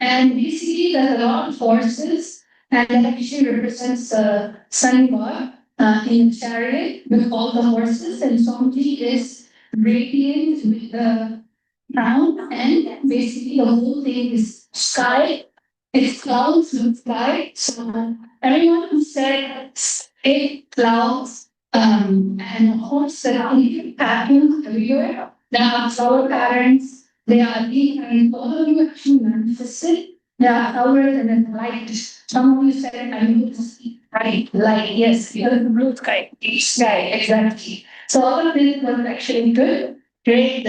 And basically there's a lot of horses and that actually represents the sun god in the chariot with all the horses, and Samriti is radiant with the crown, and basically the whole thing is sky. It's clouds with sky. So everyone who said eight clouds and horse and patterns everywhere, there are flower patterns, there are deep patterns, all of you actually manifested Yeah, ours and light. Some of you said I need to see right light. Yes, you have the blue sky, deep sky, exactly. So all of this was actually good. Great.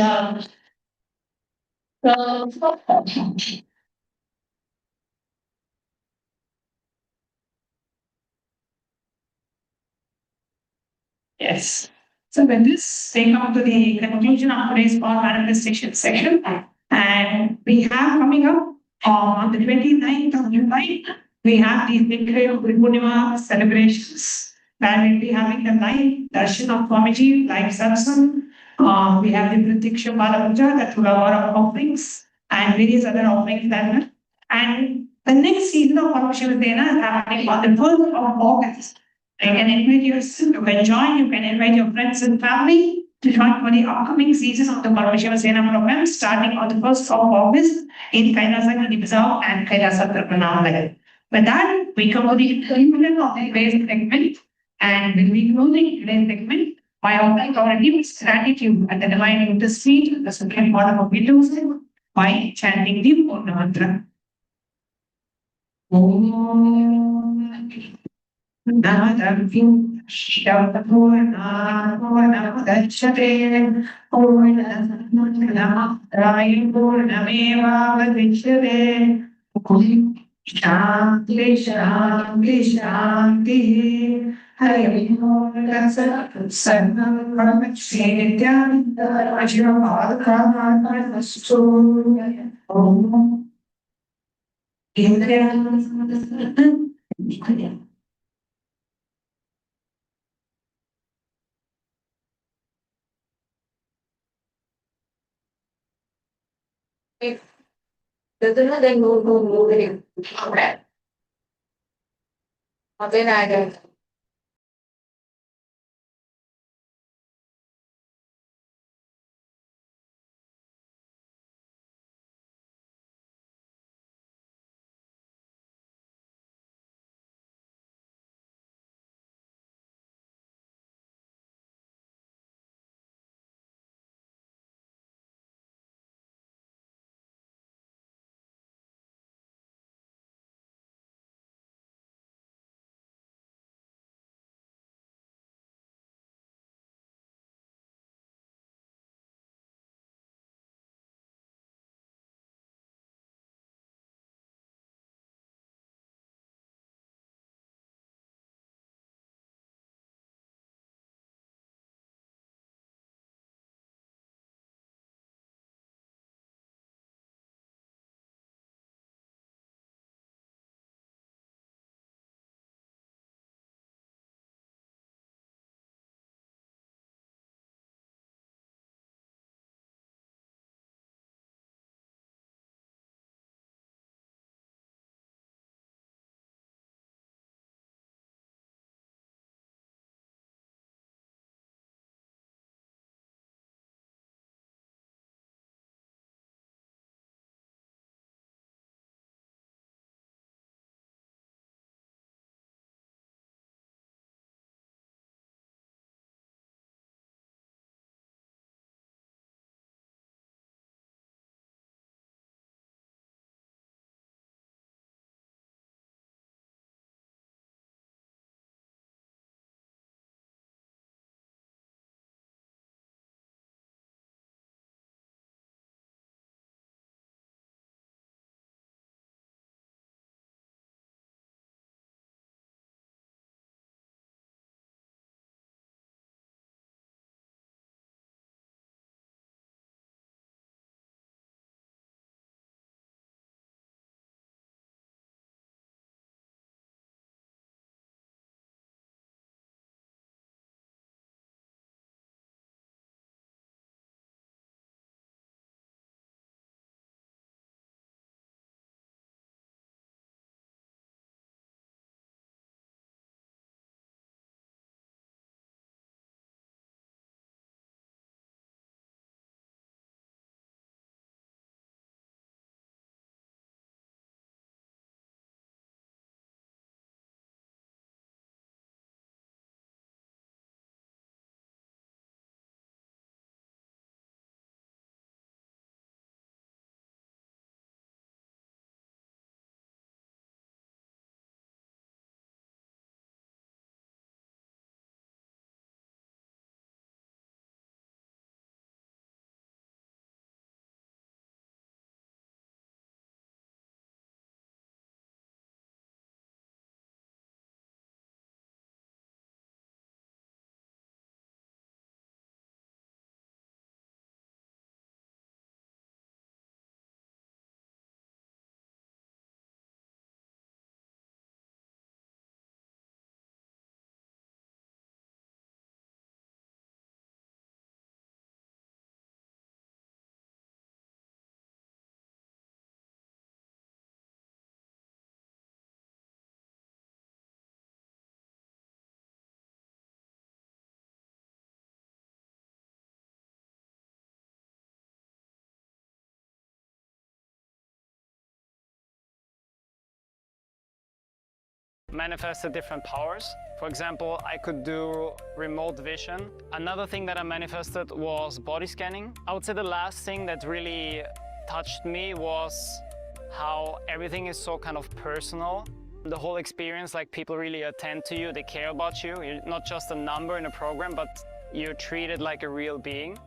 Yes. So with this, they come to the conclusion of today's power manifestation section. And we have coming up on the 29th of July, we have the Nikhayo Purnima celebrations. Where we'll be having the live darshan of Swamiji, live satsang. We have the Pratiksha Pada Puja, that will have a lot of offerings and various other offerings that. And the next season of Paramashivam is happening on the 1st of August. You can invite yourself, you can join, you can invite your friends and family to join for the upcoming season of the Paramashiva Sena program starting on the 1st of August in Kailasa Reserve and Kailasa Tirupanamalai. With that, we come to the conclusion of today's segment and we'll be closing today's segment by offering our deepest gratitude at the divine lotus feet, the supreme bottom of Hinduism, by chanting the Purna mantra. Om Nadam Shivapurnamudachyate Purnamevavadichyate Shanti Shanti Shanti Hari Om Sarvam Paramashivam Nithyananda Paramastu Om Indriya Then go. Okay. Then I don't. manifested different powers. For example, I could do remote vision. Another thing that I manifested was body scanning. I would say the last thing that really touched me was how everything is so kind of personal. The whole experience, like people really attend to you, they care about you. You're not just a number in a program, but you're treated like a real being.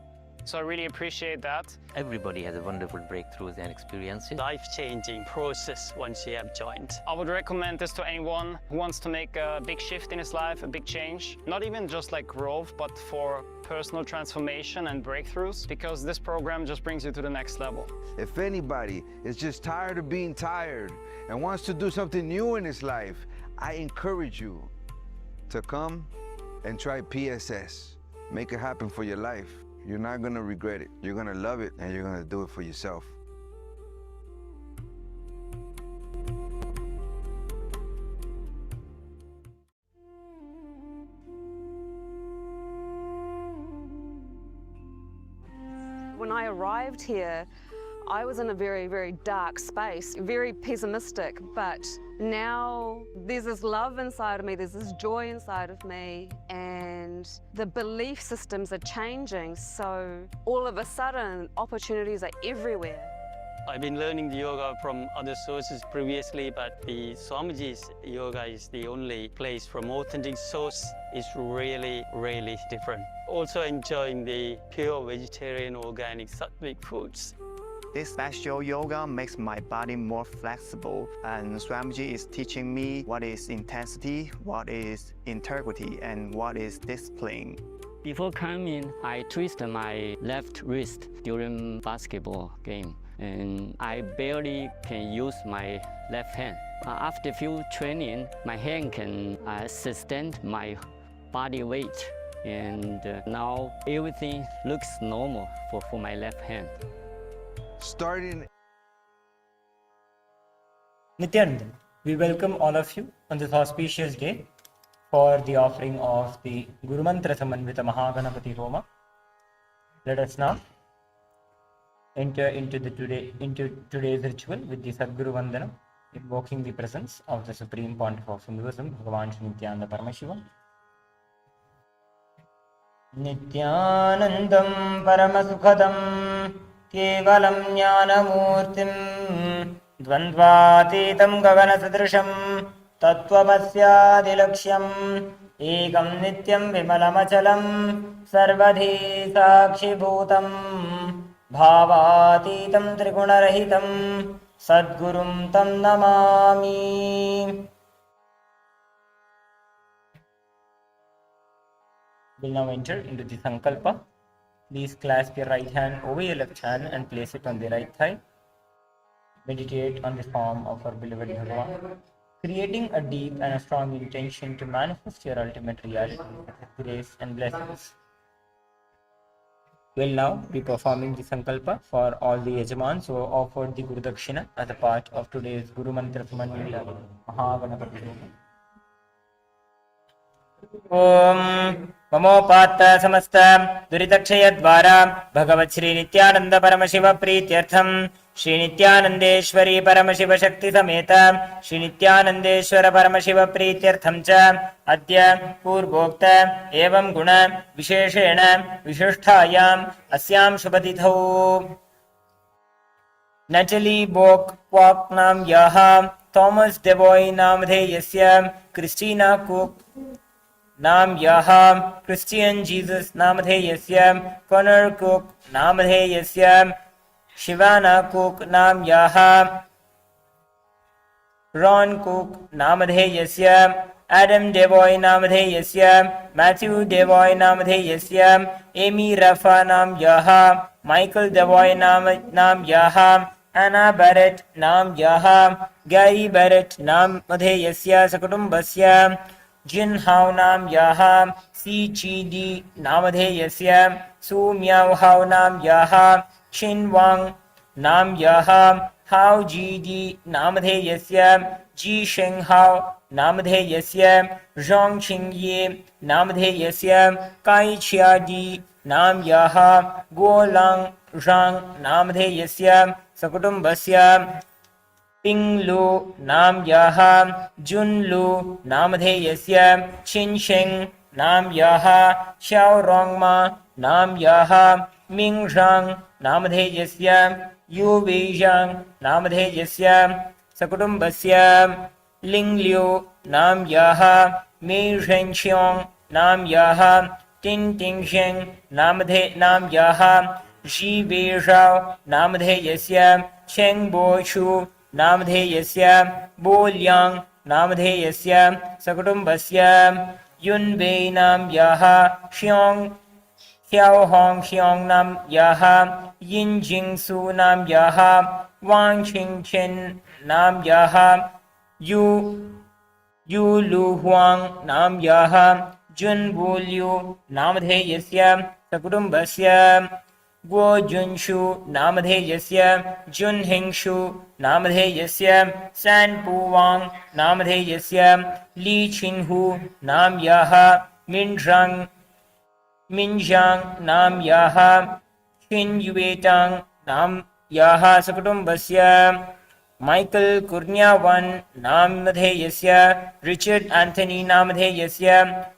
So I really appreciate that. Everybody has a wonderful breakthroughs and experiences. Life-changing process once you have joined. I would recommend this to anyone who wants to make a big shift in his life, a big change. Not even just like growth, but for personal transformation and breakthroughs, because this program just brings you to the next level. If anybody is just tired of being tired and wants to do something new in his life, I encourage you to come and try PSS. Make it happen for your life. You're not gonna regret it. You're gonna love it, and you're gonna do it for yourself. When I arrived here, I was in a very, very dark space, very pessimistic, but now there's this love inside of me, there's this joy inside of me, and the belief systems are changing, so all of a sudden opportunities are everywhere. I've been learning the yoga from other sources previously, but the Swamiji's yoga is the only place from authentic source. Is really, really different. Also enjoying the pure vegetarian, organic, sattvic foods. This special yoga makes my body more flexible, and Swamiji is teaching me what is intensity, what is integrity, and what is discipline. Before coming, I twisted my left wrist during basketball game, and I barely can use my left hand. After a few training, my hand can sustain my body weight, and now everything looks normal for my left hand. Starting Nithyananda, we welcome all of you on this auspicious day for the offering of the Guru Mantra Samanvita Mahaganapati Homa. Let us now enter into today's ritual with the Sadguru Vandana, invoking the presence of the Supreme Pontiff of Hinduism, Bhagavan Nithyananda Paramashivam. Nithyanandam Paramasukhadam केवलं ज्ञानमूर्तिं द्वन्द्वातीतं गगनसदृशं तत्त्वमस्यादिलक्ष्यम् एकं नित्यं विमलमचलं सर्वधी साक्षिभूतं भावातीतं त्रिगुणरहितं सद्गुरुं तं Namami. We'll now enter into the Sankalpa. Please clasp your right hand over your left hand and place it on the right thigh. Meditate on the form of our beloved Bhagavan, creating a deep and a strong intention to manifest your ultimate reality with grace and blessings. We'll now be performing the Sankalpa for all the Yajamans who offered the Guru Dakshina as a part of today's Guru Mantra Samanvita Mahaganapati Homa. Om ममोपात्त समस्त दुरितक्षय द्वारा भगवत् श्री नित्यानंद परमशिव प्रीत्यर्थम श्री नित्यानंदेश्वरी परमशिव शक्ति समेत श्री नित्यानंदेश्वर परमशिव प्रीत्यर्थम च अद्य पूर्वोक्त एवं गुण विशेषेण विशिष्टायाम् अस्यां शुभतिथौ नटली बोक क्वाक नाम याः थॉमस डेवॉय नामधेयस्य क्रिस्टीना कुक नाम याः क्रिस्टियन जीसस नामधेयस्य कॉनर कुक नामधेयस्य शिवाना कुक नाम याः रॉन कुक नामधेयस्य एडम डेवॉय नामधेयस्य मैथ्यू डेवॉय नामधेयस्य एमी रफा नाम याः माइकल डेवॉय नाम याः एना बैरेट नाम याः गैरी बैरेट नामधेयस्य सकुटुम्बस्य जिन हाउ नाम याः सी ची डी नामधेयस्य सु म्याओ हाउ नाम याः छिन वांग नाम याः हाउ जी डी नामधेयस्य जी शेंग हाउ नामधेयस्य जोंग छिंग ये नामधेयस्य काई छिया डी नाम याः गो लांग रांग नामधेयस्य सकुटुम्बस्य टिंगलु नाम्यः जुनलु नामधेयस्य छिनशेंग नाम्यः xiaorongma नाम्यः मिंगझांग नामधेयस्य युवेझांग नामधेयस्य सकुटुम्बस्य लिंगलिu नाम्यः मेझेंशियोंग नाम्यः टिंटिंगशेंग नाम्यः जीवेझाओ नामधेयस्य चेंगबोचु नामधेयस्य बोल्यां नामधेयस्य सकुटुम्बस्य युन्बे नाम्यः xiong xiaohong xiong नाम्यः यिनजिंगसु नाम्यः वांगछिंगछेन नाम्यः यु युलुहुआंग नाम्यः जुनबुलिu नामधेयस्य सकुटुम्बस्य गुजुन्शु नामधेयस्य जुनहिंगशु नामधेयस्य सैनपुवांग नामधेयस्य लीचिन्हु नाम्यः मिंजांग नाम्यः शिन्युवेटांग नाम्यः सकुटुम्बस्य माइकल कुर्नियावन नामधेयस्य रिचर्ड एंथनी नामधेयस्य